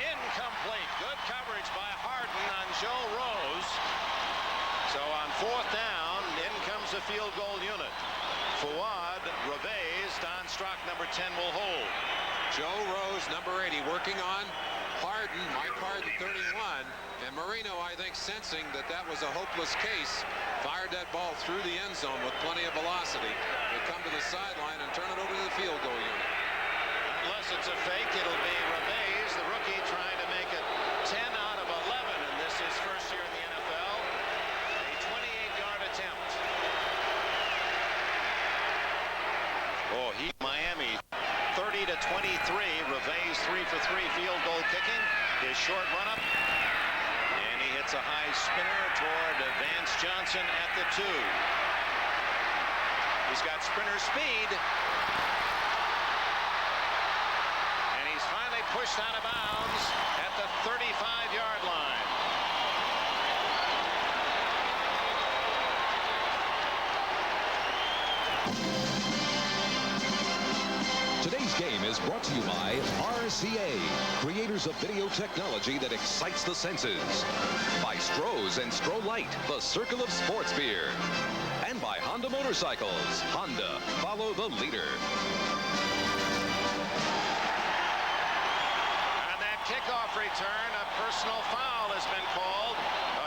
A: Incomplete. Good coverage by Harden on Joe Rose. So on 4th down, in comes the field goal unit. Fouad, Reves, Don Strock, number 10, will hold.
B: Joe Rose, number 80, working on Harden, Mike Harden, 31. And Marino, I think, sensing that that was a hopeless case, fired that ball through the end zone with plenty of velocity. They come to the sideline and turn it over to the field goal unit.
A: Unless it's a fake, it'll be Reves, the rookie, trying to make it 10 out of 11, and this is first year in the NFL. A 28-yard attempt. Oh, Miami 30-23. Reves 3 for 3 field goal kicking. His short run up, and he hits a high spinner toward Vance Johnson at the 2. He's got sprinter speed. pushed out of bounds at the 35-yard line.
E: Today's game is brought to you by RCA, creators of video technology that excites the senses. By Stroh's and Stroh Light, the circle of sports beer. And by Honda Motorcycles. Honda, follow the leader.
A: On that kickoff return, a personal foul has been called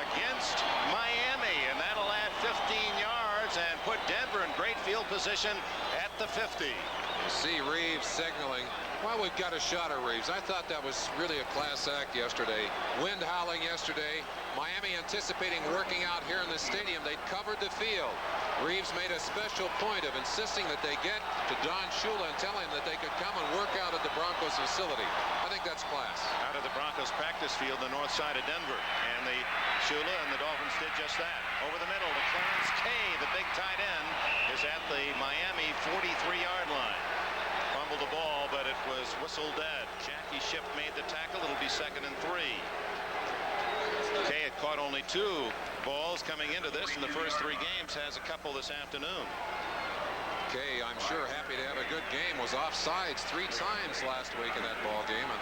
A: against Miami, and that'll add 15 yards and put Denver in great field position at the 50.
B: You see Reeves signaling. Well, we've got a shot at Reeves. I thought that was really a class act yesterday. Wind howling yesterday. Miami anticipating working out here in the stadium. They'd covered the field. Reeves made a special point of insisting that they get to Don Shula and tell him that they could come and work out at the Broncos facility. I think that's class.
A: Out of the Broncos practice field, the north side of Denver. And the Shula and the Dolphins did just that. Over the middle to Clarence Kay, the big tight end, is at the Miami 43-yard line. Fumbled the ball, but it was whistled dead. Jackie Schiff made the tackle. It'll be 2nd and 3. Kay had caught only 2 balls coming into this in the first 3 games. Has a couple this afternoon.
B: Kay, I'm sure happy to have a good game. Was offsides 3 times last week in that ball game, and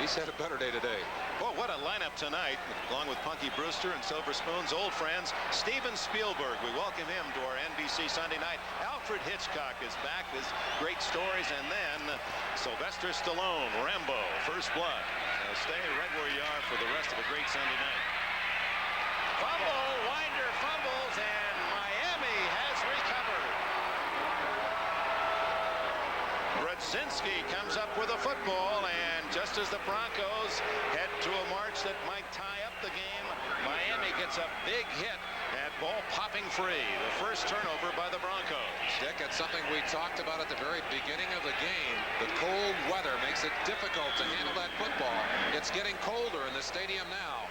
B: he's had a better day today.
A: Well, what a lineup tonight, along with Punky Brewster and Silver Spoon's old friends, Steven Spielberg. We welcome him to our NBC Sunday night. Alfred Hitchcock is back. His great stories. And then Sylvester Stallone, Rambo, First Blood. So stay right where you are for the rest of a great Sunday night. Fumble, Winder fumbles, and Miami has recovered. Brzezinski comes up with a football, and just as the Broncos head to a march that might tie up the game, Miami gets a big hit at ball popping free. The first turnover by the Broncos.
B: Dick, it's something we talked about at the very beginning of the game. The cold weather makes it difficult to handle that football. It's getting colder in the stadium now.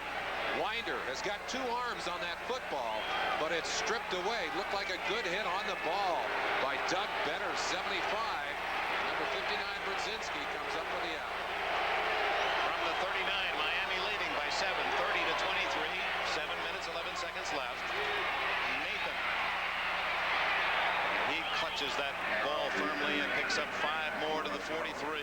B: Winder has got 2 arms on that football, but it's stripped away. Looked like a good hit on the ball by Doug Benner, 75. Number 59, Brzezinski, comes up with the out.
A: From the 39, Miami leading by 7, 30 to 23. 7 minutes, 11 seconds left. Nathan. He clutches that ball firmly and picks up 5 more to the 43.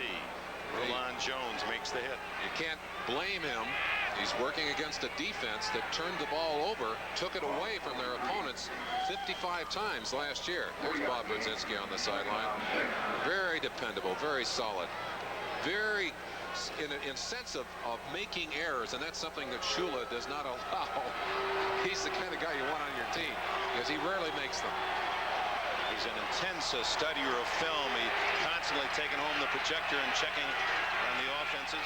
A: Roland Jones makes the hit.
B: You can't blame him. He's working against a defense that turned the ball over, took it away from their opponents 55 times last year. There's Bob Brzezinski on the sideline. Very dependable, very solid. Very in sense of making errors, and that's something that Shula does not allow. He's the kind of guy you want on your team because he rarely makes them.
A: He's an intense studier of film. He's constantly taking home the projector and checking on the offenses.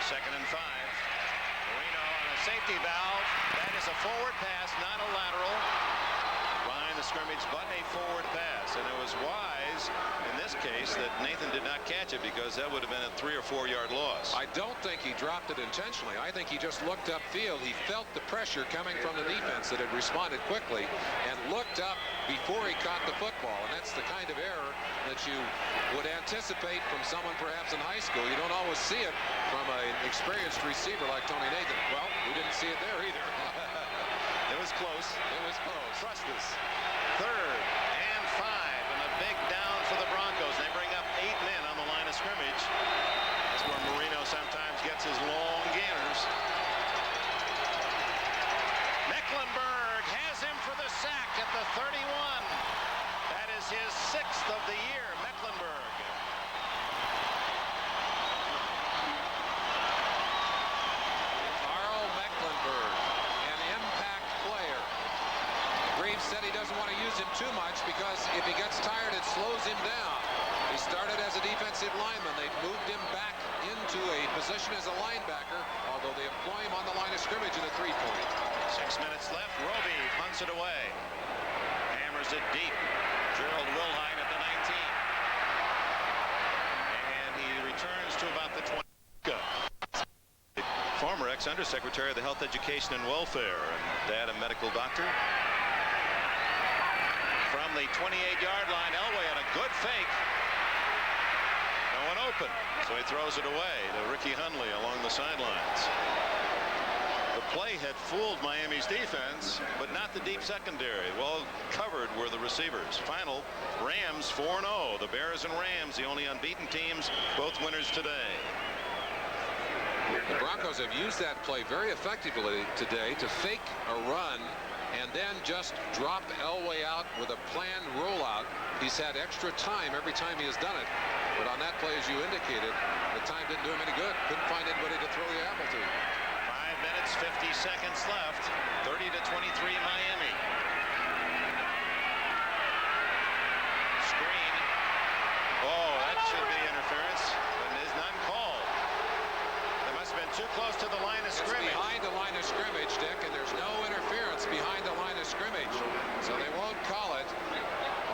A: 2nd and 5. Marino on a safety valve. That is a forward pass, not a lateral. Behind the scrimmage, but a forward pass. And it was wise in this case that Nathan did not catch it, because that would have been a 3 or 4 yard loss.
B: I don't think he dropped it intentionally. I think he just looked upfield. He felt the pressure coming from the defense that had responded quickly and looked up before he caught the football. And that's the kind of error that you would anticipate from someone perhaps in high school. You don't always see it from an experienced receiver like Tony Nathan. Well, we didn't see it there either.
A: It was close.
B: It was close.
A: Trust us. 3rd and 5, and a big down for the Broncos. They bring up 8 men on the line of scrimmage. That's where Marino sometimes gets his long gainers. Mecklenburg has him for the sack at the 31. That is his 6th of the year, Mecklenburg.
B: Carl Mecklenburg, an impact player. Reeves said he doesn't want to use him too much because if he gets tired, it slows him down. He started as a defensive lineman. They've moved him back into a position as a linebacker, although they employ him on the line of scrimmage in a 3-point.
A: 6 minutes left. Roby punts it away. Hammers it deep. Gerald Wilhite at the 19. And he returns to about the 20. Former ex-undersecretary of the Health, Education, and Welfare, and dad a medical doctor. From the 28-yard line, Elway on a good fake. Going open. So he throws it away to Ricky Hundley along the sidelines. The play had fooled Miami's defense, but not the deep secondary. Well covered were the receivers. Final, Rams 4-0. The Bears and Rams, the only unbeaten teams, both winners today.
B: The Broncos have used that play very effectively today to fake a run and then just drop Elway out with a planned rollout. He's had extra time every time he has done it. But on that play, as you indicated, the time didn't do him any good. Couldn't find anybody to throw the apple to.
A: 5 minutes, 50 seconds left. 30-23 Miami. Screen. Oh, that should be interference. But it is none called. They must have been too close to the line of scrimmage.
B: It's behind the line of scrimmage, Dick, and there's no interference behind the line of scrimmage. So they won't call it.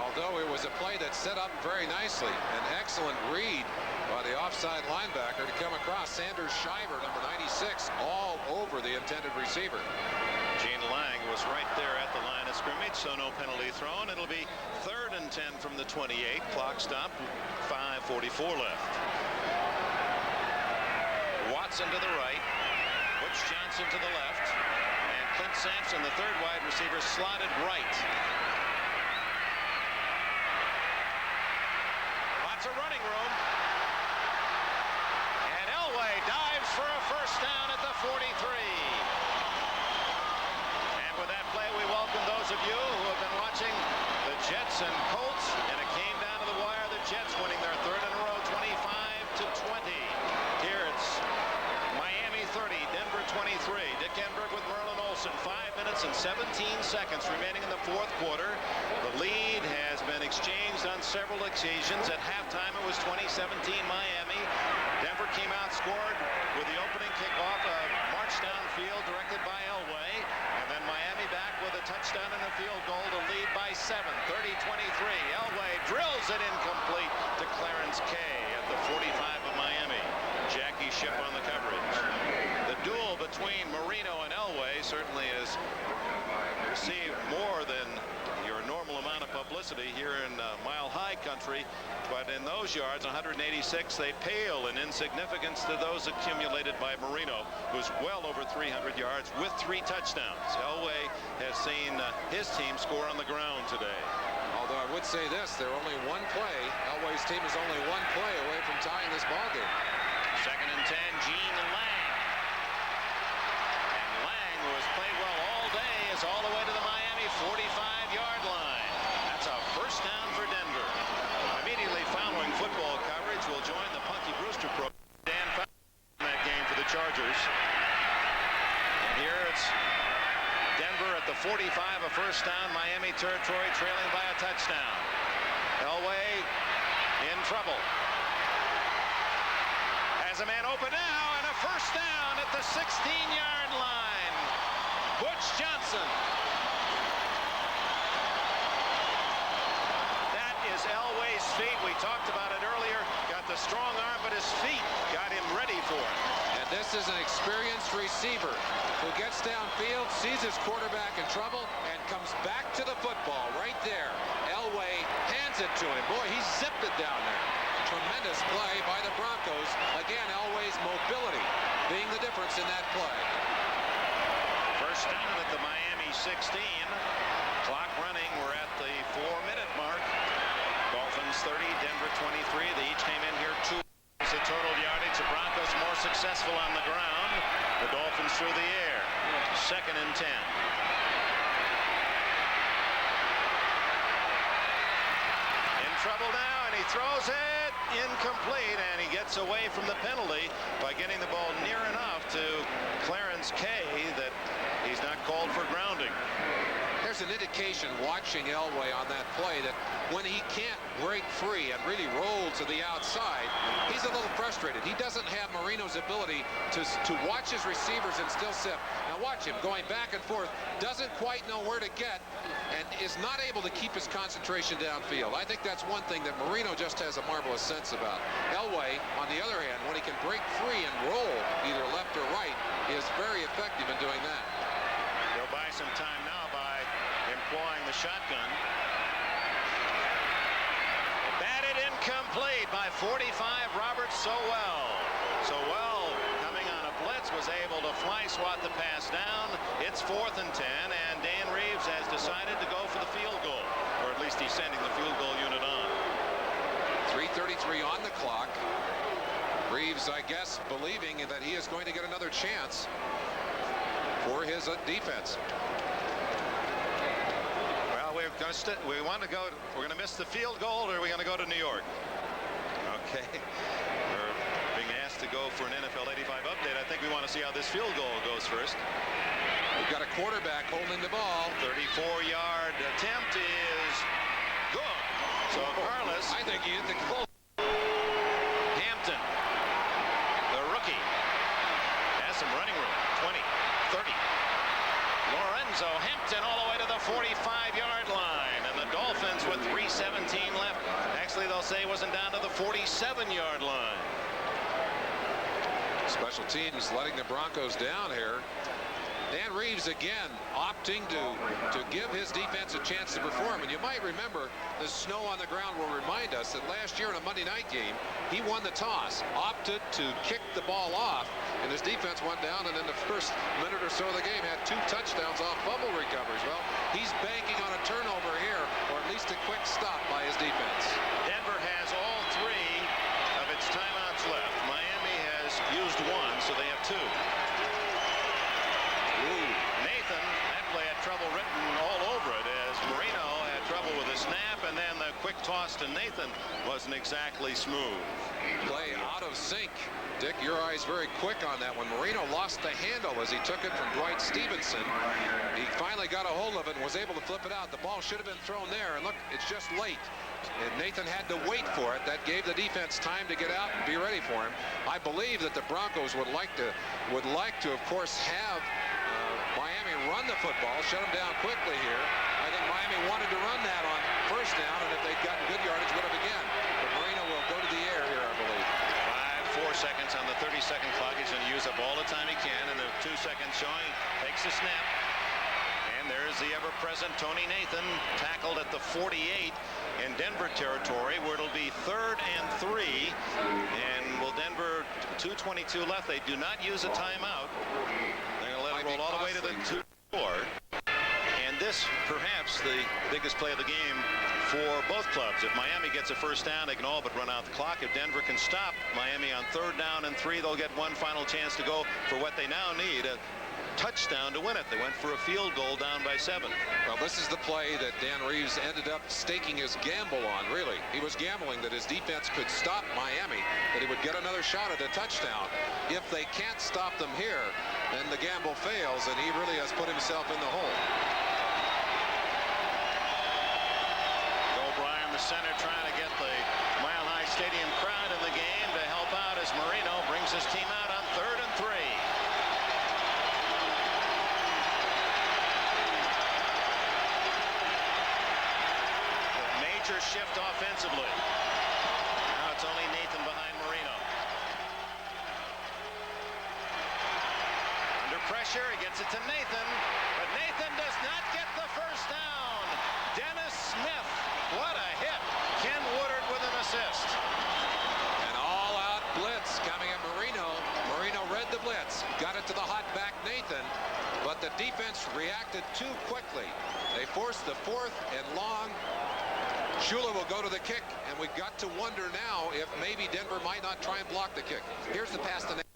B: Although it was a play that set up very nicely. An excellent read by the offside linebacker to come across. Sanders Shiver, number 96, all over the intended receiver.
A: Gene Lang was right there at the line of scrimmage, so no penalty thrown. It'll be 3rd and 10 from the 28. Clock stopped. 5:44 left. Watson to the right. Butch Johnson to the left. And Clint Sampson, the 3rd wide receiver, slotted right. Lots of running room. And Elway dives for a first down at the 43. And with that play, we welcome those of you who have been watching the Jets and Colts. And it came down to the wire. The Jets winning their 3rd in a row, 25-20. Here it's Miami 30, Denver 23. Dick Enberg with Merlin Olsen. 5 minutes and 17 seconds remaining in the 4th quarter. The lead has been exchanged on several occasions. At halftime, it was 2017 Miami. Denver came out, scored with the opening kickoff, a march downfield directed by Elway. And then Miami back with a touchdown and a field goal to lead by 7, 30-23. Elway drills it incomplete to Clarence Kay at the 45 of Miami. Jackie Shipp on the coverage. The duel between Marino and Elway certainly has received more than your normal amount of publicity here in Mile High country, but in those yards, 186, they pale in insignificance to those accumulated by Marino, who's well over 300 yards with 3 touchdowns. Elway has seen his team score on the ground today.
B: Although I would say this, they're only one play. Elway's team is only one play away from tying this ball game.
A: 2nd and 10, Gene Lang. And Lang, who has played well all day, is all the way to the Miami 45-yard line. That's a first down for Denver. Immediately following football coverage, will join the Punky Brewster program. Dan Fowler in that game for the Chargers. And here it's Denver at the 45, a first down, Miami territory, trailing by a touchdown. Elway in trouble. Has a man open now, and a first down at the 16-yard line. Butch Johnson. That is Elway's feet. We talked about it earlier. Got the strong arm, but his feet got him ready for it.
B: And this is an experienced receiver who gets downfield, sees his quarterback in trouble, and comes back to the football right there. Elway hands it to him. Boy, he zipped it down there. Tremendous play by the Broncos. Again, Elway's mobility being the difference in that play.
A: First down at the Miami 16. Clock running. We're at the 4-minute mark. Dolphins 30, Denver 23. They each came in here 2. The total yardage. The Broncos more successful on the ground. The Dolphins through the air. 2nd and 10. In trouble now, and he throws it incomplete, and he gets away from the penalty by getting the ball near enough to Clarence Kay that he's not called for grounding.
B: There's an indication watching Elway on that play that when he can't break free and really roll to the outside, he's a little frustrated. He doesn't have Marino's ability to watch his receivers and still sit. Now watch him going back and forth, doesn't quite know where to get, and is not able to keep his concentration downfield. I think that's one thing that Marino just has a marvelous sense about. Elway, on the other hand, when he can break free and roll either left or right, is very effective in doing that.
A: He'll buy some time now employing the shotgun. Batted in Incomplete by 45, Robert Sowell. Sowell, coming on a blitz, was able to fly swat the pass down. It's 4th and 10, and Dan Reeves has decided to go for the field goal, or at least he's sending the field goal unit on.
B: 3:33 on the clock. Reeves, I guess, believing that he is going to get another chance for his defense.
A: Well, we're going to miss the field goal, or are we going to go to New York? Okay. We're being asked to go for an NFL 85 update. I think we want to see how this field goal goes first.
B: We've got a quarterback holding the ball.
A: 34-yard attempt is good. So Carlos,
B: I think he hit the goal.
A: Hampton, the rookie, has some running room. 20, 30. Lorenzo Hampton all the way to the 45-yard line, and the Dolphins with 3:17 left. Actually, they'll say it wasn't down to the 47-yard line.
B: Special teams letting the Broncos down here. Dan Reeves again opting to give his defense a chance to perform. And you might remember the snow on the ground will remind us that last year in a Monday night game, he won the toss, opted to kick the ball off, and his defense went down, and in the first minute or so of the game had 2 touchdowns off fumble recoveries. Well, he's banking on a turnover here, or at least a quick stop by his defense.
A: Denver has all 3 of its timeouts left. Miami has used 1, so they have 2. Nathan, that play had trouble written all over it, as Marino had trouble with the snap, and then the quick toss to Nathan wasn't exactly smooth.
B: Play out of sync. Dick, your eyes very quick on that one. Marino lost the handle as he took it from Dwight Stevenson. He finally got a hold of it and was able to flip it out. The ball should have been thrown there, and look, it's just late. And Nathan had to wait for it. That gave the defense time to get out and be ready for him. I believe that the Broncos would like to, of course, have Miami run the football, shut them down quickly here. I think Miami wanted to run that on first down, and if they'd gotten good yardage, would have again. But Marino will go to the air here, I believe.
A: 4 seconds on the 30-second clock. He's going to use up all the time he can, and the 2 seconds showing. Takes a snap. And there's the ever-present Tony Nathan, tackled at the 48 in Denver territory, where it'll be 3rd and 3. And will Denver, 2:22 left. They do not use a timeout. They're going to let it roll all the way to the 2-4. And this, perhaps, the biggest play of the game for both clubs. If Miami gets a first down, they can all but run out the clock. If Denver can stop Miami on 3rd down and 3, they'll get one final chance to go for what they now need, a touchdown to win it. They went for a field goal down by 7.
B: Well, this is the play that Dan Reeves ended up staking his gamble on, really. He was gambling that his defense could stop Miami, that he would get another shot at a touchdown. If they can't stop them here, then the gamble fails, and he really has put himself in the hole.
A: Center trying to get the Mile High Stadium crowd in the game to help out as Marino brings his team out on 3rd and 3. A major shift offensively. Now it's only Nathan behind Marino. Under pressure, he gets it to Nathan, but Nathan does not get the first down. Dennis Smith, what a hit. Ken Woodard with an assist.
B: An all-out blitz coming at Marino. Marino read the blitz, got it to the hot back Nathan, but the defense reacted too quickly. They forced the 4th and long. Shula will go to the kick, and we've got to wonder now if maybe Denver might not try and block the kick. Here's the pass to Nathan.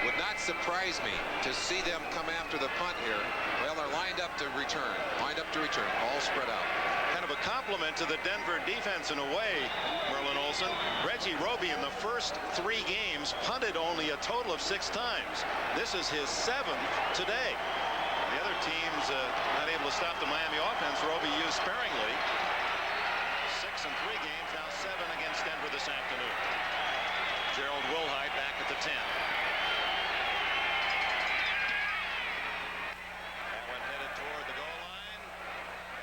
B: Would not surprise me to see them come after the punt here. Well, they're lined up to return, all spread out.
A: Kind of a compliment to the Denver defense in a way, Merlin Olsen. Reggie Roby in the first 3 games punted only a total of 6 times. This is his 7th today. The other teams not able to stop the Miami offense. Roby used sparingly. 6 in 3 games, now 7 against Denver this afternoon. Gerald Wilhite back at the 10. That one headed toward the goal line.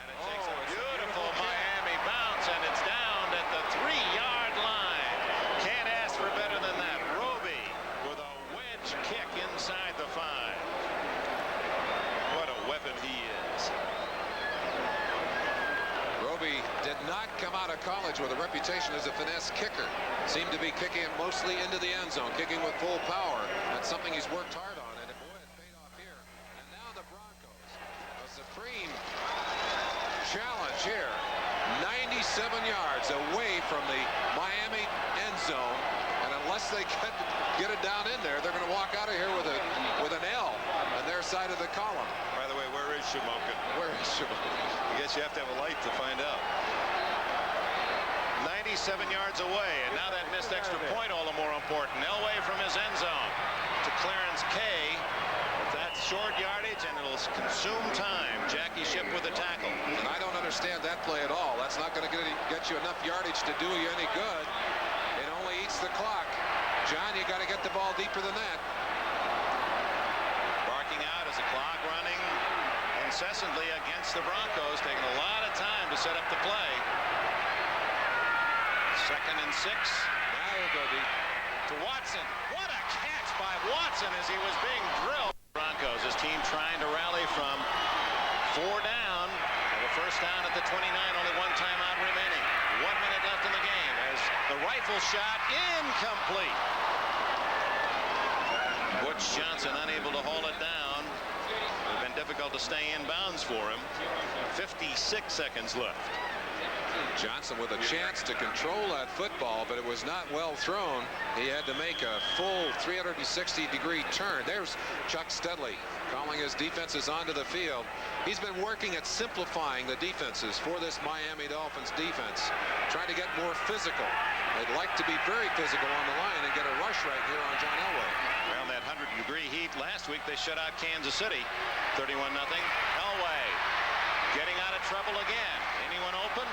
A: And it takes a beautiful Miami bounce, and it's down at the 3-yard line. Can't ask for better than that. Roby with a wedge kick inside the 5. What a weapon he is.
B: Roby did not come out of college with a reputation as a finesse kicker. Seemed to be kicking it mostly into the end zone, kicking with full power. That's something he's worked hard on, and boy, it paid off here. And now the Broncos, a supreme challenge here. 97 yards away from the Miami end zone, and unless they get it down in there, they're going to walk out of here with an L on their side of the column.
A: By the way, where is Shamokin?
B: Where is Shamokin?
A: I guess you have to have a light to find out. 97 yards away, and now that missed extra point all the more important. Elway from his end zone to Clarence Kay. That's short yardage, and it'll consume time. Jackie Shipp with the tackle.
B: And I don't understand that play at all. That's not going to get you enough yardage to do you any good. It only eats the clock. John, you got to get the ball deeper than that.
A: Barking out as the clock running incessantly against the Broncos, taking a lot of time to set up the play. 2nd and 6.
B: Now he'll go deep.
A: To Watson. What a catch by Watson as he was being drilled. Broncos, his team trying to rally from 4 down. Have a first down at the 29, only 1 timeout remaining. 1 minute left in the game as the rifle shot incomplete. Butch Johnson unable to haul it down. It would have been difficult to stay in bounds for him. 56 seconds left.
B: Johnson with a chance to control that football, but it was not well thrown. He had to make a full 360-degree turn. There's Chuck Studley calling his defenses onto the field. He's been working at simplifying the defenses for this Miami Dolphins defense, trying to get more physical. They'd like to be very physical on the line and get a rush right here on John Elway.
A: Around that 100-degree heat last week, they shut out Kansas City 31-0. Elway getting out of trouble again. Anyone open?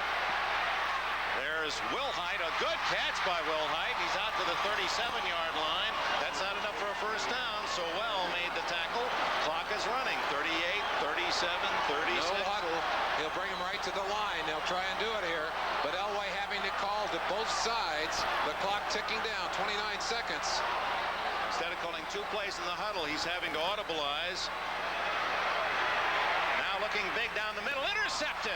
A: There's Wilhite, a good catch by Wilhite. He's out to the 37-yard line. That's not enough for a first down, so Well made the tackle. Clock is running. 38, 37, 36.
B: No huddle. He'll bring him right to the line. They'll try and do it here, but Elway having to call to both sides. The clock ticking down, 29 seconds.
A: Instead of calling 2 plays in the huddle, he's having to audibilize. Now looking big down the middle, intercepted.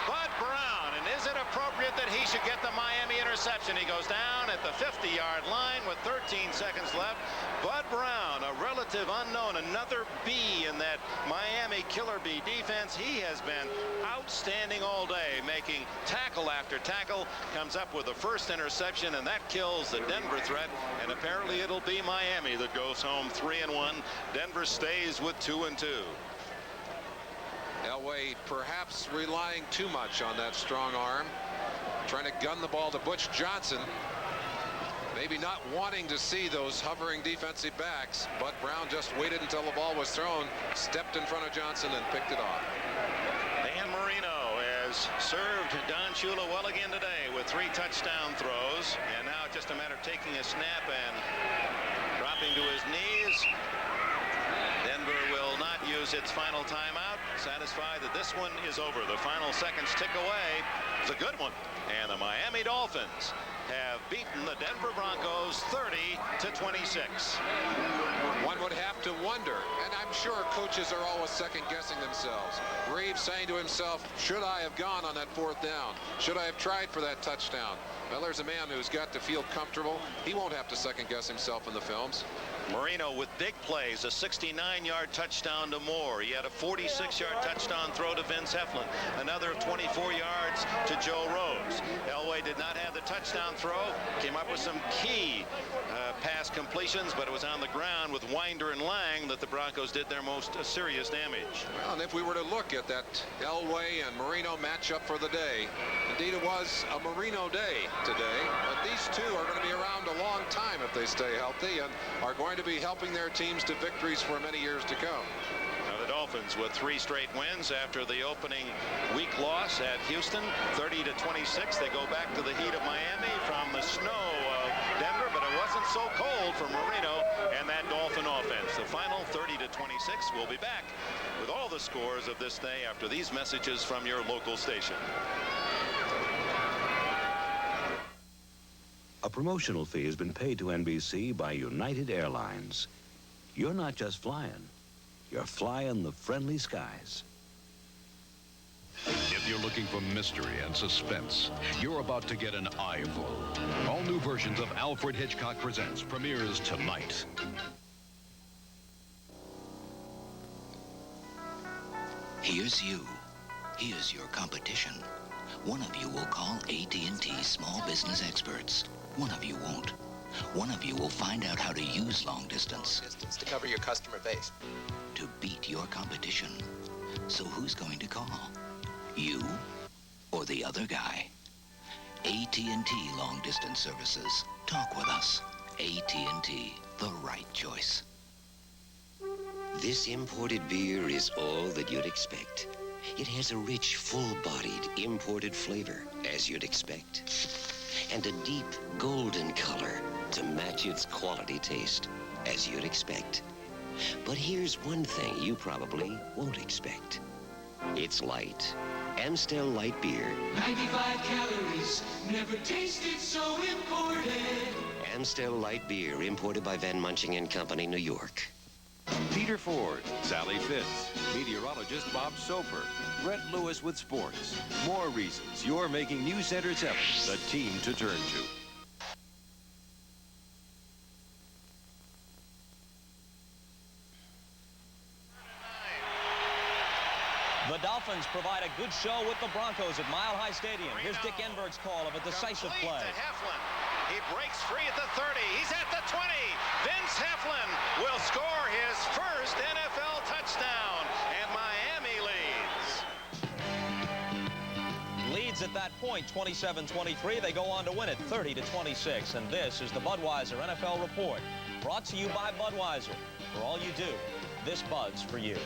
A: Bud Brown, and is it appropriate that he should get the Miami interception? He goes down at the 50-yard line with 13 seconds left. Bud Brown, a relative unknown, another B in that Miami killer bee defense. He has been outstanding all day, making tackle after tackle, comes up with the first interception, and that kills the Denver threat, and apparently it'll be Miami that goes home 3-1. Denver stays with 2-2.
B: Elway perhaps relying too much on that strong arm, trying to gun the ball to Butch Johnson. Maybe not wanting to see those hovering defensive backs, but Brown just waited until the ball was thrown, stepped in front of Johnson, and picked it off.
A: Dan Marino has served Don Shula well again today with 3 touchdown throws, and now just a matter of taking a snap and dropping to his knees. Denver will not use its final timeout, satisfied that this one is over. The final seconds tick away. It's a good one. And the Miami Dolphins have beaten the Denver Broncos 30-26.
B: One would have to wonder, and I'm sure coaches are always second-guessing themselves. Reeves saying to himself, should I have gone on that 4th down? Should I have tried for that touchdown? Well, there's a man who's got to feel comfortable. He won't have to second-guess himself in the films.
A: Marino with big plays, a 69-yard touchdown to Moore. He had a 46-yard touchdown throw to Vince Heflin, another 24 yards to Joe Rose. Elway did not have the touchdown throw, came up with some key pass completions, but it was on the ground with Winder and Lang that the Broncos did their most serious damage.
B: Well, and if we were to look at that Elway and Marino matchup for the day, indeed it was a Marino day today, but these two are going to be around a long time if they stay healthy and are going to be helping their teams to victories for many years to come.
A: Now the Dolphins with 3 straight wins after the opening week loss at Houston, 30-26. They go back to the heat of Miami from the snow of Denver, but it wasn't so cold for Marino and that Dolphin offense. The final 30-26. We'll be back with all the scores of this day after these messages from your local station.
F: A promotional fee has been paid to NBC by United Airlines. You're not just flying, you're flying the friendly skies.
G: In If you're looking for mystery and suspense, you're about to get an eyeful. All new versions of Alfred Hitchcock Presents premieres tonight.
H: Here's you. Here's your competition. One of you will call AT&T small business experts. One of you won't. One of you will find out how to use long distance.
I: Distance to cover your customer base.
H: To beat your competition. So who's going to call? You or the other guy? AT&T long distance services. Talk with us. AT&T, the right choice.
J: This imported beer is all that you'd expect. It has a rich, full-bodied, imported flavor, as you'd expect. And a deep, golden color to match its quality taste, as you'd expect. But here's one thing you probably won't expect. It's light. Amstel Light Beer.
K: 95 calories, never tasted so imported.
J: Amstel Light Beer, imported by Van Munching and Company, New York.
L: Peter Ford, Sally Fitz, meteorologist Bob Soper, Brett Lewis with sports. More reasons you're making News Center 7 the team to turn to.
C: The Dolphins provide a good show with the Broncos at Mile High Stadium.
A: Marino.
C: Here's Dick Enberg's call of a decisive
A: Complete
C: play.
A: to Heflin. He breaks free at the 30. He's at the 20. Vince Heflin will score his first NFL touchdown, and Miami leads.
C: Leads at that point, 27-23. They go on to win it 30-26. And this is the Budweiser NFL Report, brought to you by Budweiser. For all you do, this Bud's for you.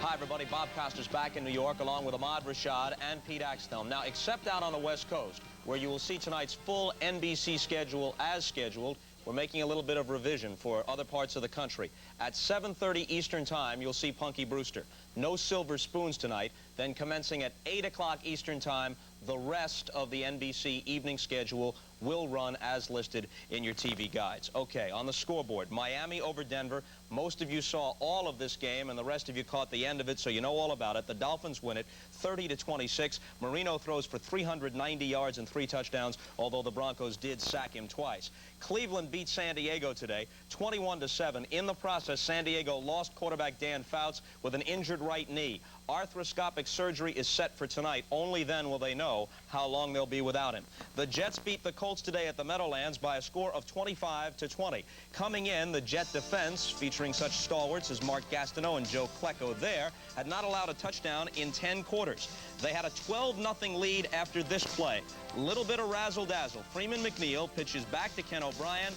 C: Hi, everybody. Bob Costas back in New York, along with Ahmad Rashad and Pete Axthelm. Now, except out on the West Coast, where you will see tonight's full NBC schedule as scheduled, we're making a little bit of revision for other parts of the country. At 7:30 Eastern Time, you'll see Punky Brewster. No silver spoons tonight. Then commencing at 8 o'clock Eastern Time, the rest of the NBC evening schedule will run as listed in your TV guides. Okay, on the scoreboard, Miami over Denver. Most of you saw all of this game, and the rest of you caught the end of it, so you know all about it. The Dolphins win it 30-26. Marino throws for 390 yards and 3 touchdowns, although the Broncos did sack him twice. Cleveland beat San Diego today 21-7. In the process, San Diego lost quarterback Dan Fouts with an injured right knee. Arthroscopic surgery is set for tonight. Only then will they know how long they'll be without him. The Jets beat the Colts today at the Meadowlands by a score of 25-20. Coming in, the Jet defense, featuring such stalwarts as Mark Gastineau and Joe Klecko there, had not allowed a touchdown in 10 quarters. They had a 12-0 lead after this play. Little bit of razzle-dazzle. Freeman McNeil pitches back to Ken O'Brien.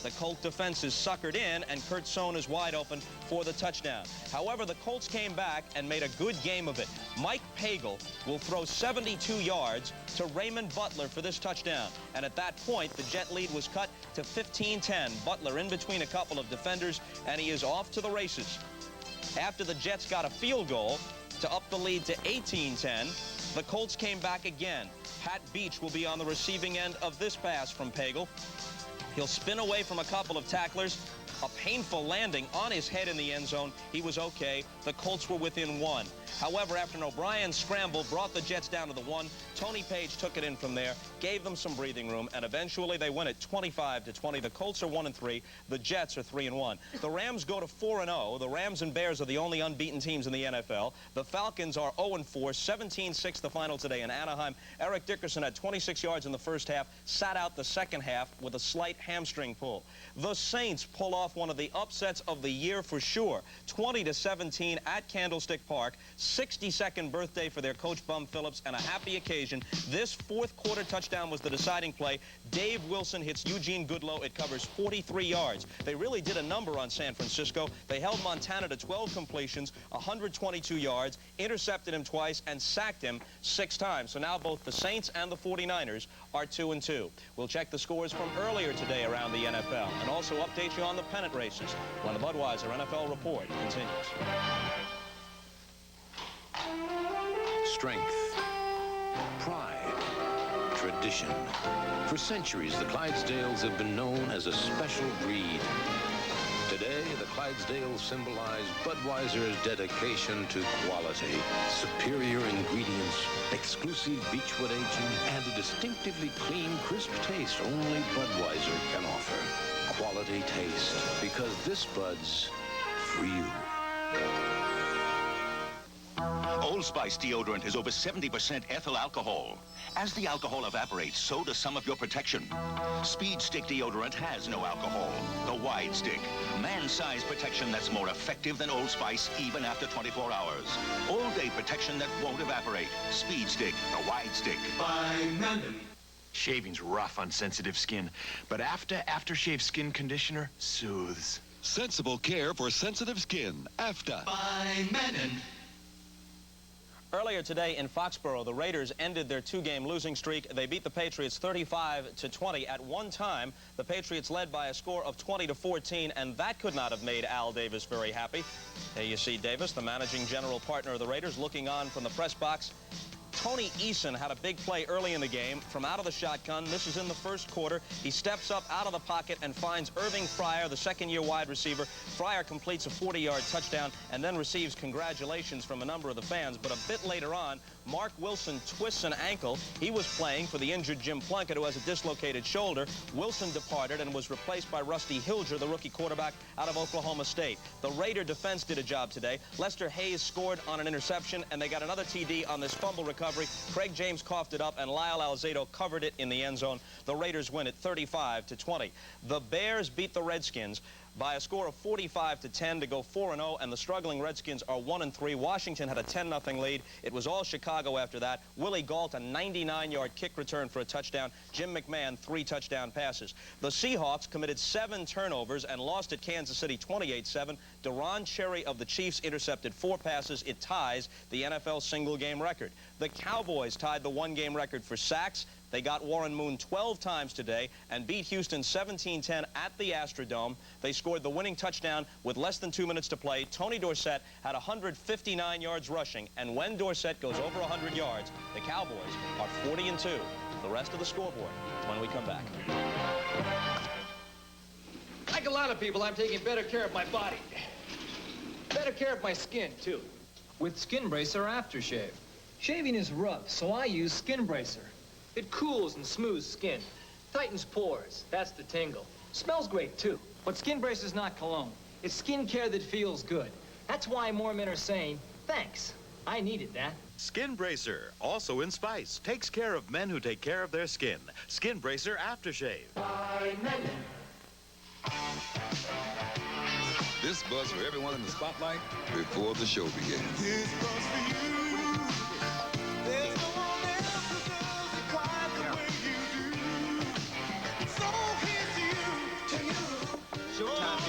C: The Colt defense is suckered in, and Kurt Sohn is wide open for the touchdown. However, the Colts came back and made a good game of it. Mike Pagel will throw 72 yards to Raymond Butler for this touchdown. And at that point, the Jet lead was cut to 15-10. Butler in between a couple of defenders, and he is off to the races. After the Jets got a field goal to up the lead to 18-10, the Colts came back again. Pat Beach will be on the receiving end of this pass from Pagel. He'll spin away from a couple of tacklers. A painful landing on his head in the end zone. He was okay. The Colts were within 1. However, after an O'Brien scramble brought the Jets down to the 1, Tony Page took it in from there, gave them some breathing room, and eventually they win it 25-20. The Colts are 1-3. The Jets are 3-1. The Rams go to 4-0. The Rams and Bears are the only unbeaten teams in the NFL. The Falcons are 0-4, 17-6 the final today in Anaheim. Eric Dickerson had 26 yards in the first half, sat out the second half with a slight hamstring pull. The Saints pull off one of the upsets of the year for sure. 20-17 at Candlestick Park. 62nd birthday for their coach Bum Phillips, and a happy occasion. This fourth quarter touchdown was the deciding play. Dave Wilson hits Eugene Goodlow. It covers 43 yards. They really did a number on San Francisco. They held Montana to 12 completions, 122 yards, intercepted him twice, and sacked him 6 times. So now both the Saints and the 49ers are 2-2. We'll check the scores from earlier today around the NFL and also update you on the pennant races when the Budweiser NFL Report continues.
E: Strength, pride, tradition. For centuries, the Clydesdales have been known as a special breed. Today, the Clydesdales
M: Clydesdale symbolize Budweiser's dedication to quality. Superior ingredients, exclusive beechwood aging, and a distinctively clean, crisp taste only Budweiser can offer. Quality taste, because this Bud's for you.
H: Old Spice deodorant has over 70% ethyl alcohol. As the alcohol evaporates, so does some of your protection. Speed Stick deodorant has no alcohol. The Wide Stick, man-sized protection that's more effective than Old Spice even after 24 hours. All-day protection that won't evaporate. Speed Stick, the Wide Stick.
K: By Merlin.
N: Shaving's rough on sensitive skin, but aftershave skin conditioner soothes.
E: Sensible care for sensitive skin. AFTA.
K: By Merlin.
C: Earlier today in Foxborough, the Raiders ended their two-game losing streak. They beat the Patriots 35-20. At one time, the Patriots led by a score of 20-14, and that could not have made Al Davis very happy. There you see Davis, the managing general partner of the Raiders, looking on from the press box. Tony Eason had a big play early in the game from out of the shotgun. This is in the first quarter. He steps up out of the pocket and finds Irving Fryer, the second-year wide receiver. Fryer completes a 40-yard touchdown and then receives congratulations from a number of the fans. But a bit later on, Mark Wilson twists an ankle. He was playing for the injured Jim Plunkett, who has a dislocated shoulder. Wilson departed and was replaced by Rusty Hilger, the rookie quarterback out of Oklahoma State. The Raider defense did a job today. Lester Hayes scored on an interception, and they got another TD on this fumble recovery. Craig James coughed it up, and Lyle Alzado covered it in the end zone. The Raiders win it 35-20. The Bears beat the Redskins by a score of 45-10 to go 4-0, and the struggling Redskins are 1-3. Washington had a 10-0 lead. It was all Chicago after that. Willie Gault, a 99-yard kick return for a touchdown. Jim McMahon, 3 touchdown passes. The Seahawks committed 7 turnovers and lost at Kansas City 28-7. Deron Cherry of the Chiefs intercepted 4 passes. It ties the NFL single-game record. The Cowboys tied the one-game record for sacks. They got Warren Moon 12 times today and beat Houston 17-10 at the Astrodome. They scored the winning touchdown with less than 2 minutes to play. Tony Dorsett had 159 yards rushing, and when Dorsett goes over 100 yards, the Cowboys are 40-2. The rest of the scoreboard when we come back.
O: Like a lot of people, I'm taking better care of my body. Better care of my skin, too. With Skin Bracer Aftershave. Shaving is rough, so I use Skin Bracer. It cools and smooths skin, tightens pores. That's the tingle. Smells great, too. But Skin Bracer's not cologne. It's skin care that feels good. That's why more men are saying, thanks. I needed that.
P: Skin Bracer, also in spice, takes care of men who take care of their skin. Skin Bracer Aftershave.
K: By Merlin.
L: This buzz for everyone in the spotlight before the show begins.
K: This buzz for you. There's no one else who does it quite the way you do. So here's to you.
O: Showtime,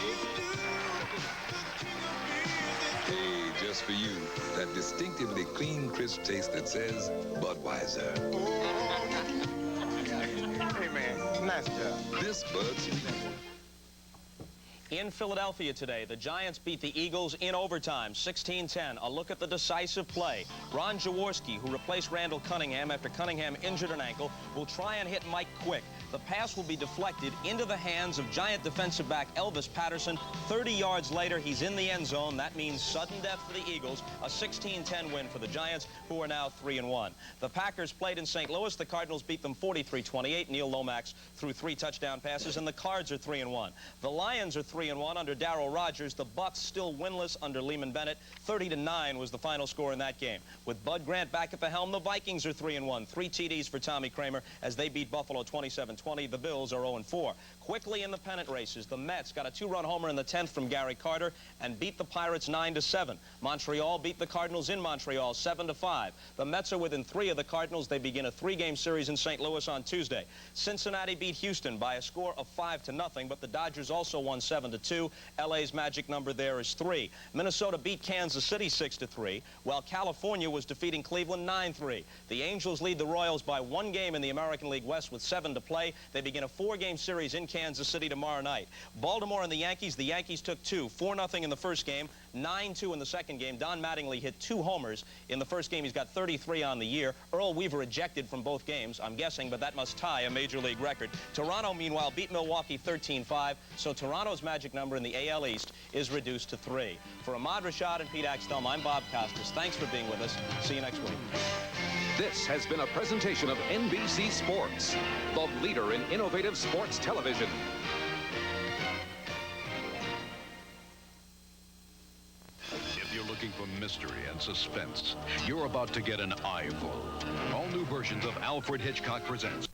L: Hey, just for you, that distinctively clean, crisp taste that says Budweiser.
D: Hey, man, nice job.
L: This Bud's
C: In Philadelphia today, the Giants beat the Eagles in overtime, 16-10. A look at the decisive play. Ron Jaworski, who replaced Randall Cunningham after Cunningham injured an ankle, will try and hit Mike Quick. The pass will be deflected into the hands of Giant defensive back Elvis Patterson. 30 yards later, he's in the end zone. That means sudden death for the Eagles. A 16-10 win for the Giants, who are now 3-1. The Packers played in St. Louis. The Cardinals beat them 43-28. Neil Lomax threw 3 touchdown passes, and the Cards are 3-1. The Lions are 3-1 under Darryl Rogers. The Bucks still winless under Lehman Bennett. 30-9 was the final score in that game. With Bud Grant back at the helm, the Vikings are 3-1. 3 TDs for Tommy Kramer as they beat Buffalo 27-20. The Bills are 0-4. Quickly in the pennant races, the Mets got a 2-run homer in the 10th from Gary Carter and beat the Pirates 9-7. Montreal beat the Cardinals in Montreal 7-5. The Mets are within 3 of the Cardinals. They begin a 3-game series in St. Louis on Tuesday. Cincinnati beat Houston by a score of 5-0, but the Dodgers also won 7-2. LA's magic number there is 3. Minnesota beat Kansas City 6-3, while California was defeating Cleveland 9-3. The Angels lead the Royals by 1 game in the American League West with 7 to play. play. They begin a 4-game series in Kansas City tomorrow night. Baltimore and the Yankees took 2. 4-0 in the first game, 9-2 in the second game. Don Mattingly hit 2 homers. In the first game, he's got 33 on the year. Earl Weaver ejected from both games, I'm guessing, but that must tie a Major League record. Toronto, meanwhile, beat Milwaukee 13-5, so Toronto's magic number in the AL East is reduced to 3. For Ahmad Rashad and Pete Axtell, I'm Bob Costas. Thanks for being with us. See you next week.
E: This has been a presentation of NBC Sports, the leader in innovative sports television.
G: If you're looking for mystery and suspense, you're about to get an eyeful. All new versions of Alfred Hitchcock Presents